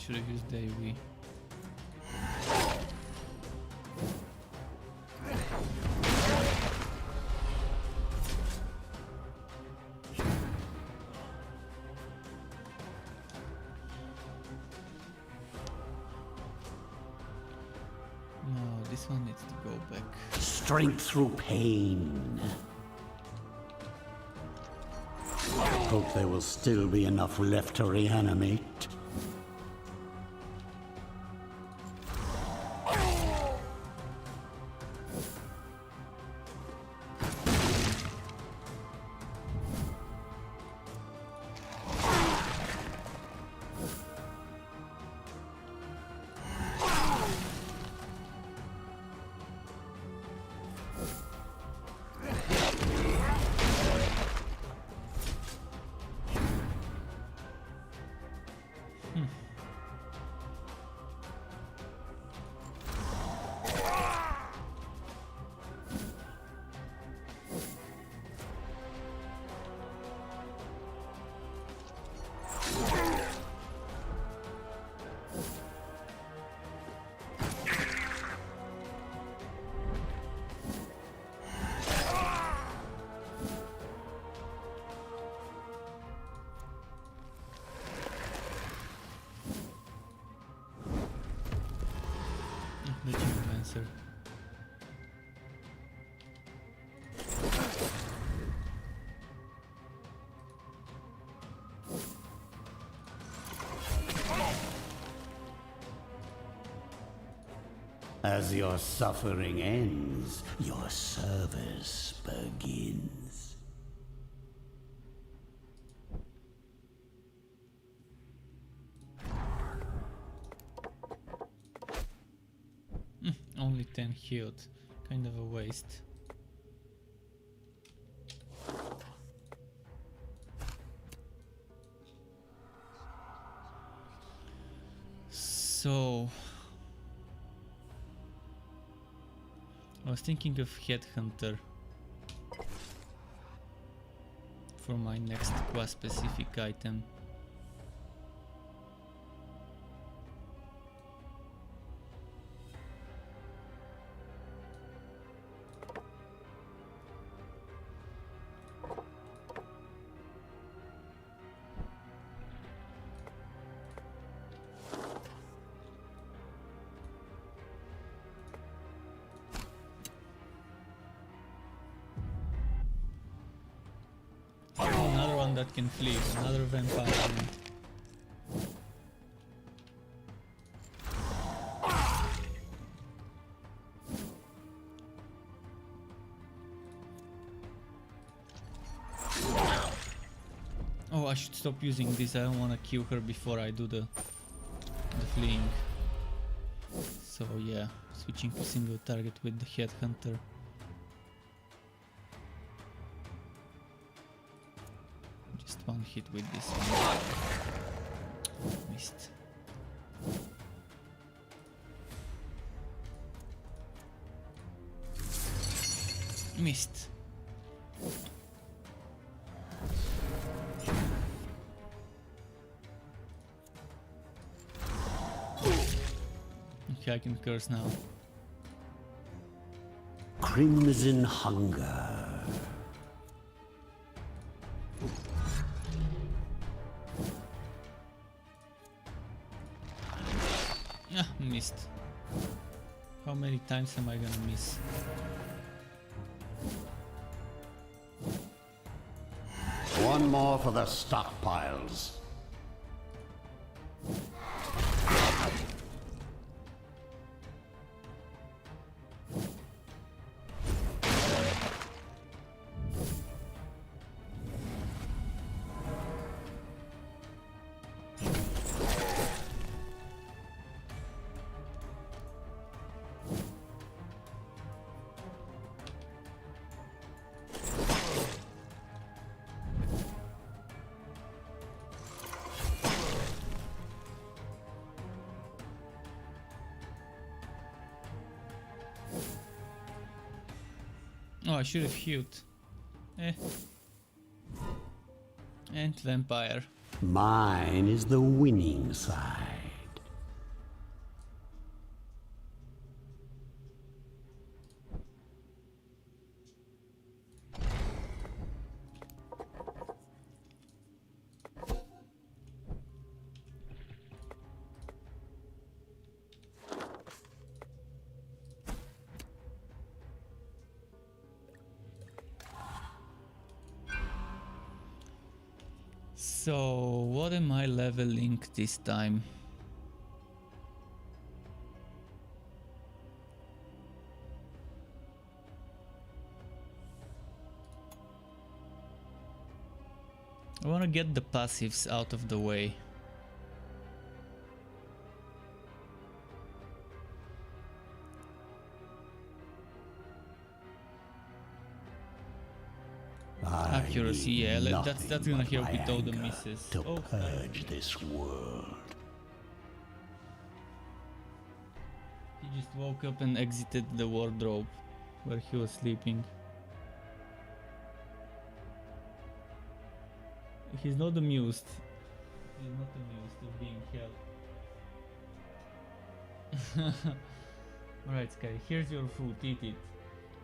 Speaker 1: should have used the AoE. No, this one needs to go back.
Speaker 2: Strength through pain. Hope there will still be enough left to reanimate.
Speaker 1: The Geomancer.
Speaker 2: As your suffering ends, your service begins.
Speaker 1: Only 10 healed. Kind of a waste. So I was thinking of Headhunter for my next quest specific item. Another one that can flee, another vampire. Oh, I should stop using this. I don't want to kill her before I do the fleeing. So yeah, switching to single target with the Headhunter. Just one hit with this one. Missed. Missed. Okay, I can curse now.
Speaker 2: Crimson hunger.
Speaker 1: Ah, missed. How many times am I gonna miss?
Speaker 2: One more for the stockpiles.
Speaker 1: Oh, I should have healed. And vampire.
Speaker 2: Mine is the winning side.
Speaker 1: So, what am I leveling this time? I want to get the passives out of the way. Accuracy, yeah, that's gonna help with all the misses.
Speaker 2: To
Speaker 1: Oh,
Speaker 2: purge this world.
Speaker 1: he just woke up and exited the wardrobe where he was sleeping. He's not amused. He's not amused of being held. Alright, Sky, here's your food, eat it.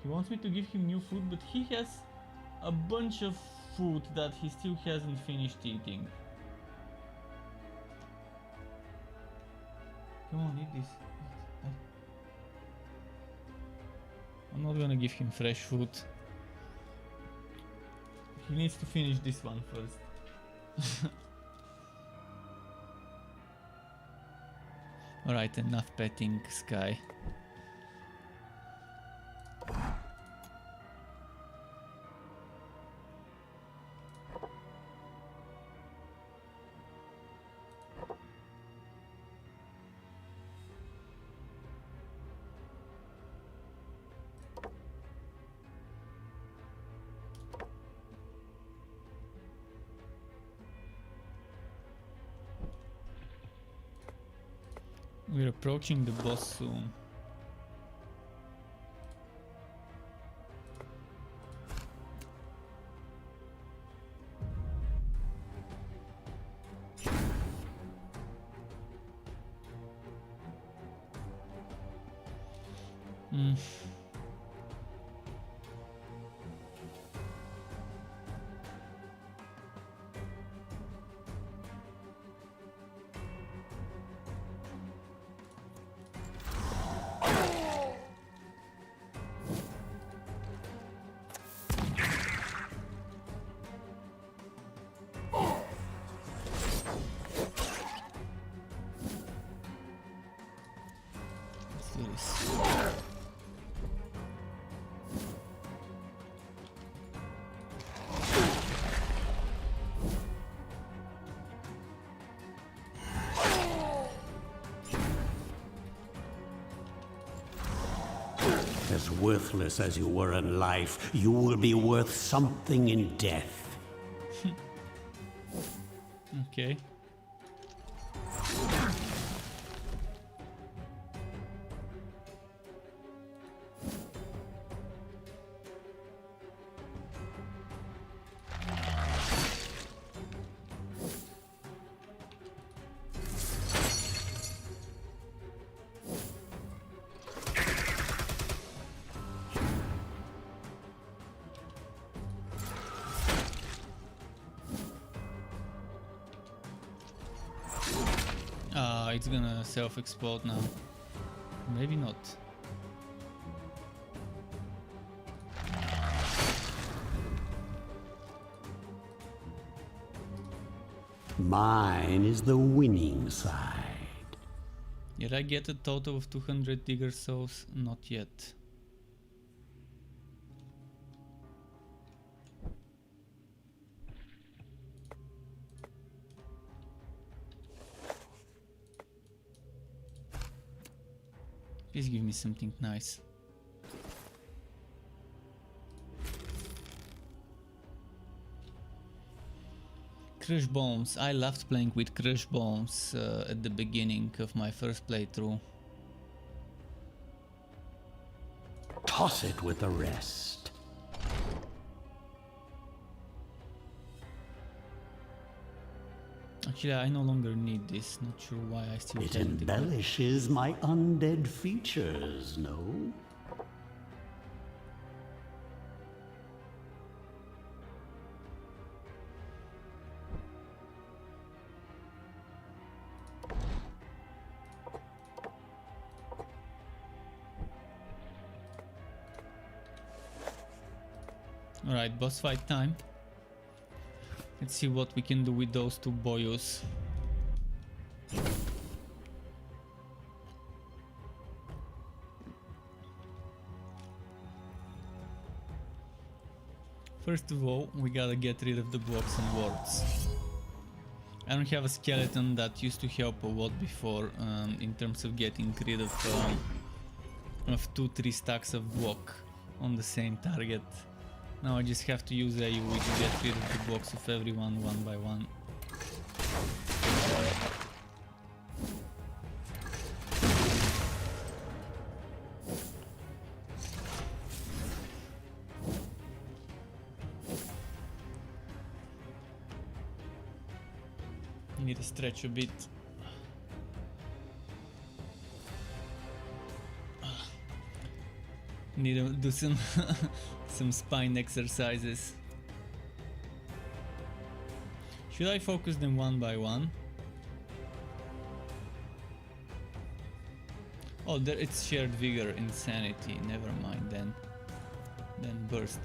Speaker 1: He wants me to give him new food, but he has a bunch of food that he still hasn't finished eating. Come on, eat this. I'm not gonna give him fresh food. He needs to finish this one first. Alright, enough petting, Sky. We're approaching the boss soon. Let's do this.
Speaker 2: As worthless as you were in life, you will be worth something in death.
Speaker 1: Okay. It's gonna self-explode now. Maybe not.
Speaker 2: Mine is the winning side.
Speaker 1: Did I get a total of 200 digger souls? Not yet. Please give me something nice. Crush Bombs. I loved playing with Crush Bombs at the beginning of my first playthrough.
Speaker 2: Toss it with the rest.
Speaker 1: Actually, I no longer need this. Not sure why I still
Speaker 2: It
Speaker 1: have it.
Speaker 2: embellishes my undead features, no?
Speaker 1: Alright, boss fight time. Let's see what we can do with those two boyos. First of all, we gotta get rid of the blocks and wards. I don't have a skeleton that used to help a lot before in terms of getting rid of 2-3 stacks of block on the same target. Now I just have to use AoE to get rid of the blocks of everyone one by one. Need to stretch a bit. Need to do some some spine exercises. Should I focus them one by one? Oh, there it's shared vigor, insanity. Never mind then. Then burst.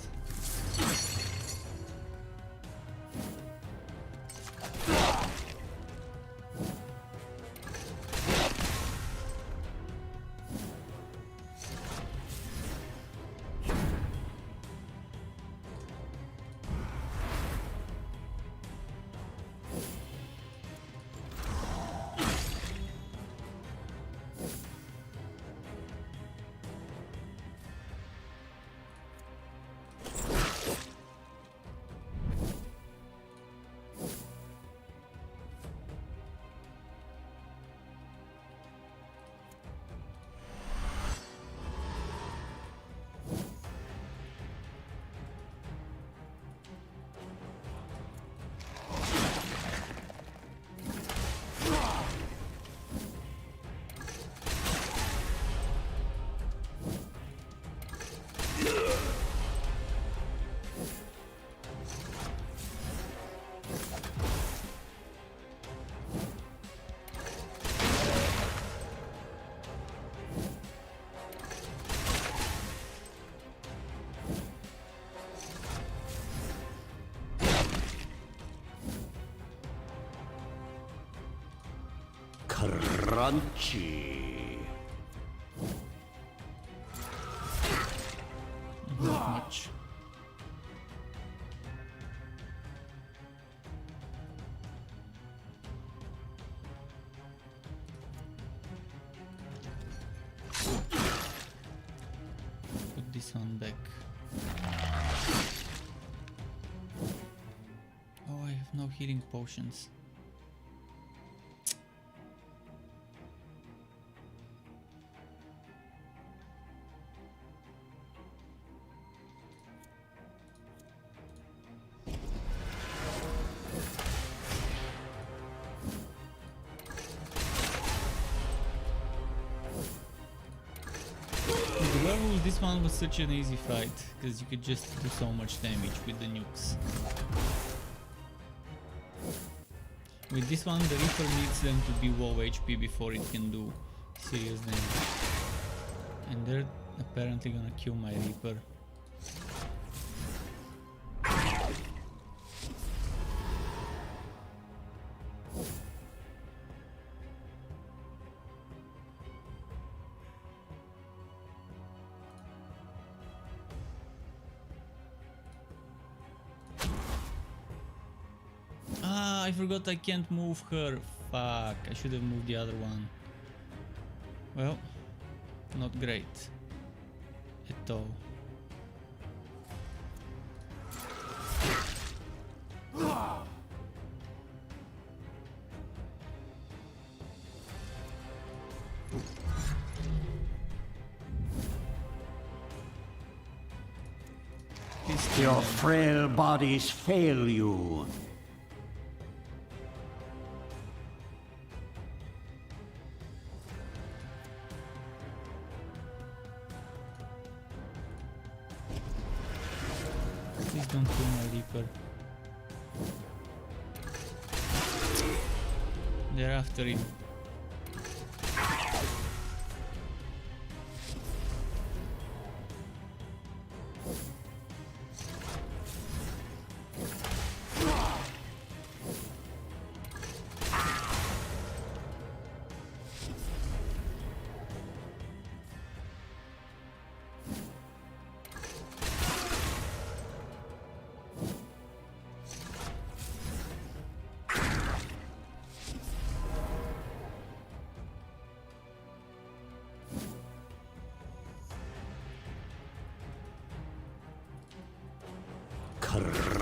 Speaker 2: Crunchy.
Speaker 1: Not much. Put this one back. Oh, I have no healing potions. This one was such an easy fight, because you could just do so much damage with the nukes. With this one, the Reaper needs them to be low HP before it can do serious damage. And they're apparently gonna kill my Reaper. I forgot I can't move her. Fuck, I should have moved the other one. Well, not great at all.
Speaker 2: Your frail bodies fail you.
Speaker 1: Please don't kill my Reaper. They're after him.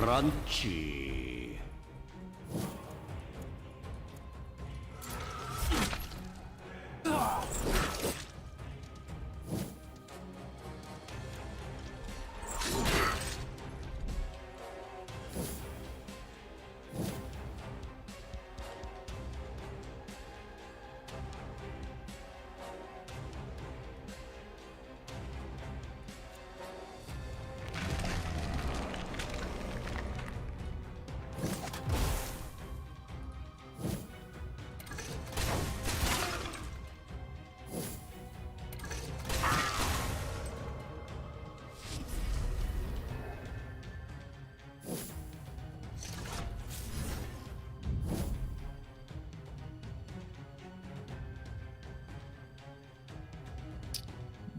Speaker 2: crunchy.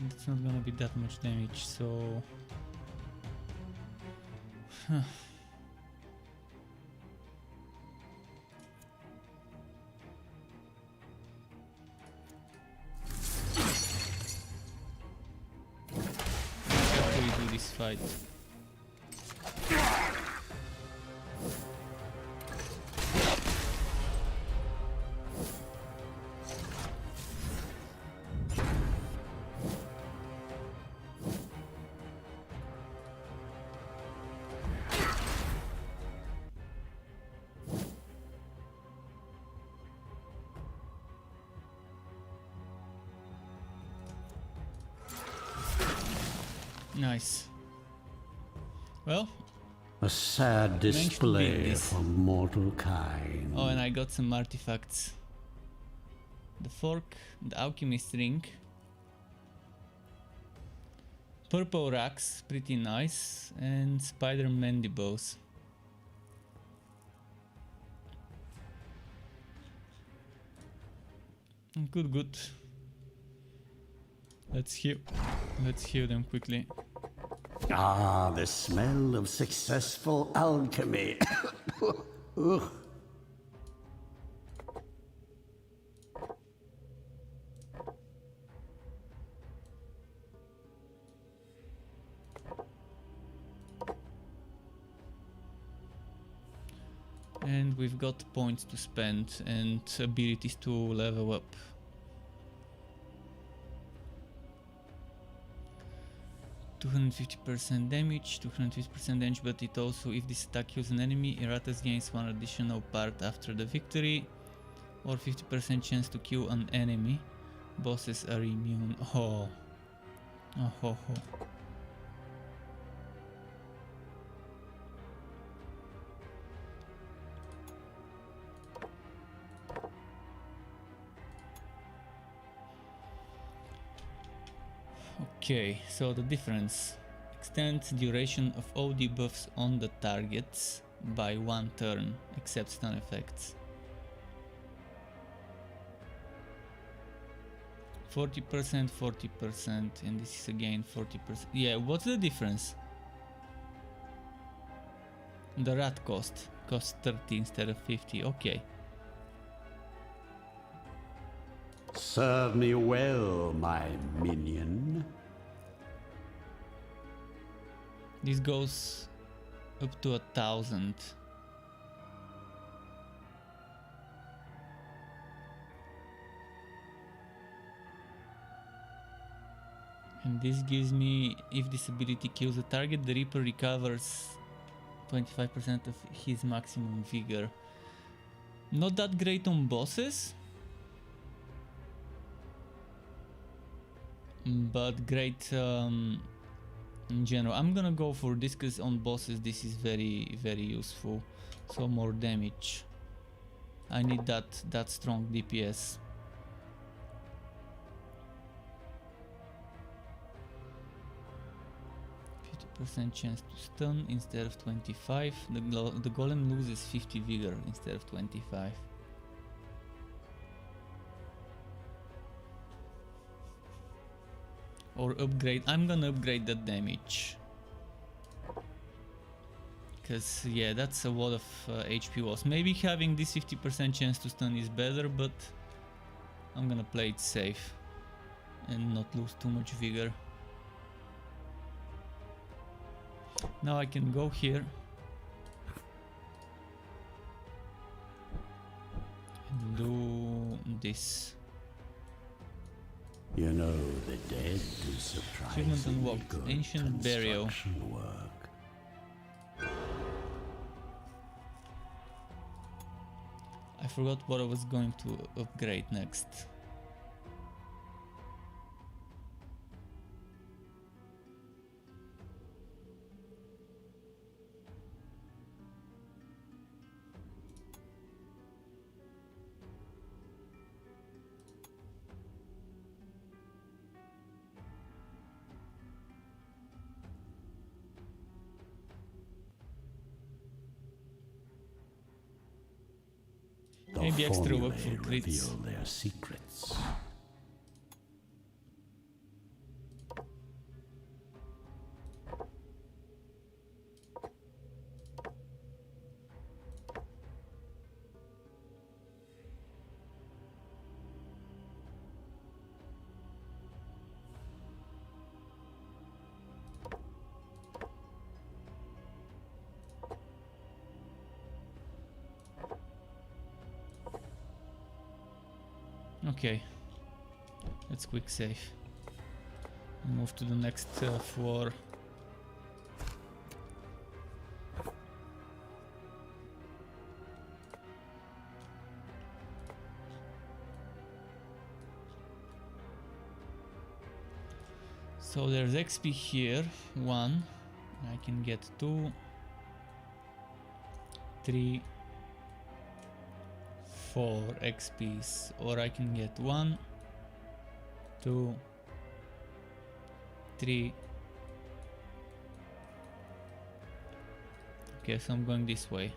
Speaker 1: It's not gonna be that much damage, so... How do we do this fight? Nice. Well,
Speaker 2: A sad display for mortal kind.
Speaker 1: oh, and I got some artifacts. The fork, the alchemist ring. Purple racks, pretty nice. And spider mandibles. Good, good. Let's heal them quickly.
Speaker 2: Ah, the smell of successful alchemy. Ugh.
Speaker 1: And we've got points to spend and abilities to level up. %50% damage, 250% damage, but it also, if this attack kills an enemy, Iratus gains one additional part after the victory, or 50% chance to kill an enemy. Bosses are immune. Oh. Oh ho ho. Okay, so the difference. Extends duration of all debuffs on the targets by 1 turn, except stun effects. 40%, 40%, and this is again 40%. Yeah, what's the difference? The rat costs 30 instead of 50, okay.
Speaker 2: Serve me well, my minion.
Speaker 1: This goes up to 1,000. And this gives me, if this ability kills a target, the Reaper recovers 25% of his maximum vigor. Not that great on bosses, but great in general. I'm gonna go for this because on bosses this is very, very useful. So more damage. I need that strong DPS. % chance to stun instead of 25. The golem loses 50 vigor instead of 25. Or upgrade. I'm gonna upgrade the damage. Because yeah, that's a lot of HP loss. Maybe having this 50% chance to stun is better, but I'm gonna play it safe and not lose too much vigor. Now I can go here do this.
Speaker 2: You know, the dead do
Speaker 1: Achievement
Speaker 2: surprisingly
Speaker 1: unlocked.
Speaker 2: good
Speaker 1: Ancient burial.
Speaker 2: construction work.
Speaker 1: I forgot what I was going to upgrade next.
Speaker 2: The
Speaker 1: Maybe extra work
Speaker 2: formulae
Speaker 1: for crits.
Speaker 2: reveal their secrets.
Speaker 1: Okay, let's quick save and move to the next floor. So there's XP here, 1, I can get 2, 3, 4 XPs, or I can get 1, 2, 3. Okay, so I'm going this way.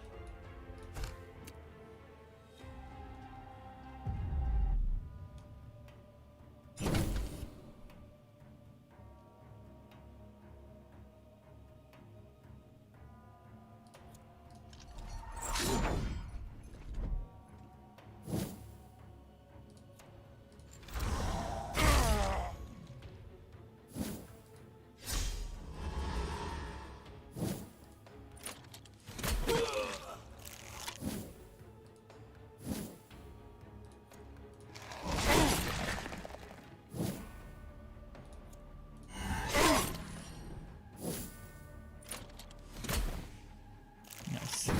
Speaker 1: Nice.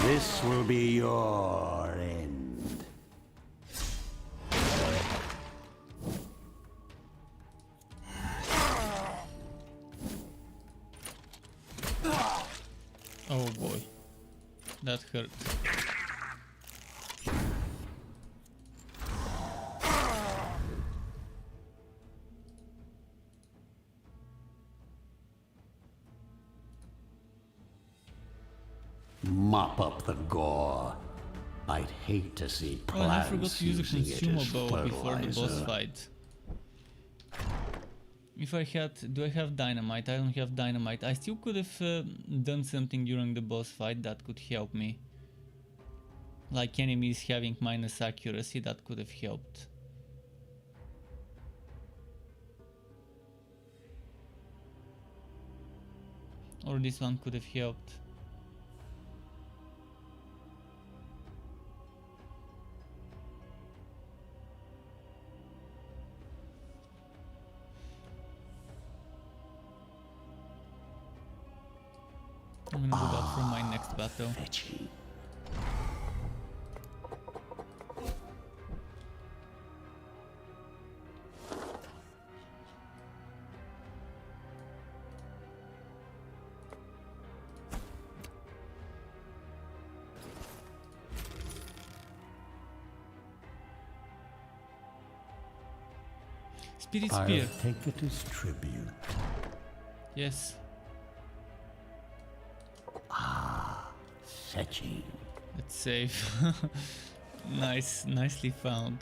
Speaker 2: This will be your end.
Speaker 1: Oh boy, that hurt.
Speaker 2: Mop up the gore. I'd hate to see
Speaker 1: Oh, and I
Speaker 2: plants
Speaker 1: forgot to use a
Speaker 2: using it as
Speaker 1: consumable before the boss
Speaker 2: fertilizer.
Speaker 1: fight. If I had... do I have dynamite? I don't have dynamite. I still could have done something during the boss fight that could help me. Like enemies having minus accuracy, that could have helped. Or this one could have helped. I'm gonna do that for my next battle.
Speaker 2: Fetching.
Speaker 1: Spirit
Speaker 2: I'll
Speaker 1: Spear.
Speaker 2: take it as tribute.
Speaker 1: Yes,
Speaker 2: Fetching.
Speaker 1: let's save. Nice, nicely found.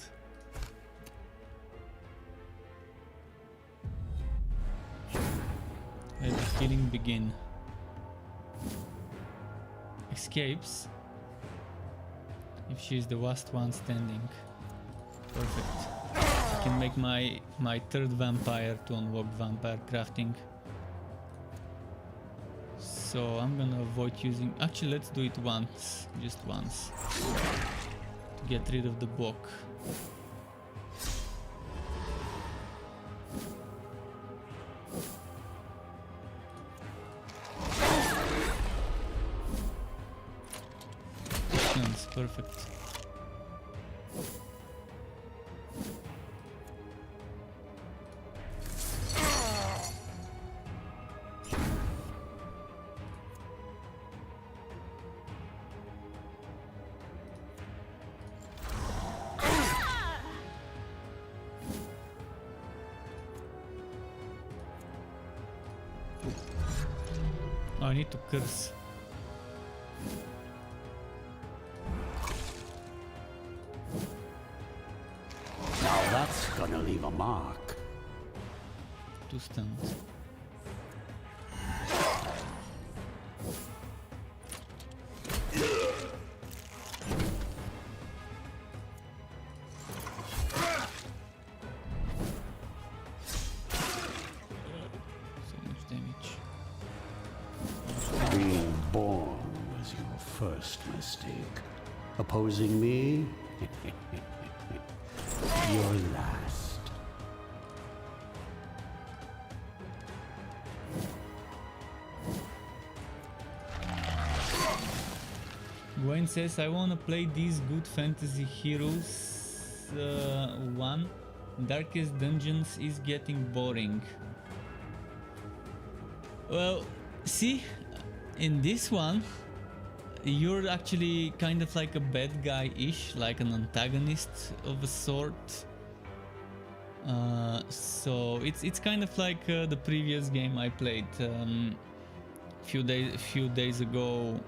Speaker 1: Let the killing begin. Escapes. If she is the last one standing. Perfect. can make my third vampire to unlock vampire crafting. So I'm gonna avoid using... Actually, let's do it once. Just once. To get rid of the block. That's perfect. Oh, I need to curse.
Speaker 2: Now that's gonna leave a mark.
Speaker 1: 2 stuns. So much damage.
Speaker 2: Being born was your first mistake. Opposing me? Your last.
Speaker 1: Gwen says, I wanna play these good fantasy heroes. One, Darkest Dungeons is getting boring. Well, see, in this one, you're actually kind of like a bad guy-ish, like an antagonist of a sort. So it's kind of like the previous game I played few days ago.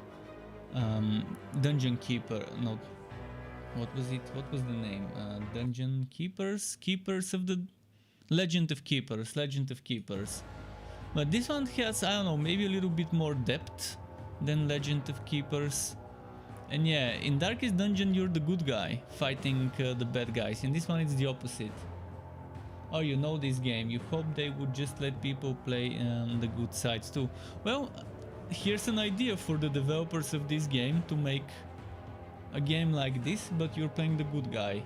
Speaker 1: Dungeon Keeper, no, what was it? What was the name? Dungeon Keepers of the Legend of Keepers. But this one has, I don't know, maybe a little bit more depth than Legend of Keepers. And yeah, in Darkest Dungeon you're the good guy fighting the bad guys. In this one it's the opposite. Oh, you know this game. You hope they would just let people play the good sides too. Well, here's an idea for the developers of this game to make a game like this, but you're playing the good guy.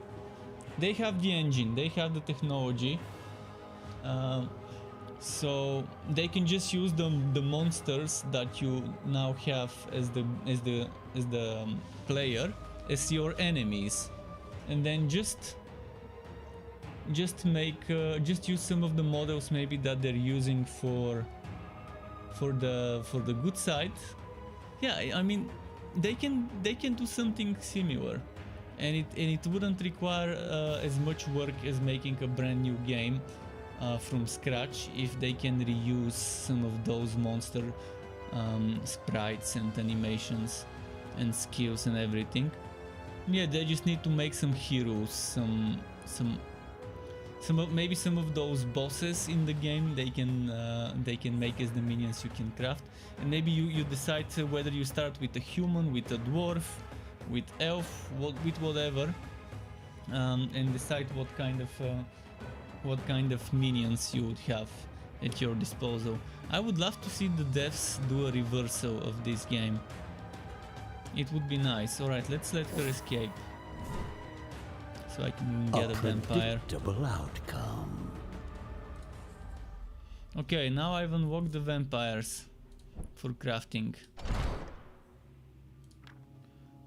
Speaker 1: They have the engine, they have the technology, so they can just use the monsters that you now have as the player as your enemies, and then just use some of the models maybe that they're using for the good side. Yeah, I mean they can do something similar, and it wouldn't require as much work as making a brand new game from scratch if they can reuse some of those monster sprites and animations and skills and everything. Yeah, they just need to make some heroes, maybe some of those bosses in the game they can make as the minions you can craft, and maybe you decide whether you start with a human, with a dwarf, with elf, with whatever, and decide what kind of minions you would have at your disposal. I would love to see the devs do a reversal of this game. It would be nice. Alright, let's let her escape so I can get a vampire.
Speaker 2: Predictable outcome.
Speaker 1: Okay, now I've unlocked the vampires for crafting.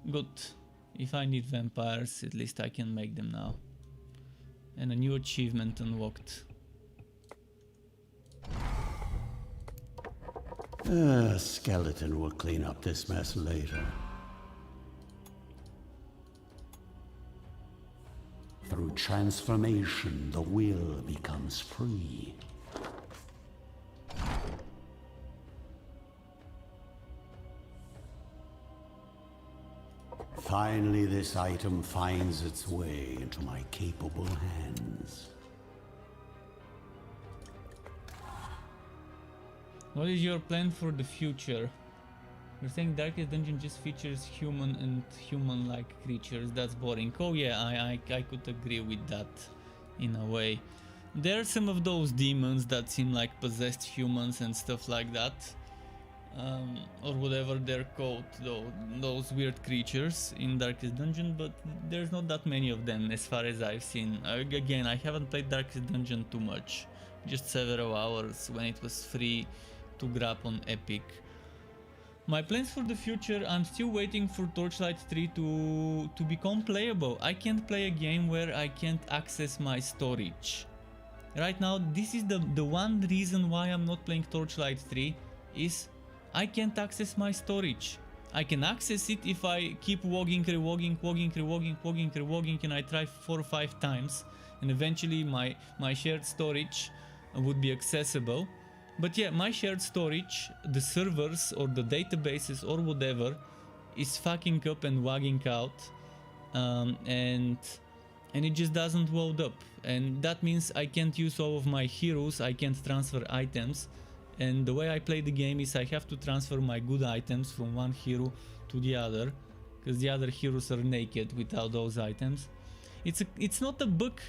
Speaker 1: Good. If I need vampires, at least I can make them now. And a new achievement unlocked.
Speaker 2: A skeleton will clean up this mess later. Through transformation, the will becomes free. Finally, this item finds its way into my capable hands.
Speaker 1: What is your plan for the future? You're saying Darkest Dungeon just features human and human-like creatures. That's boring. Oh yeah, I could agree with that in a way. There are some of those demons that seem like possessed humans and stuff like that, or whatever they're called, though, those weird creatures in Darkest Dungeon, but there's not that many of them as far as I've seen. Again, I haven't played Darkest Dungeon too much, just several hours when it was free to grab on Epic. My plans for the future, I'm still waiting for Torchlight 3 to become playable. I can't play a game where I can't access my storage. Right now, this is the one reason why I'm not playing Torchlight 3, is I can't access my storage. I can access it if I keep wogging, rewogging, and I try 4 or 5 times, and eventually my shared storage would be accessible. But yeah, my shared storage, the servers or the databases or whatever, is fucking up and wagging out, and it just doesn't load up. And that means I can't use all of my heroes, I can't transfer items. And the way I play the game is I have to transfer my good items from one hero to the other, because the other heroes are naked without those items. It's not a bug,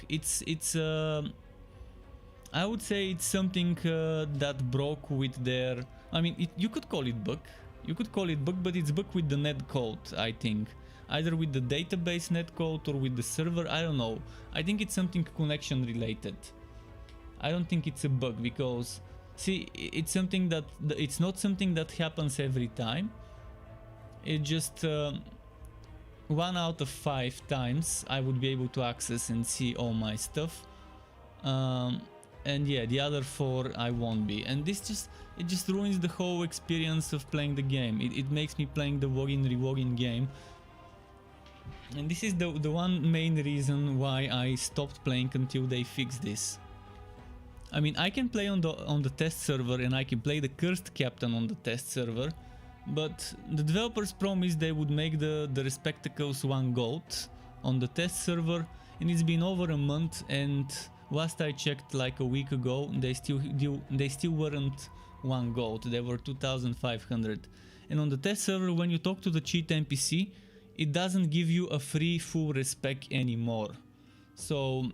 Speaker 1: I would say it's something that broke with their... I mean, you could call it bug. You could call it bug, but it's bug with the netcode, I think. Either with the database netcode or with the server, I don't know. I think it's something connection related. I don't think it's a bug because... See, it's something that... It's not something that happens every time. It just... 1 out of 5 times I would be able to access and see all my stuff. And yeah, the other 4 I won't be, and it just ruins the whole experience of playing the game. It makes me playing the wogging rewogging game, and this is the one main reason why I stopped playing until they fix this. I mean, I can play on the test server and I can play the Cursed Captain on the test server, but the developers promised they would make the Respectacles 1 gold on the test server, and it's been over a month, and last I checked like a week ago, they still weren't 1 gold, they were 2,500. And on the test server, when you talk to the cheat NPC, it doesn't give you a free full respec anymore. So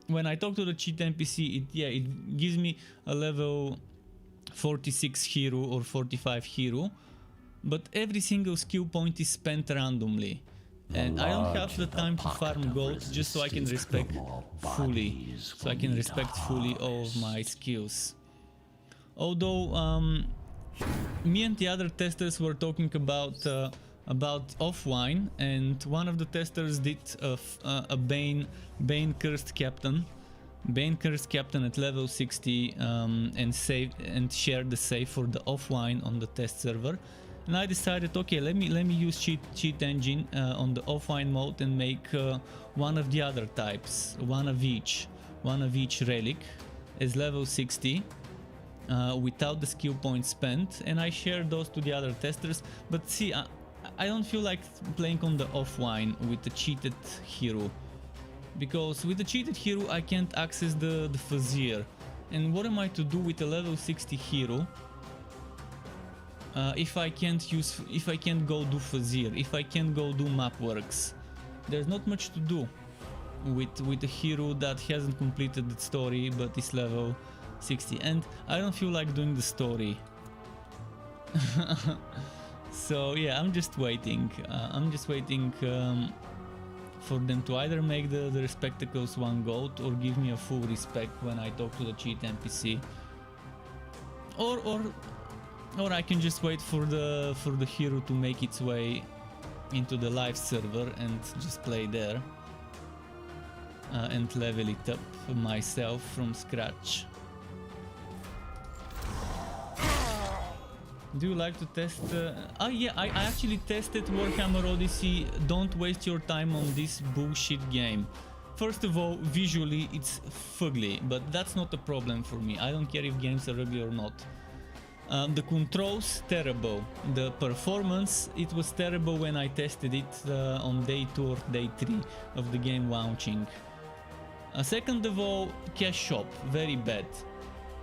Speaker 1: when I talk to the cheat NPC, it gives me a level 46 hero or 45 hero, but every single skill point is spent randomly. And I don't have the time to farm gold just so I can respect fully, all of my skills. Although me and the other testers were talking about offline, and one of the testers did a Bane Cursed Captain at level 60 and shared the save for the offline on the test server. And I decided, okay, let me use cheat engine on the offline mode and make one of the other types, one of each relic as level 60 without the skill points spent, and I shared those to the other testers. But see, I don't feel like playing on the offline with the cheated hero, because with the cheated hero I can't access the Fazier, and what am I to do with a level 60 hero if I can't go do Fazier, if I can't go do map works? There's not much to do with a hero that hasn't completed the story but is level 60, and I don't feel like doing the story. So yeah, I'm just waiting for them to either make the Respectacles 1 gold or give me a full respect when I talk to the cheat NPC, or I can just wait for the hero to make its way into the live server and just play there and level it up myself from scratch. Do you like to test? Oh yeah, I actually tested Warhammer Odyssey. Don't waste your time on this bullshit game. First of all, visually it's fugly, but that's not a problem for me. I don't care if games are ugly or not. The controls, terrible. The performance, it was terrible when I tested it on day 2 or day 3 of the game launching. Second of all, cash shop, very bad.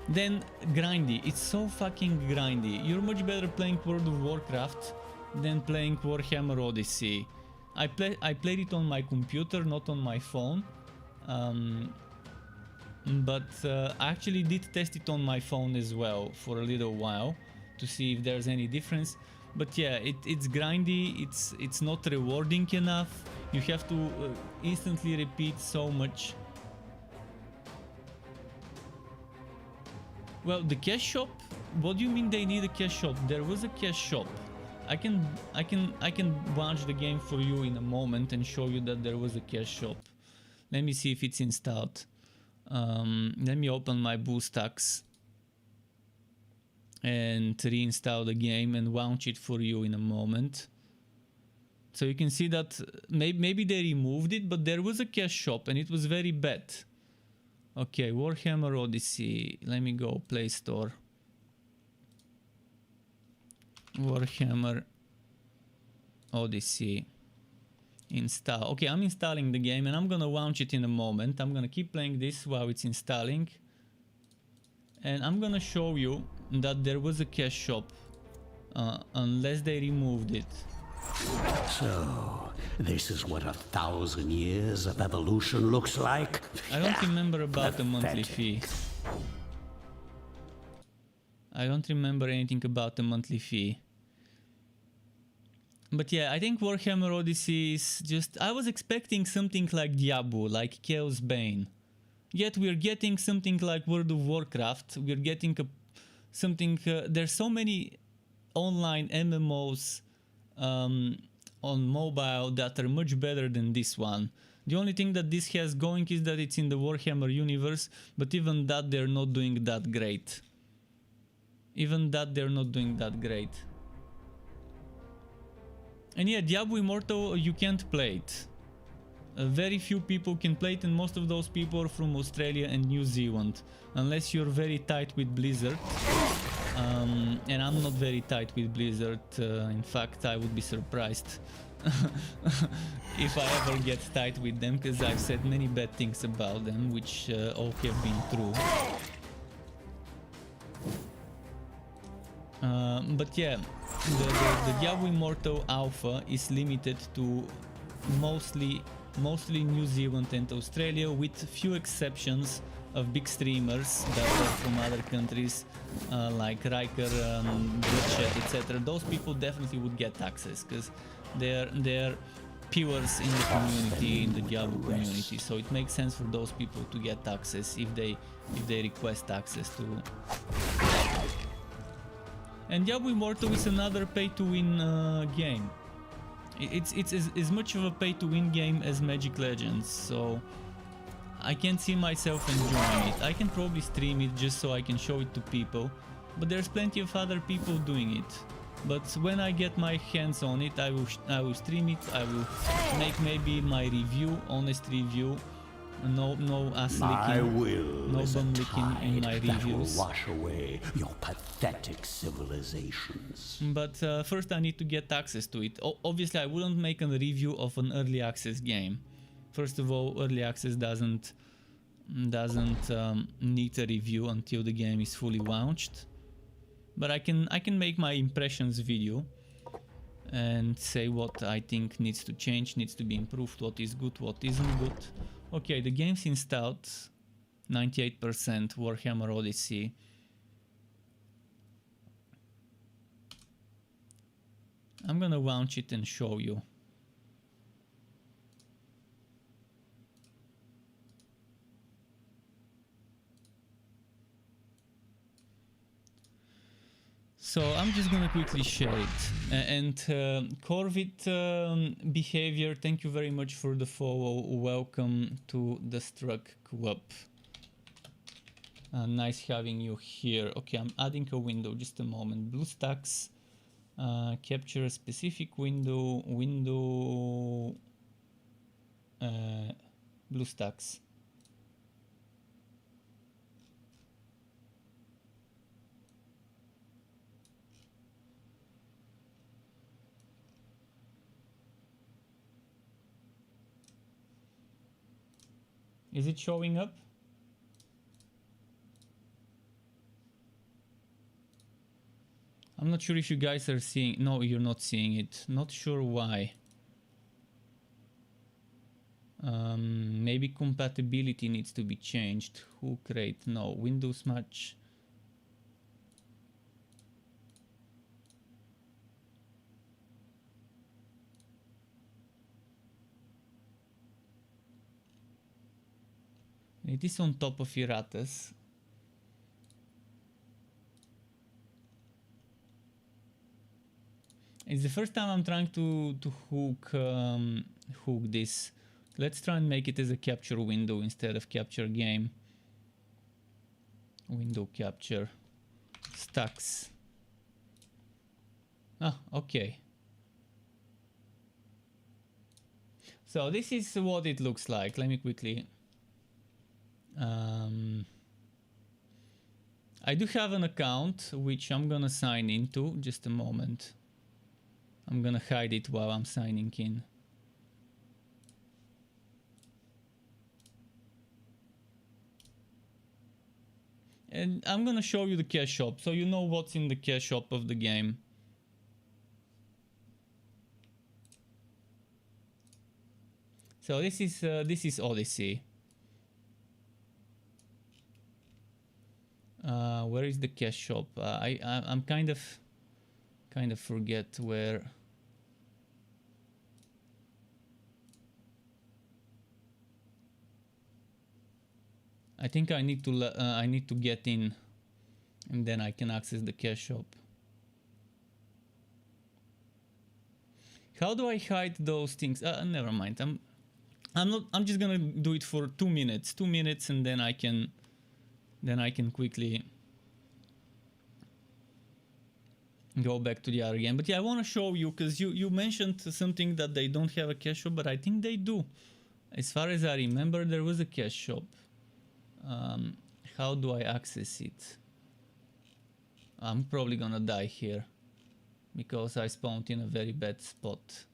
Speaker 1: Then grindy, it's so fucking grindy. You're much better playing World of Warcraft than playing Warhammer Odyssey. I played it on my computer, not on my phone. but I actually did test it on my phone as well for a little while to see if there's any difference. But yeah, it's grindy, it's not rewarding enough. You have to instantly repeat so much. Well, the cash shop? What do you mean they need a cash shop? There was a cash shop. I can launch the game for you in a moment and show you that there was a cash shop. Let me see if it's installed. Let me open my BooStacks and reinstall the game and launch it for you in a moment. So you can see that maybe they removed it, but there was a cash shop and it was very bad. Okay, Warhammer Odyssey. Let me go Play Store. Warhammer Odyssey. Install. Okay, I'm installing the game and I'm gonna launch it in a moment. I'm gonna keep playing this while it's installing. And I'm gonna show you that there was a cash shop. Unless they removed it.
Speaker 2: So, this is what 1,000 years of evolution looks like?
Speaker 1: I don't remember about the monthly fee. I don't remember anything about the monthly fee. But yeah, I think Warhammer Odyssey is just... I was expecting something like Diablo, like Chaos Bane. Yet we're getting something like World of Warcraft. We're getting something... there's so many online MMOs on mobile that are much better than this one. The only thing that this has going is that it's in the Warhammer universe, but even that they're not doing that great. Even that they're not doing that great. And yeah, Diablo Immortal, you can't play it. Very few people can play it, and most of those people are from Australia and New Zealand. Unless you're very tight with Blizzard. And I'm not very tight with Blizzard. In fact, I would be surprised if I ever get tight with them, because I've said many bad things about them, which all have been true. But yeah, the Diablo Immortal Alpha is limited to mostly New Zealand and Australia, with few exceptions of big streamers that are from other countries, like Riker, Bloodshed, etc. Those people definitely would get access, because they're pillars in the community, in the Diablo community. So it makes sense for those people to get access if they request access to. And Diablo Immortal is another pay-to-win game. It's as much of a pay-to-win game as Magic Legends, so I can't see myself enjoying it. I can probably stream it just so I can show it to people, but there's plenty of other people doing it. But when I get my hands on it, I will stream it. I will make maybe my review, honest review. No ass licking, no bum licking in my reviews.
Speaker 2: Will wash away your pathetic civilizations.
Speaker 1: But first I need to get access to it. Obviously I wouldn't make a review of an early access game. First of all, early access doesn't need a review until the game is fully launched. But I can make my impressions video and say what I think needs to change, needs to be improved, what is good, what isn't good. Okay, the game's installed, 98% Warhammer Odyssey. I'm gonna launch it and show you. So I'm just gonna quickly share it. And Corvid Behavior, thank you very much for the follow. Welcome to the Struck Club. Nice having you here. Okay, I'm adding a window, just a moment. BlueStacks, capture a specific window, BlueStacks. Is it showing up? I'm not sure if you guys are seeing. No, you're not seeing it. Not sure why. Maybe compatibility needs to be changed. Hook rate, no. Windows match. It is on top of Iratus. It's the first time I'm trying to hook this. Let's try and make it as a capture window instead of capture game. Window capture. Stacks. Ah, okay. So this is what it looks like. Let me quickly... I do have an account which I'm gonna sign into. Just a moment. I'm gonna hide it while I'm signing in. And I'm gonna show you the cache shop so you know what's in the cache shop of the game. So this is Odyssey. Where is the cache shop? I'm kind of forget where. I think I need to get in, and then I can access the cache shop. How do I hide those things? Never mind. I'm just gonna do it for 2 minutes. 2 minutes, and then I can quickly go back to the other game. But yeah, I want to show you because you mentioned something that they don't have a cache shop, but I think they do. As far as I remember, there was a cache shop. How do I access it? I'm probably gonna die here because I spawned in a very bad spot.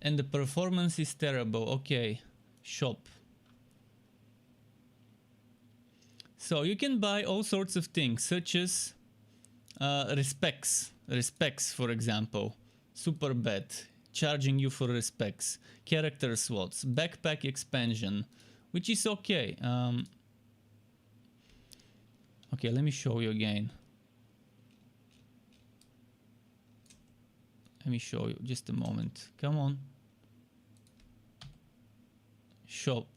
Speaker 1: And the performance is terrible. Okay, shop. So you can buy all sorts of things, such as respects, for example. Super bad, charging you for respects. Character slots, backpack expansion, which is okay. Okay, let me show you again. Let me show you, just a moment. Come on. Shop.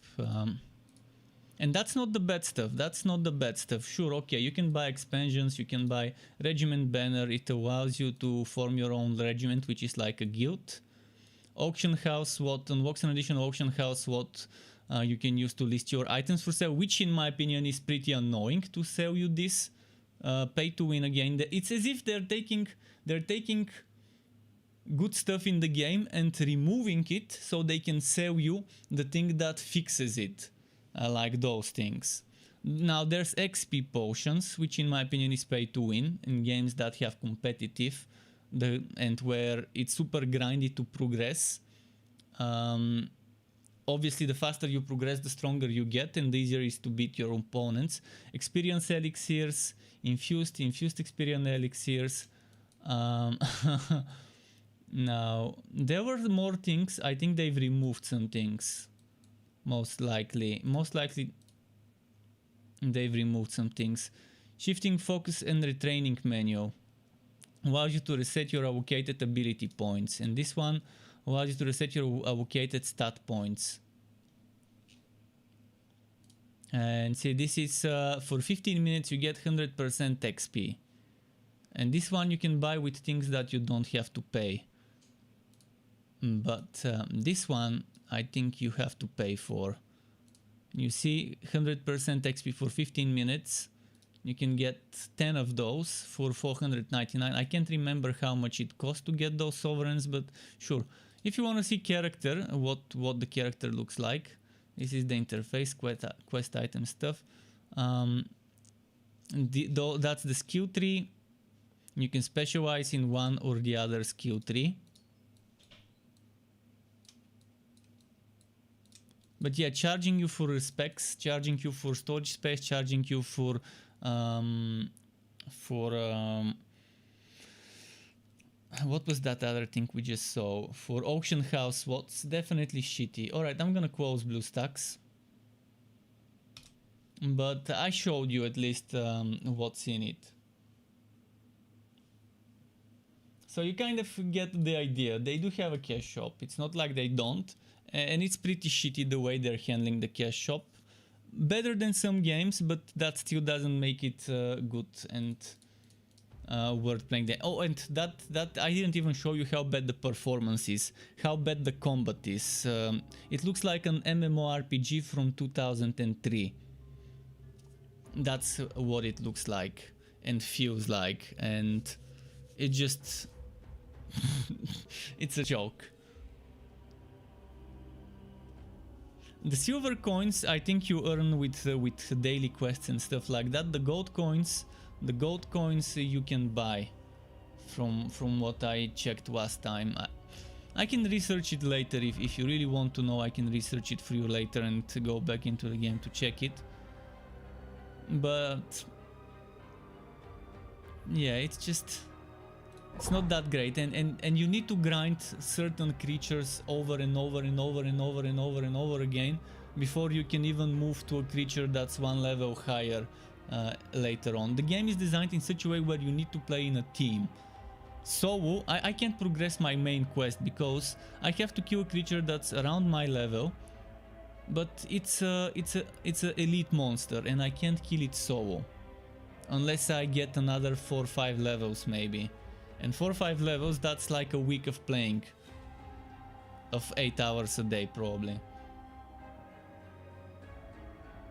Speaker 1: And that's not the bad stuff. That's not the bad stuff. Sure, okay, you can buy expansions, you can buy regiment banner. It allows you to form your own regiment, which is like a guild. Auction house, what unlocks an additional auction house, what you can use to list your items for sale, which in my opinion is pretty annoying to sell you this. Pay to win again. It's as if they're taking good stuff in the game and removing it so they can sell you the thing that fixes it, like those things. Now there's XP potions, which in my opinion is pay to win in games that have competitive and where it's super grindy to progress. Obviously the faster you progress, the stronger you get and the easier it is to beat your opponents. Experience elixirs, infused experience elixirs. Now, there were more things. I think they've removed some things. Most likely they've removed some things. Shifting focus and retraining menu allows you to reset your allocated ability points, and this one allows you to reset your allocated stat points. And see, this is for 15 minutes you get 100% XP, and this one you can buy with things that you don't have to pay. But this one I think you have to pay for. You see, 100% XP for 15 minutes. You can get 10 of those for 499. I can't remember how much it costs to get those sovereigns, but sure. If you want to see character, what the character looks like, this is the interface, quest item stuff. That's the skill tree. You can specialize in one or the other skill tree. But yeah, charging you for respects, charging you for storage space, charging you for What was that other thing we just saw? For auction house, what's definitely shitty. Alright, I'm gonna close BlueStacks. But I showed you at least what's in it. So you kind of get the idea. They do have a cash shop. It's not like they don't. And it's pretty shitty the way they're handling the cash shop. Better than some games, but that still doesn't make it good and worth playing. Oh, and that I didn't even show you how bad the performance is, how bad the combat is. It looks like an MMORPG from 2003. That's what it looks like and feels like, and it just it's a joke. The silver coins I think you earn with daily quests and stuff like that. The gold coins you can buy from what I checked last time. I can research it later if you really want to know. I can research it for you later and go back into the game to check it. But yeah, it's not that great, and you need to grind certain creatures over and over and over and over and over and over again before you can even move to a creature that's one level higher later on. The game is designed in such a way where you need to play in a team. So I can't progress my main quest because I have to kill a creature that's around my level, but it's a elite monster and I can't kill it solo unless I get another 4 or 5 levels maybe. And 4 or 5 levels, that's like a week of playing, of 8 hours a day probably.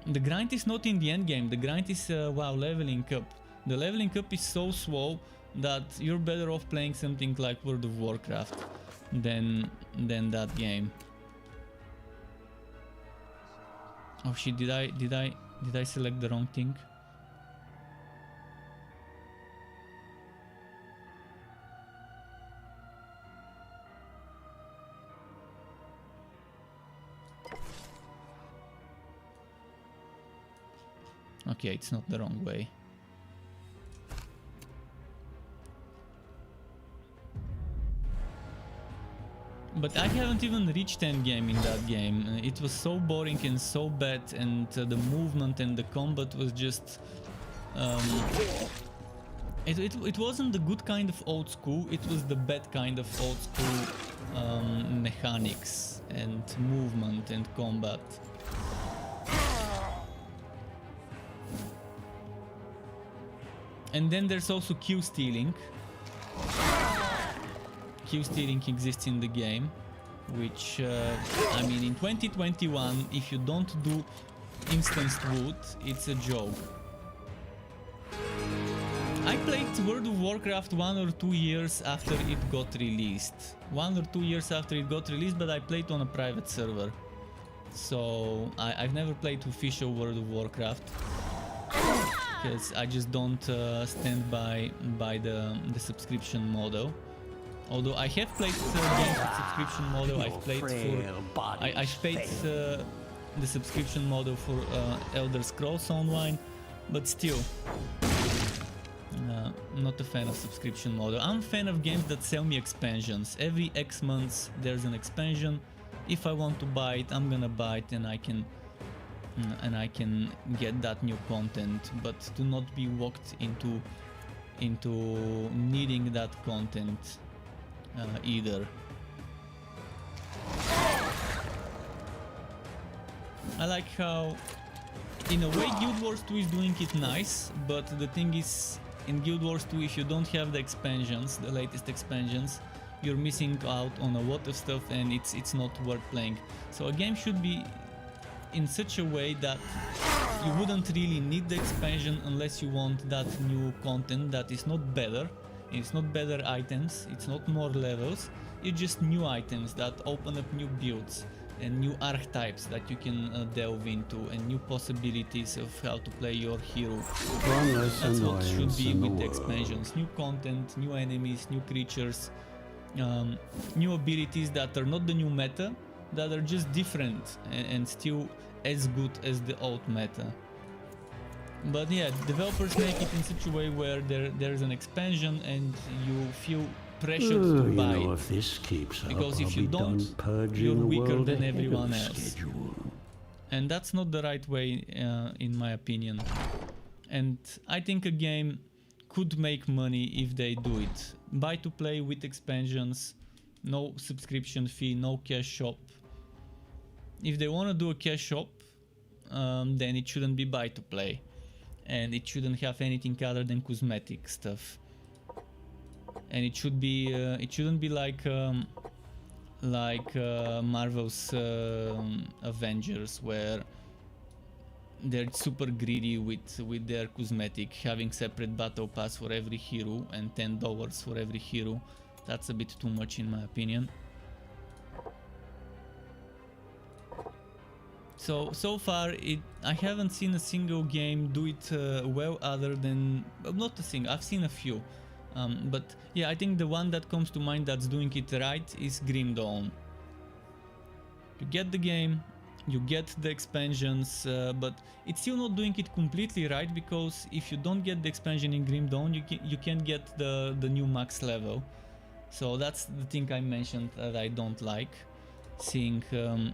Speaker 1: The grind is not in the end game. The grind is wow, leveling up. The leveling up is so slow that you're better off playing something like World of Warcraft than that game. Oh shit, did I select the wrong thing? Okay, it's not the wrong way. But I haven't even reached endgame in that game. It was so boring and so bad, and the movement and the combat was just... It wasn't the good kind of old school, it was the bad kind of old school mechanics and movement and combat. And then there's also Q stealing. Q stealing exists in the game, which I mean, in 2021, if you don't do instanced loot, it's a joke. I played World of Warcraft 1 or 2 years after it got released. 1 or 2 years after it got released, but I played on a private server. So I've never played official World of Warcraft, because I just don't stand by the subscription model. Although I have played games with subscription model, I've played the subscription model for Elder Scrolls Online, but still, not a fan of subscription model. I'm a fan of games that sell me expansions. Every X months there's an expansion. If I want to buy it, I'm gonna buy it, and I can get that new content, but do not be walked into needing that content either. I like how, in a way, Guild Wars 2 is doing it nice, but the thing is, in Guild Wars 2, if you don't have the expansions, the latest expansions, you're missing out on a lot of stuff, and it's not worth playing. So a game should be in such a way that you wouldn't really need the expansion unless you want that new content that is not better. It's not better items, it's not more levels, it's just new items that open up new builds and new archetypes that you can delve into, and new possibilities of how to play your hero. That's what should be with the expansions. New content, new enemies, new creatures, new abilities that are not the new meta, that are just different and still as good as the old meta. But yeah, developers make it in such a way where there's an expansion and you feel pressured to buy it.
Speaker 2: if this keeps up,
Speaker 1: Because if
Speaker 2: I'll
Speaker 1: you
Speaker 2: be
Speaker 1: don't,
Speaker 2: done purging
Speaker 1: you're
Speaker 2: the
Speaker 1: weaker
Speaker 2: world
Speaker 1: than
Speaker 2: ahead of
Speaker 1: everyone else.
Speaker 2: schedule.
Speaker 1: And that's not the right way, in my opinion. And I think a game could make money if they do it. Buy to play with expansions, no subscription fee, no cash shop. If they want to do a cash shop, then it shouldn't be buy to play. And it shouldn't have anything other than cosmetic stuff. And it shouldn't be like Marvel's Avengers, where they're super greedy with their cosmetic, having separate battle pass for every hero and $10 for every hero. That's a bit too much in my opinion. So far I haven't seen a single game do it well, other than, not a single, I've seen a few. But yeah, I think the one that comes to mind that's doing it right is Grim Dawn. You get the game, you get the expansions, but it's still not doing it completely right, because if you don't get the expansion in Grim Dawn, you can't get the new max level. So that's the thing I mentioned that I don't like. Seeing them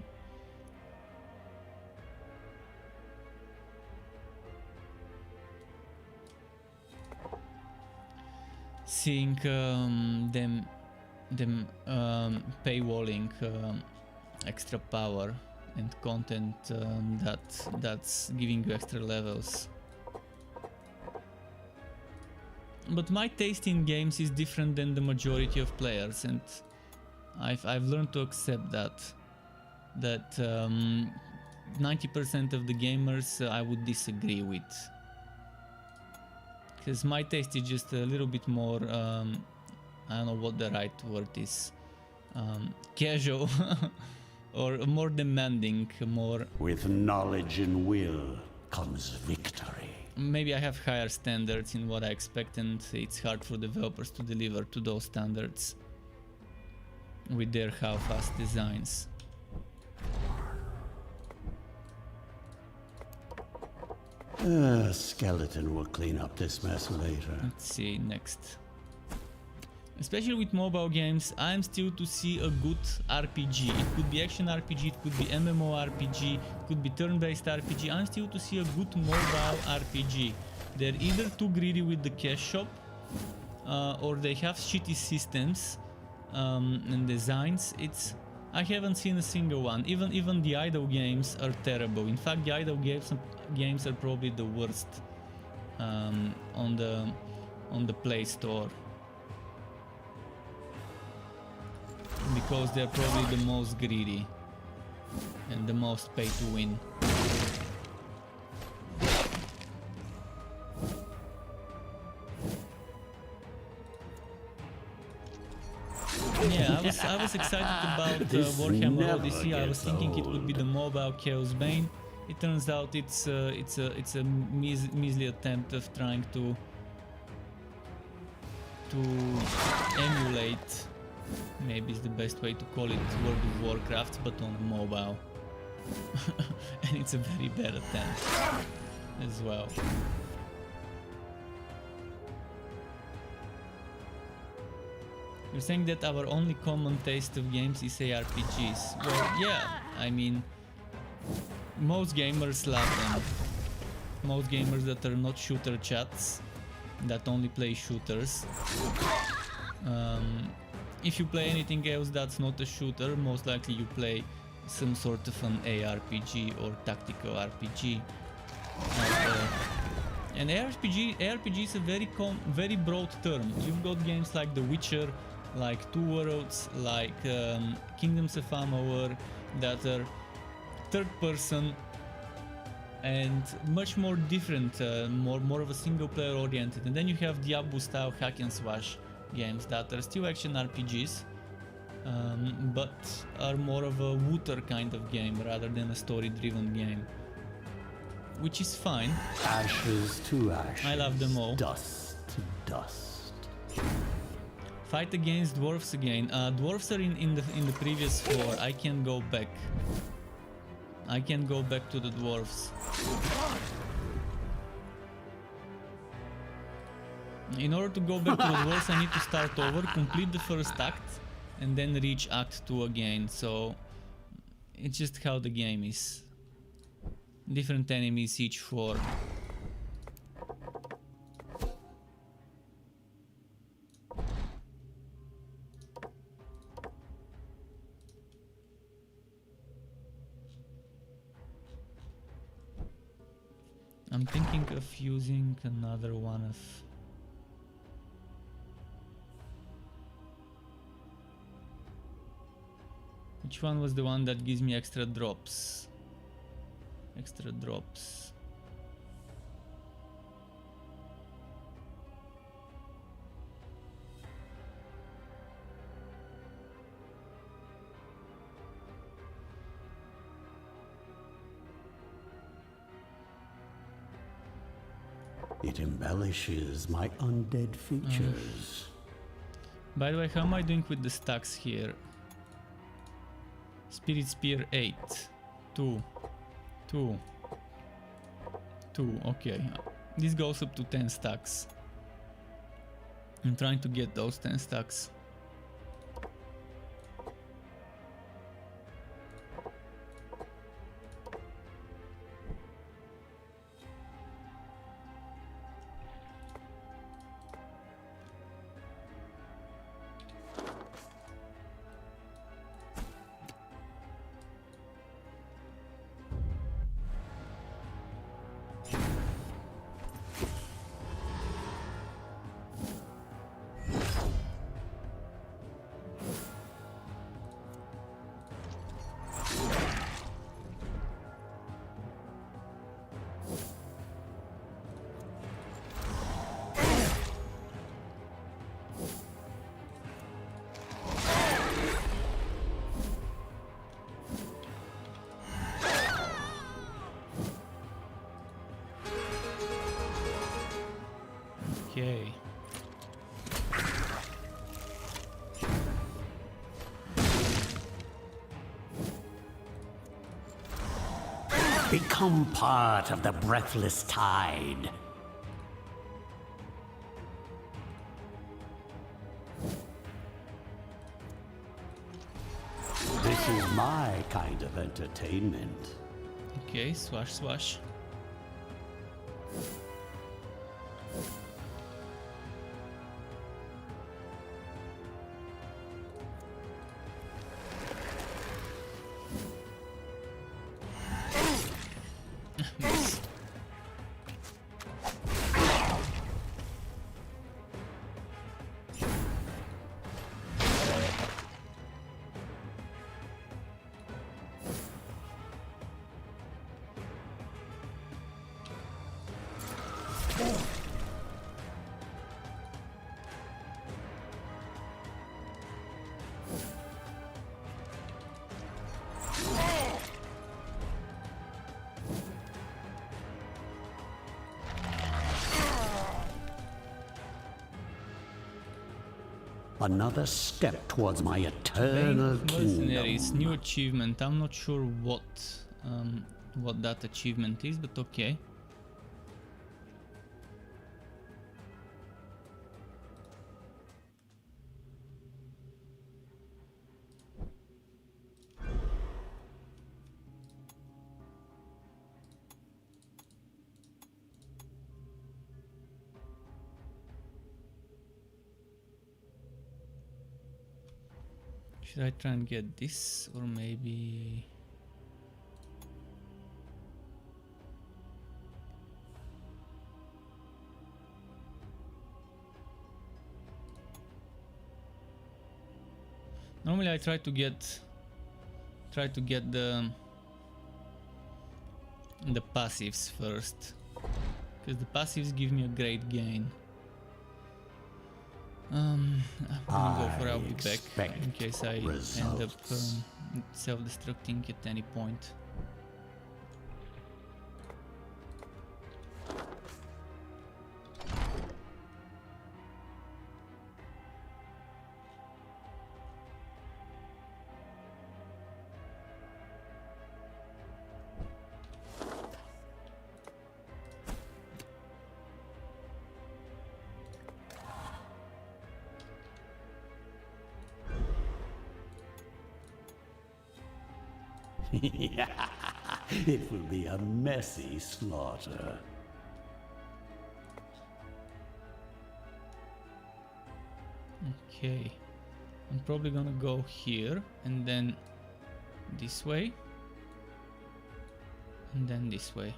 Speaker 1: paywalling extra power and content that's giving you extra levels. But my taste in games is different than the majority of players, and I've learned to accept that 90% of the gamers I would disagree with. Because my taste is just a little bit more, I don't know what the right word is, casual, or more demanding, more...
Speaker 2: With knowledge and will comes victory.
Speaker 1: Maybe I have higher standards in what I expect, and it's hard for developers to deliver to those standards with their half-assed designs.
Speaker 2: Skeleton will clean up this mess later.
Speaker 1: Let's see, next. Especially with mobile games, I'm still to see a good RPG. It could be action RPG, it could be MMORPG, it could be turn-based RPG. I'm still to see a good mobile RPG. They're either too greedy with the cash shop, or they have shitty systems and designs. I haven't seen a single one. Even the idle games are terrible. In fact, the idle games are probably the worst on the Play Store, because they're probably the most greedy and the most pay to win. Yeah, I was excited about Warhammer Odyssey. I was thinking it would be the mobile Chaos Bane. It turns out it's a measly attempt of trying to emulate, maybe is the best way to call it, World of Warcraft, but on mobile. And it's a very bad attempt as well. You're saying that our only common taste of games is ARPGs. Well, yeah, I mean, most gamers love them. Most gamers that are not shooter chats, that only play shooters. If you play anything else that's not a shooter, most likely you play some sort of an ARPG or tactical RPG. And ARPG is a very broad term. You've got games like The Witcher, like Two Worlds, like Kingdoms of Amalur, that are third person and much more different, more of a single player oriented. And then you have Diablo style hack and slash games that are still action RPGs, but are more of a wooter kind of game rather than a story driven game, which is fine.
Speaker 2: Ashes to ashes.
Speaker 1: I love them all.
Speaker 2: Dust to dust.
Speaker 1: Fight against dwarves again. Dwarves are in the previous floor. I can go back. I can go back to the dwarves. In order to go back to the walls, I need to start over, complete the first act, and then reach Act 2 again. So it's just how the game is. Different enemies each floor. I'm thinking of using another one of... Which one was the one that gives me extra drops? Extra drops.
Speaker 2: It embellishes my undead features.
Speaker 1: By the way, how am I doing with the stacks here? Spirit Spear 8. 2. 2. 2. Okay. This goes up to 10 stacks. I'm trying to get those 10 stacks. Okay.
Speaker 2: Become part of the breathless tide. This is my kind of entertainment.
Speaker 1: Okay, swash, swash. Nice.
Speaker 2: Another step towards my eternal
Speaker 1: Mercenaries,
Speaker 2: kingdom.
Speaker 1: new achievement. I'm not sure what that achievement is, but okay. Should I try and get this, or maybe... Normally I try to get the passives first, because the passives give me a great gain. I'm gonna go for I'll be back in case I end up self-destructing at any point.
Speaker 2: It will be a messy slaughter.
Speaker 1: Okay. I'm probably gonna go here and then this way. And then this way.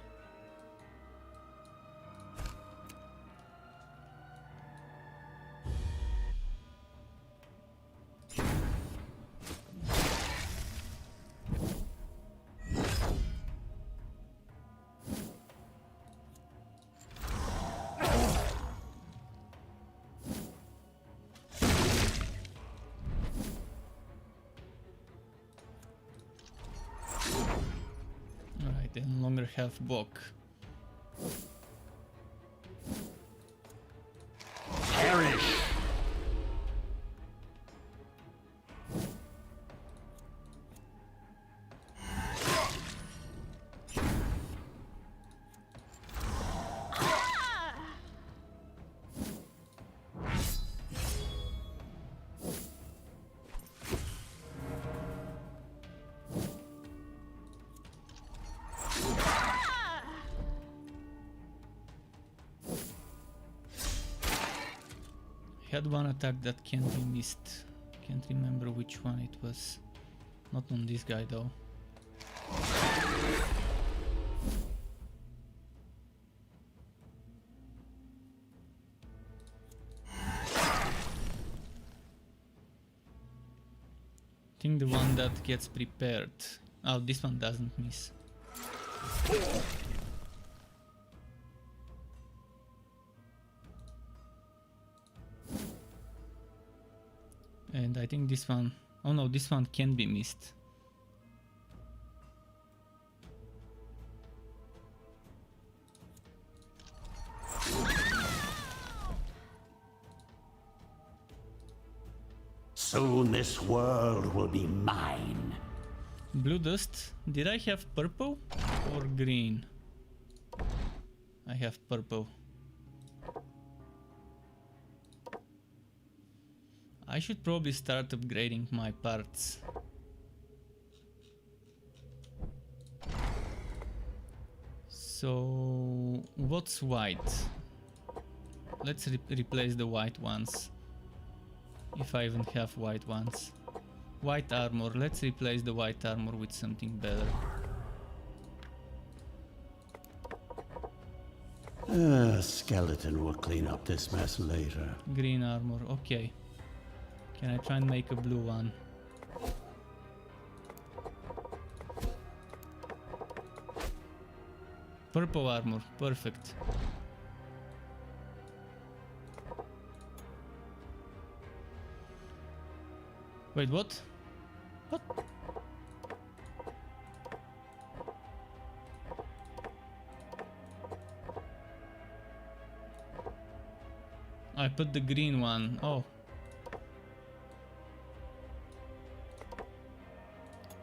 Speaker 1: Alright, I no longer have Bok.
Speaker 2: Perish!
Speaker 1: I had one attack that can't be missed. Can't remember which one it was. Not on this guy though. I think the one that gets prepared. Oh, this one doesn't miss. And I think this one, oh no, this one can be missed.
Speaker 2: Soon this world will be mine.
Speaker 1: Blue dust. Did I have purple or green? I have purple. I should probably start upgrading my parts. So, what's white? Let's replace the white ones. If I even have white ones. White armor. Let's replace the white armor with something better.
Speaker 2: Skeleton will clean up this mess later.
Speaker 1: Green armor. Okay. Can I try and make a blue one? Purple armor. Perfect. Wait, what? What? I put the green one. Oh.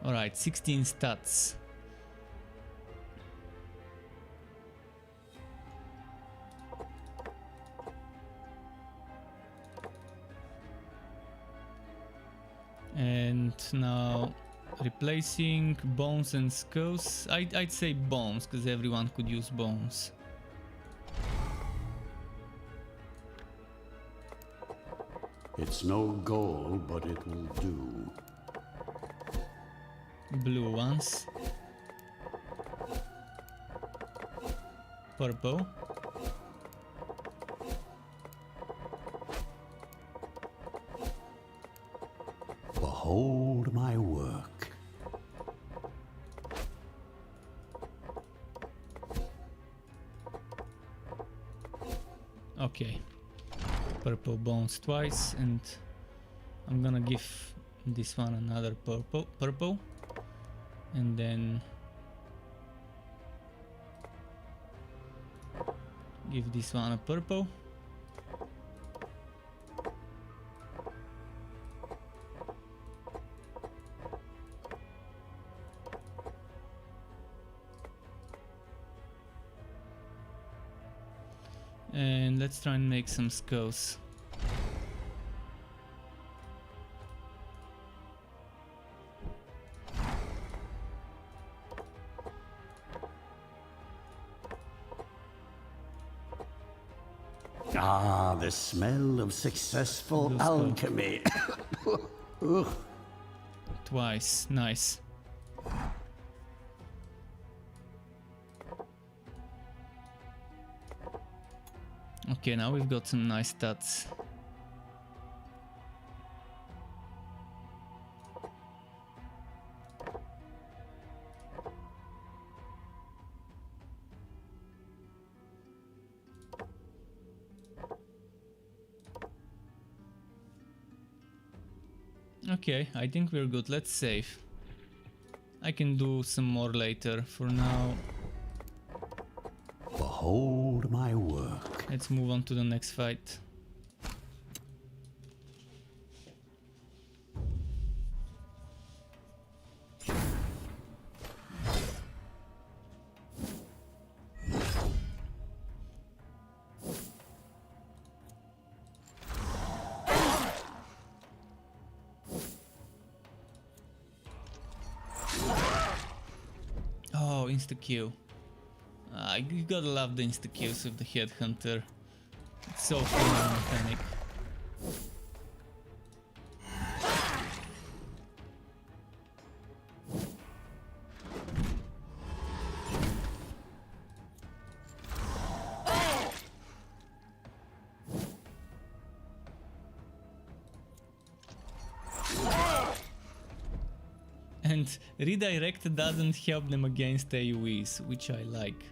Speaker 1: Alright, 16 stats. And now replacing bones and skulls. I'd say bones because everyone could use bones.
Speaker 2: It's no goal, but it will do.
Speaker 1: Blue ones. Purple.
Speaker 2: Behold my work.
Speaker 1: Okay. Purple bones twice, and I'm gonna give this one another purple. And then give this one a purple. And let's try and make some skulls.
Speaker 2: Ah, the smell of successful
Speaker 1: Let's go.
Speaker 2: alchemy. Ugh.
Speaker 1: Twice. Nice. Okay, now we've got some nice stats. Okay, I think we're good. Let's save. I can do some more later. For now,
Speaker 2: Behold my work.
Speaker 1: let's move on to the next fight. Oh, insta-kill. You gotta love the insta-kills of the Headhunter. It's so fun and mechanic. And redirect doesn't help them against AoEs, which I like.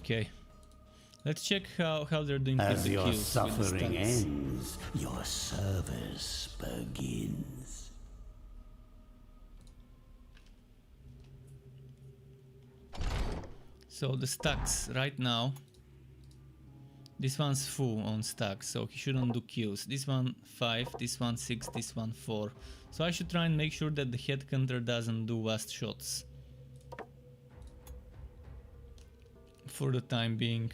Speaker 1: Okay. Let's check how they're doing with
Speaker 2: As
Speaker 1: the
Speaker 2: your
Speaker 1: kills with the
Speaker 2: suffering
Speaker 1: stats.
Speaker 2: ends, your service begins.
Speaker 1: So the stacks right now. This one's full on stacks, so he shouldn't do kills. This one 5, this one 6, this one 4. So I should try and make sure that the Headhunter doesn't do last shots. For the time being.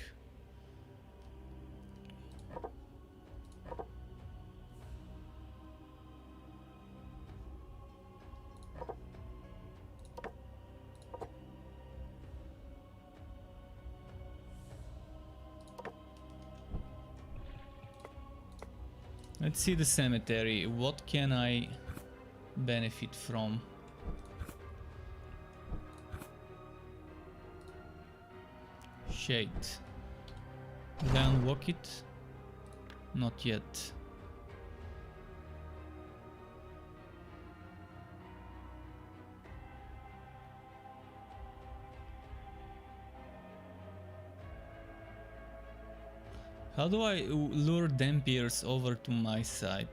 Speaker 1: Let's see the cemetery. What can I benefit from? Shade. Did I unlock it? Not yet. How do I lure Dampiers over to my side?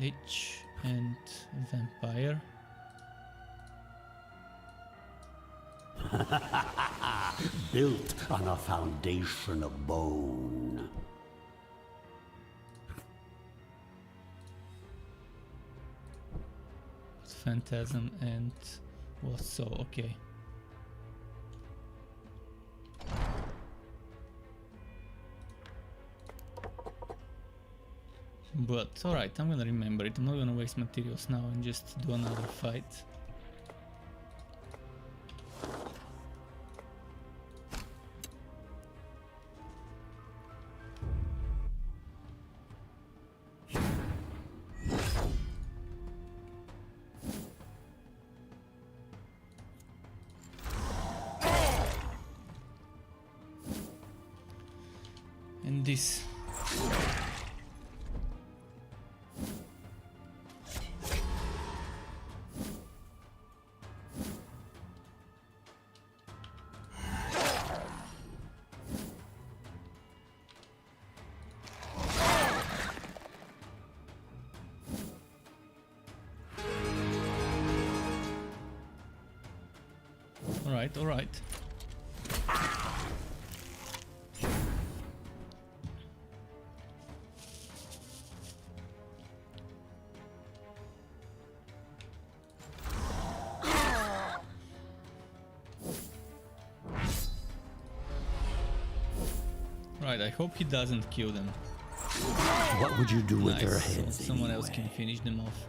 Speaker 1: Lich and Vampire.
Speaker 2: Built on a foundation of bone.
Speaker 1: Phantasm and was so okay. But alright, I'm gonna remember it. I'm not gonna waste materials now and just do another fight. this. All right. Right, I hope he doesn't kill them.
Speaker 2: What would you do with
Speaker 1: Nice,
Speaker 2: their
Speaker 1: so
Speaker 2: heads
Speaker 1: someone else
Speaker 2: anyway?
Speaker 1: can finish them off.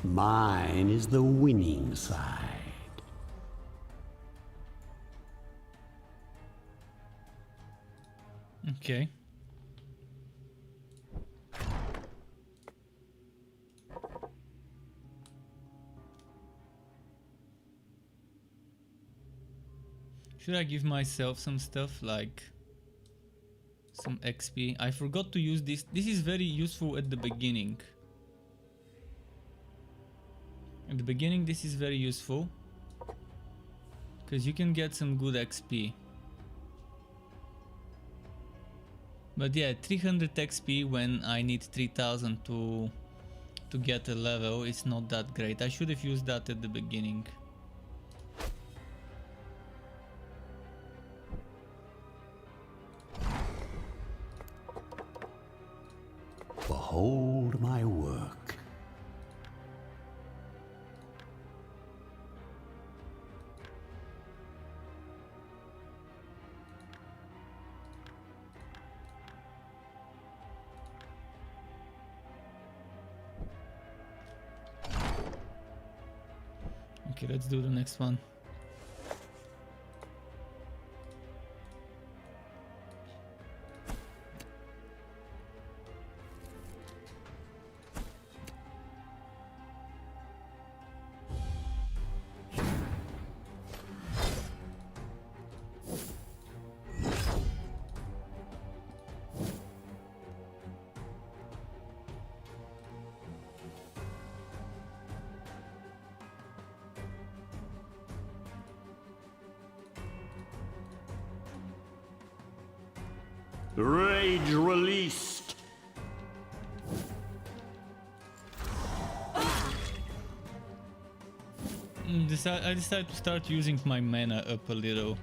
Speaker 2: Mine is the winning side.
Speaker 1: Okay. Should I give myself some stuff like some XP? I forgot to use this. This is very useful at the beginning. At the beginning this is very useful because you can get some good XP. But yeah, 300 XP when I need 3000 to get a level is not that great. I should have used that at the beginning.
Speaker 2: Behold my work.
Speaker 1: Okay, let's do the next one.
Speaker 2: Rage released.
Speaker 1: I decided to start using my mana up a little.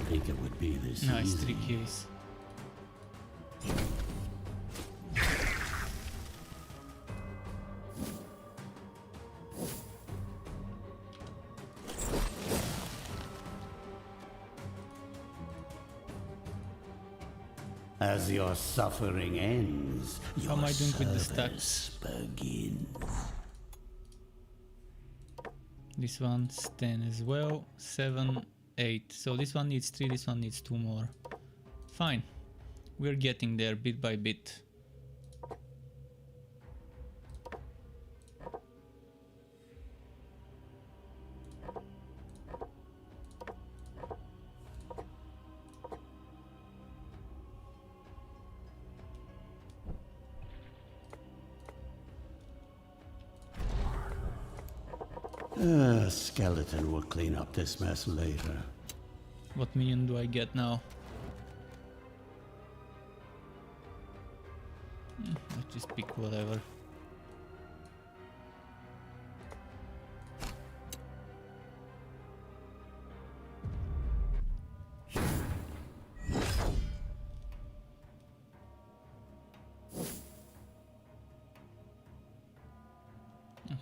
Speaker 2: Think it would be this
Speaker 1: Nice,
Speaker 2: easy.
Speaker 1: 3 kills.
Speaker 2: As your suffering ends, your
Speaker 1: How am I doing with the
Speaker 2: service begins.
Speaker 1: This one's 10 as well. 7, 8. So this one needs 3, this one needs 2 more. Fine. We're getting there bit by bit.
Speaker 2: A skeleton will clean up this mess later.
Speaker 1: What minion do I get now? Let's just pick whatever.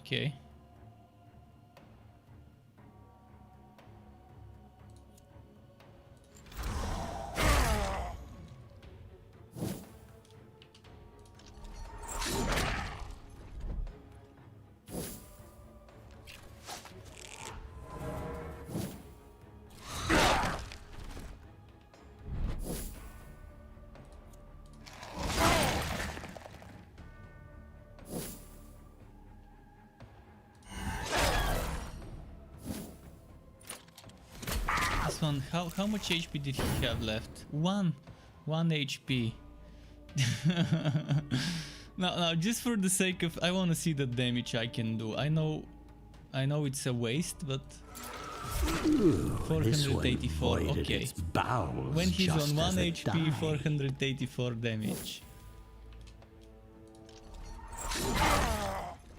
Speaker 1: Okay. This one, how much HP did he have left? One HP. Now, just for the sake of, I want to see the damage I can do. I know it's a waste, but 484. Okay. When he's on 1 HP, 484 damage.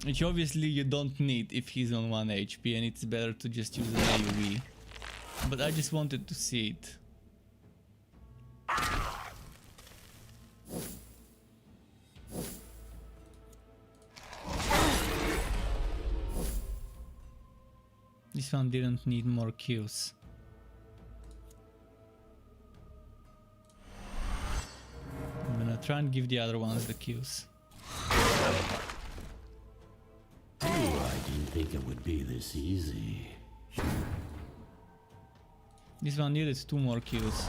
Speaker 1: Which obviously you don't need if he's on 1 HP, and it's better to just use an AoE. But I just wanted to see it. This one didn't need more kills. I'm gonna try and give the other ones the kills.
Speaker 2: Oh, I didn't think it would be this easy.
Speaker 1: This one needed 2 more kills.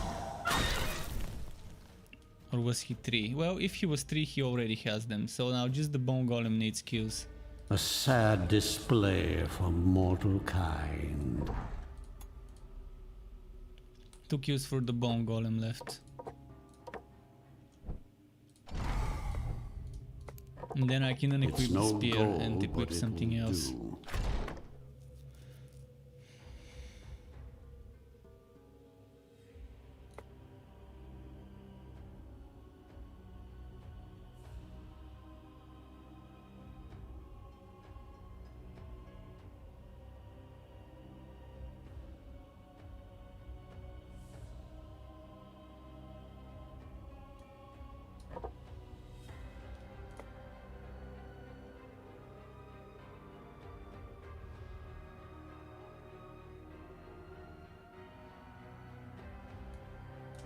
Speaker 1: Or was he 3? Well, if he was 3, he already has them. So now just the bone golem needs kills.
Speaker 2: A sad display for mortal kind.
Speaker 1: 2 kills for the bone golem left. And then I can unequip the spear and equip something else.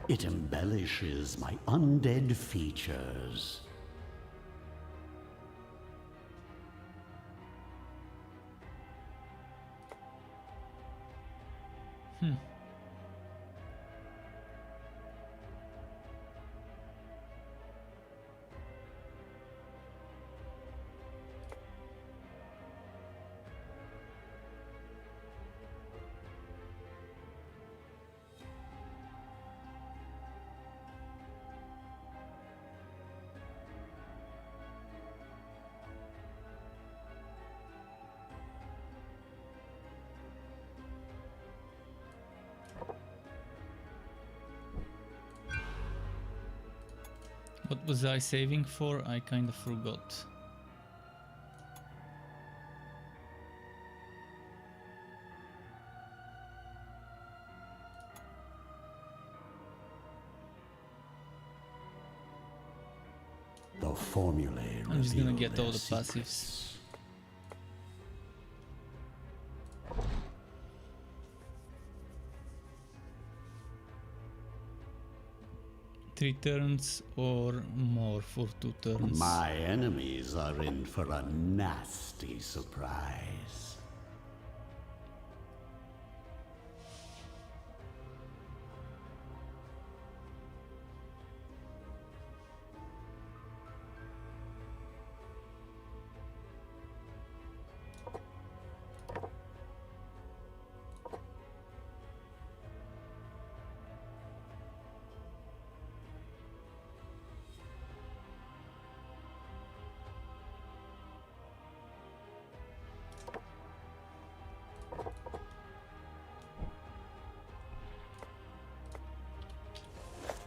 Speaker 2: It embellishes my undead features. What was I saving for? I kind of forgot. The formulae.
Speaker 1: I'm just gonna get all the passives. 3 turns or more for 2 turns.
Speaker 2: My enemies are in for a nasty surprise.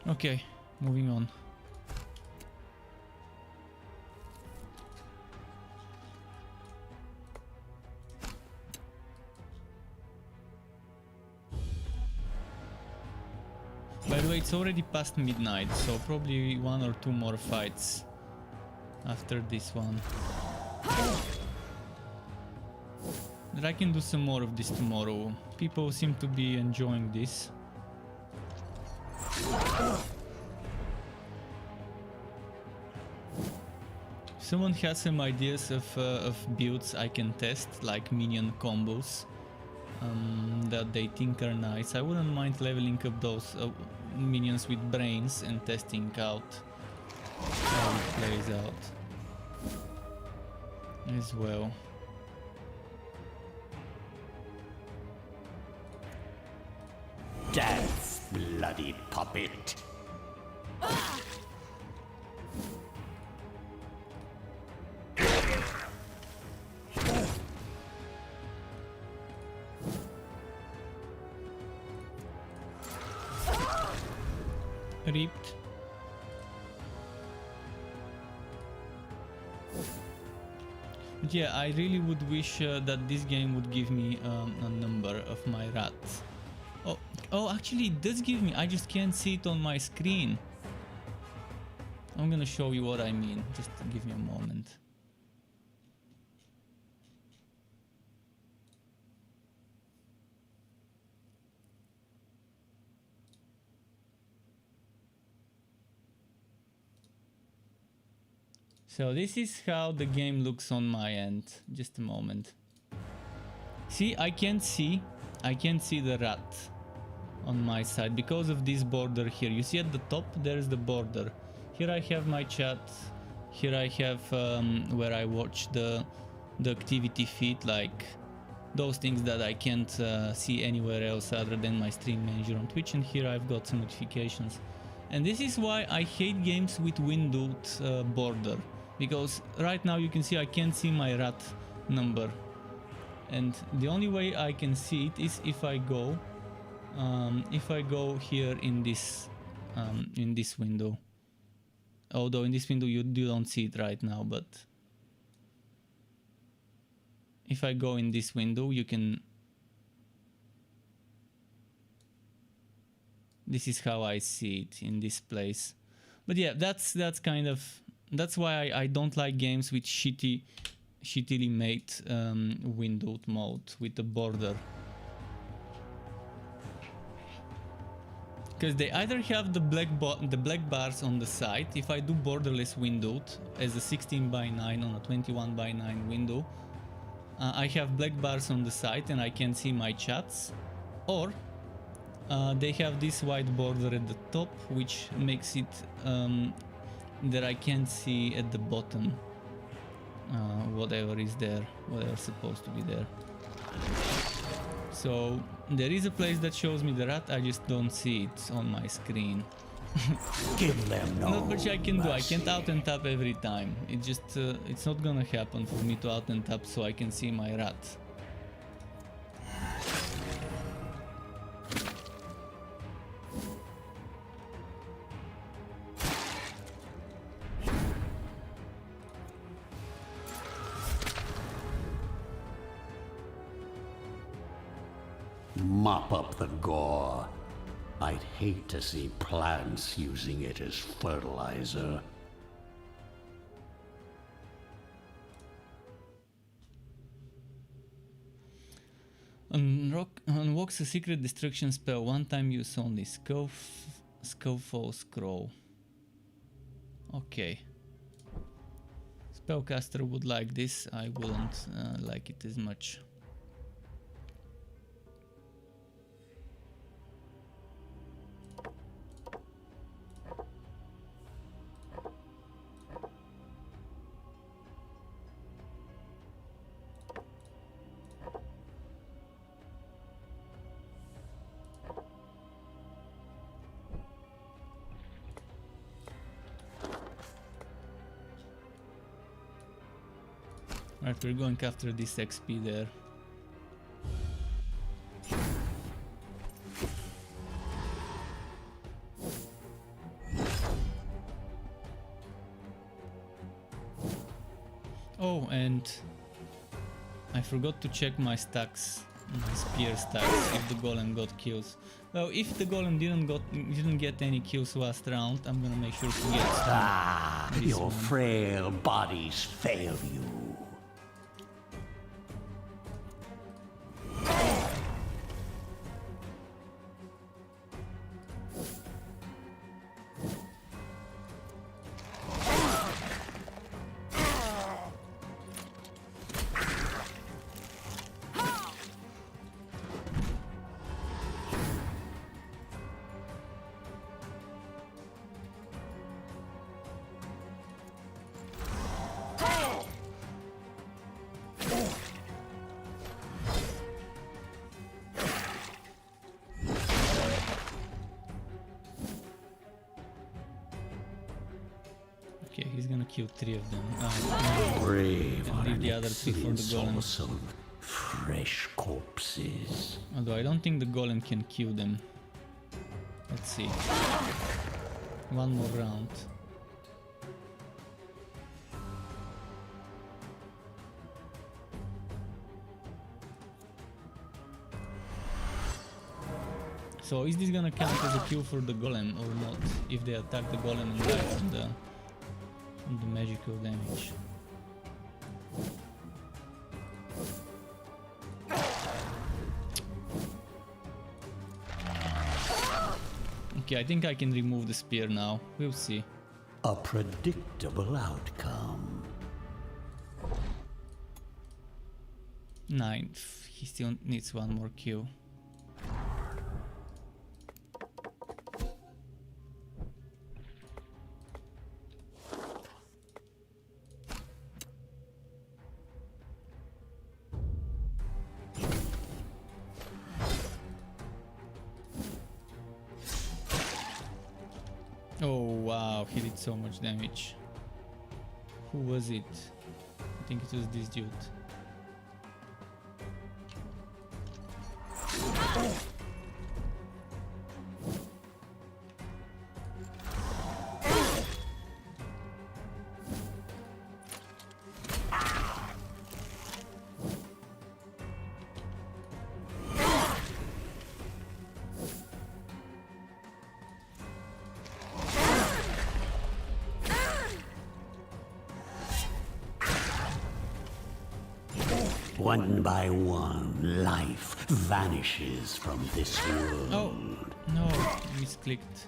Speaker 1: Okay, moving on. By the way, it's already past midnight, so probably 1 or 2 more fights after this one. But I can do some more of this tomorrow. People seem to be enjoying this. If someone has some ideas of builds I can test, like minion combos, that they think are nice, I wouldn't mind leveling up those minions with brains and testing out how it plays out as well.
Speaker 2: Death, bloody puppet.
Speaker 1: Ripped. But yeah, I really would wish that this game would give me a number of my rats. Oh, actually it does give me, I just can't see it on my screen. I'm gonna show you what I mean, just give me a moment. So this is how the game looks on my end. Just a moment. See, I can't see the rat on my side because of this border here. You see at the top there's the border. Here I have my chat. Here I have where I watch the activity feed, like those things that I can't see anywhere else other than my stream manager on Twitch. And here I've got some notifications. And this is why I hate games with windowed border. Because right now you can see I can't see my rat number, and the only way I can see it is if I go here in this window. Although in this window you don't see it right now, but if I go in this window, you can. This is how I see it in this place. But yeah, that's kind of. That's why I don't like games with shittily made windowed mode with the border. Because they either have the black bars on the side. If I do borderless windowed as a 16:9 on a 21:9 window, I have black bars on the side and I can see my chats. Or they have this white border at the top, which makes it that I can't see at the bottom whatever is there, whatever's supposed to be there. So there is a place that shows me the rat, I just don't see it on my screen.
Speaker 2: Give them no
Speaker 1: Not much I can do, I
Speaker 2: mercy.
Speaker 1: can't out and tap every time. It just, it's not gonna happen for me to out and tap so I can see my rat.
Speaker 2: Mop up the gore. I'd hate to see plants using it as fertilizer.
Speaker 1: Unlocks a secret destruction spell, one time use only. Scowful Scroll. Okay. Spellcaster would like this, I wouldn't like it as much. Right, we're going after this XP there. Oh, and I forgot to check my stacks, my spear stacks, if the golem got kills. Well, if the golem didn't get any kills last round, I'm gonna make sure to get some.
Speaker 2: Ah, your frail bodies fail you.
Speaker 1: Okay, he's gonna kill 3 of them.
Speaker 2: Brave
Speaker 1: And leave the other 3 for the golem.
Speaker 2: source of fresh corpses.
Speaker 1: Although I don't think the golem can kill them. Let's see. One more round. So is this gonna count as a kill for the golem or not? If they attack the golem and die from the magical damage. Okay, I think I can remove the spear now. We'll see.
Speaker 2: A predictable outcome.
Speaker 1: 9. He still needs one more kill. Oh wow, he did so much damage. Who was it? I think it was this dude.
Speaker 2: One by one, life vanishes from this world.
Speaker 1: Oh no, misclicked.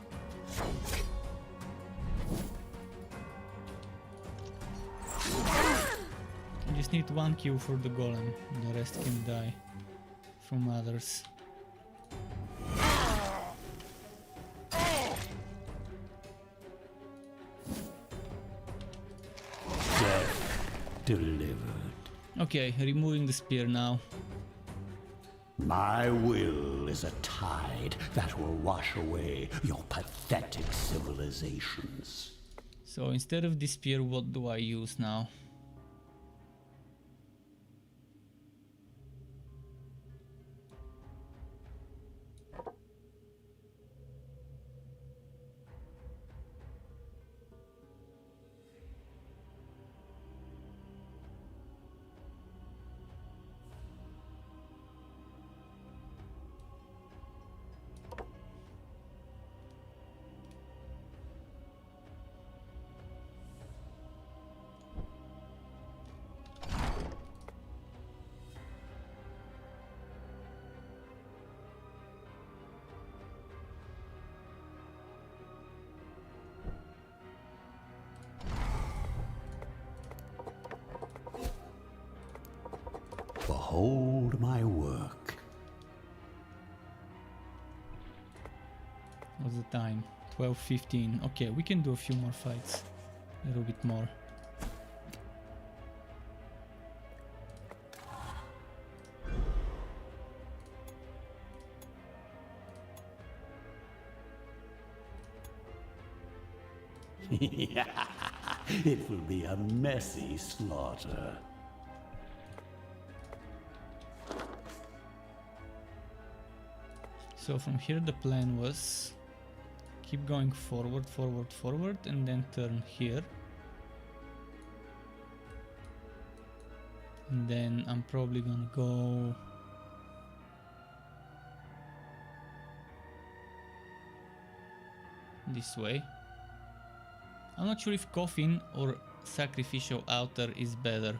Speaker 1: I just need one kill for the golem, the rest can die from others.
Speaker 2: Death delivered.
Speaker 1: Okay, removing the spear now.
Speaker 2: My will is a tide that will wash away your pathetic civilizations.
Speaker 1: So instead of this spear, what do I use now?
Speaker 2: Behold my work.
Speaker 1: What's the time? 12:15. Okay, we can do a few more fights. A little bit more.
Speaker 2: It will be a messy slaughter.
Speaker 1: So from here the plan was keep going forward, forward, forward, and then turn here. And then I'm probably gonna go... this way. I'm not sure if coffin or sacrificial altar is better.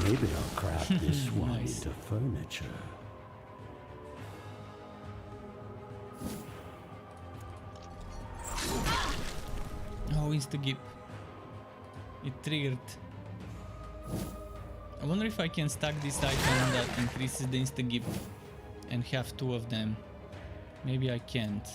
Speaker 2: Maybe I'll craft this one
Speaker 1: Nice.
Speaker 2: into furniture.
Speaker 1: Oh, insta-gip. It triggered. I wonder if I can stack this item that increases the insta-gip and have two of them. Maybe I can't.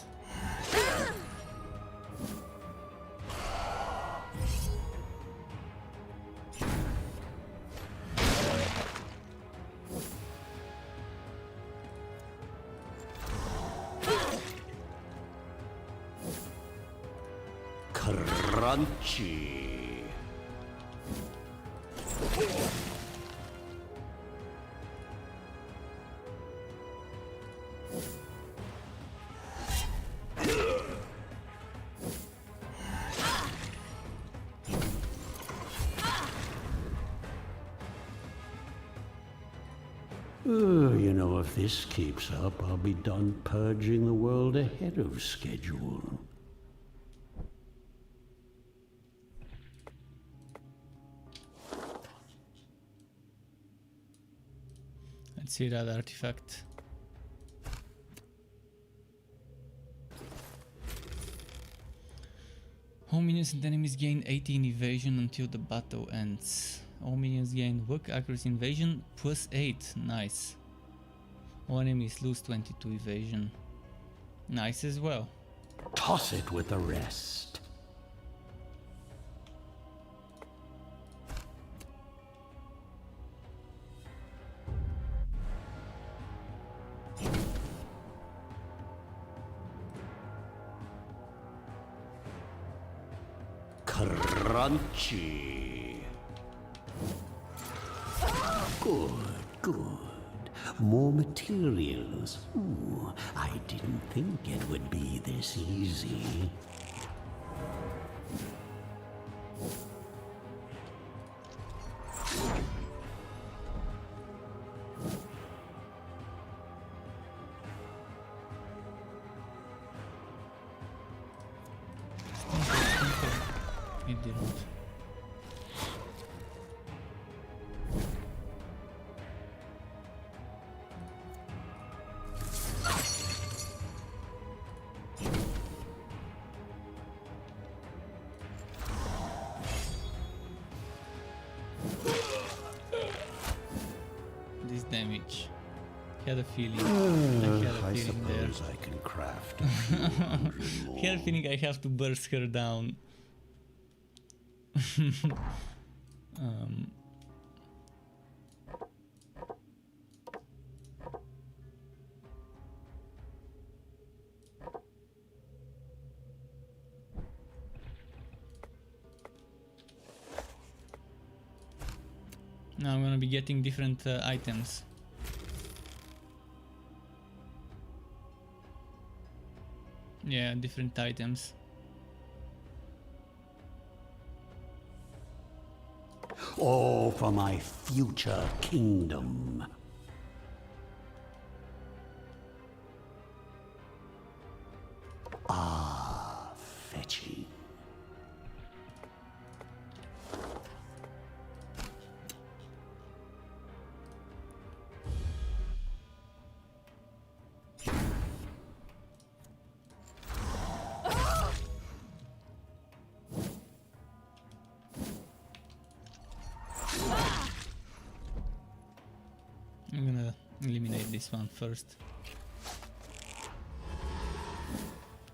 Speaker 2: Crunchy. You know, if this keeps up, I'll be done purging the world ahead of schedule.
Speaker 1: Let's see that artifact. All minions and enemies gain 18 evasion until the battle ends. All minions gain work accuracy invasion plus 8. Nice. All enemies lose 22 evasion. Nice as well.
Speaker 2: Toss it with the rest. Crunchy. Good, good. More materials. Ooh, I didn't think it would be this easy.
Speaker 1: It didn't. This damage. Had a feeling.
Speaker 2: I suppose I can craft a few hundred more.
Speaker 1: Had a feeling I have to burst her down. Now I'm gonna be getting different items. Yeah, different items.
Speaker 2: All for my future kingdom. Ah, fetching.
Speaker 1: I'm gonna eliminate this one first.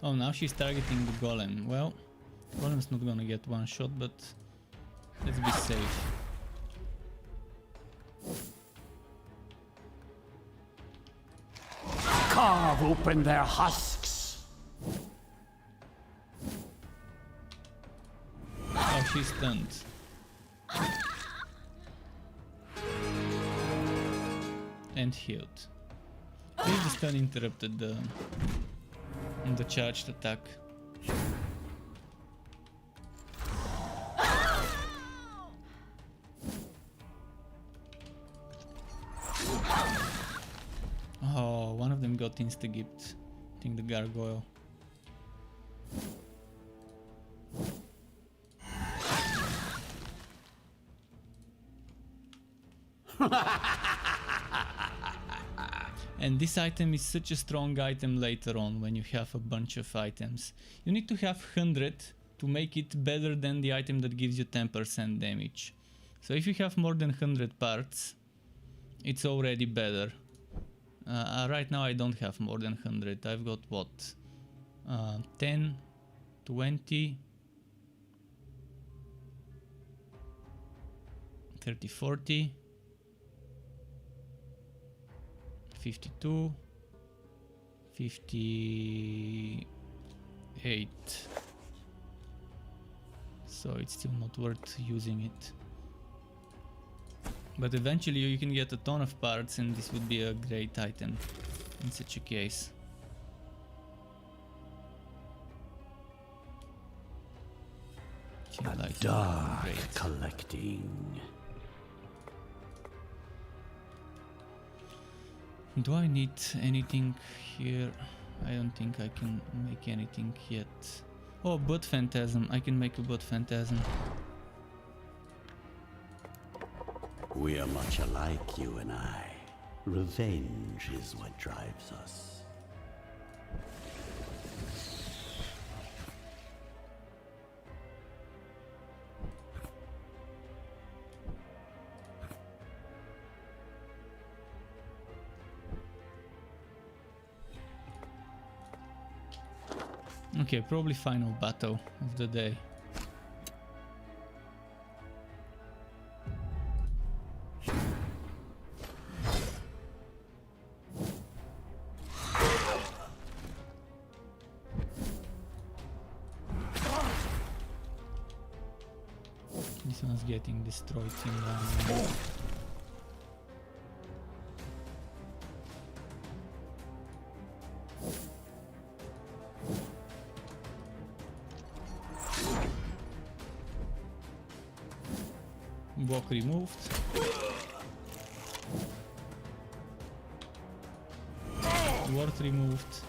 Speaker 1: Oh, now she's targeting the golem. Well, golem's not gonna get one shot, but let's be safe.
Speaker 2: Carve open their husks!
Speaker 1: Oh, she's stunned. And healed. Maybe the stun interrupted the charged attack. Oh, one of them got insta-gipped. I think the gargoyle. And this item is such a strong item later on when you have a bunch of items. You need to have 100 to make it better than the item that gives you 10% damage. So if you have more than 100 parts, it's already better. Right now I don't have more than 100. I've got what? 10, 20, 30, 40, 52, 58. So it's still not worth using it. But eventually you can get a ton of parts and this would be a great item in such a case.
Speaker 2: A dark collecting.
Speaker 1: Do I need anything here? I don't think I can make anything yet. Oh, Bud Phantasm. I can make a Bud Phantasm.
Speaker 2: We are much alike, you and I. Revenge is what drives us.
Speaker 1: Okay, probably final battle of the day. This one's getting destroyed in 1 minute. Block removed. Ward removed.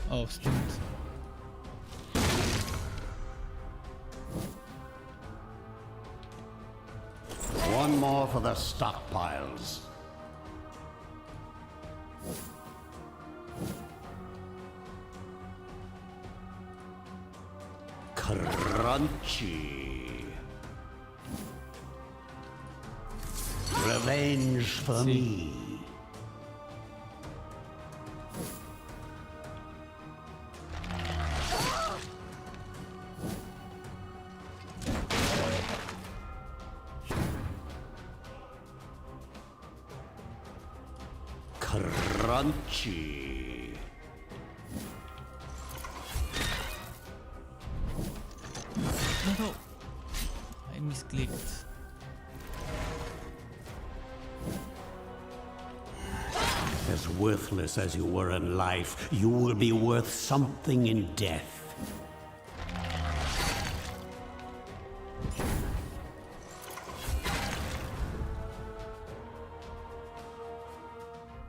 Speaker 1: Oh, stunned.
Speaker 2: One more for the stockpiles. Crunchy. Revenge for me. Crunchy.
Speaker 1: No, I misclicked.
Speaker 2: As worthless as you were in life, you will be worth something in death.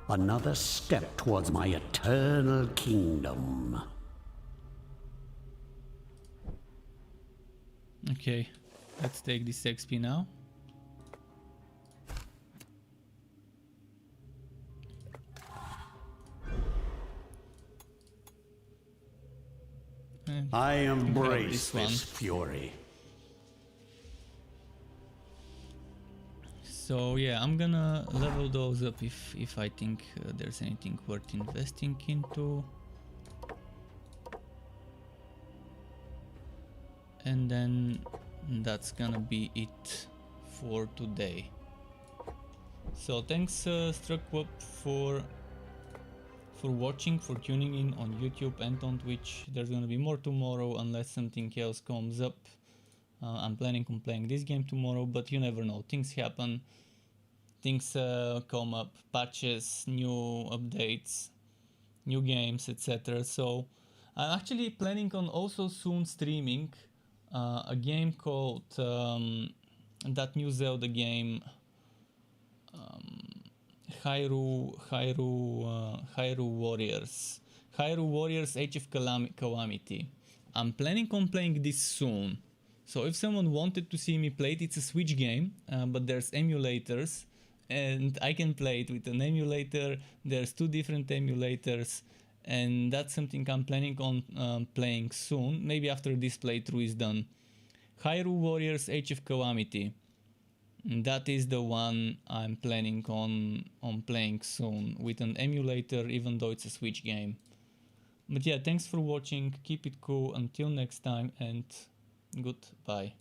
Speaker 2: Another step towards my eternal kingdom.
Speaker 1: Okay, let's take this XP now. And
Speaker 2: I embrace
Speaker 1: this one.
Speaker 2: this fury.
Speaker 1: So yeah, I'm gonna level those up if I think there's anything worth investing into. And then that's gonna be it for today. So thanks Struckwop for watching, for tuning in on YouTube and on Twitch. There's gonna be more tomorrow unless something else comes up. I'm planning on playing this game tomorrow, but you never know, things happen, things come up, patches, new updates, new games, etc. So I'm actually planning on also soon streaming a game called that new Zelda game, Hyrule Warriors. Hyrule Warriors Age of Calamity. I'm planning on playing this soon. So if someone wanted to see me play it, it's a Switch game, but there's emulators, and I can play it with an emulator. There's 2 different emulators, and that's something I'm planning on playing soon, maybe after this playthrough is done. Hyrule Warriors Age of Calamity. That is the one I'm planning on playing soon with an emulator, even though it's a Switch game. But yeah, thanks for watching, keep it cool, until next time, and goodbye.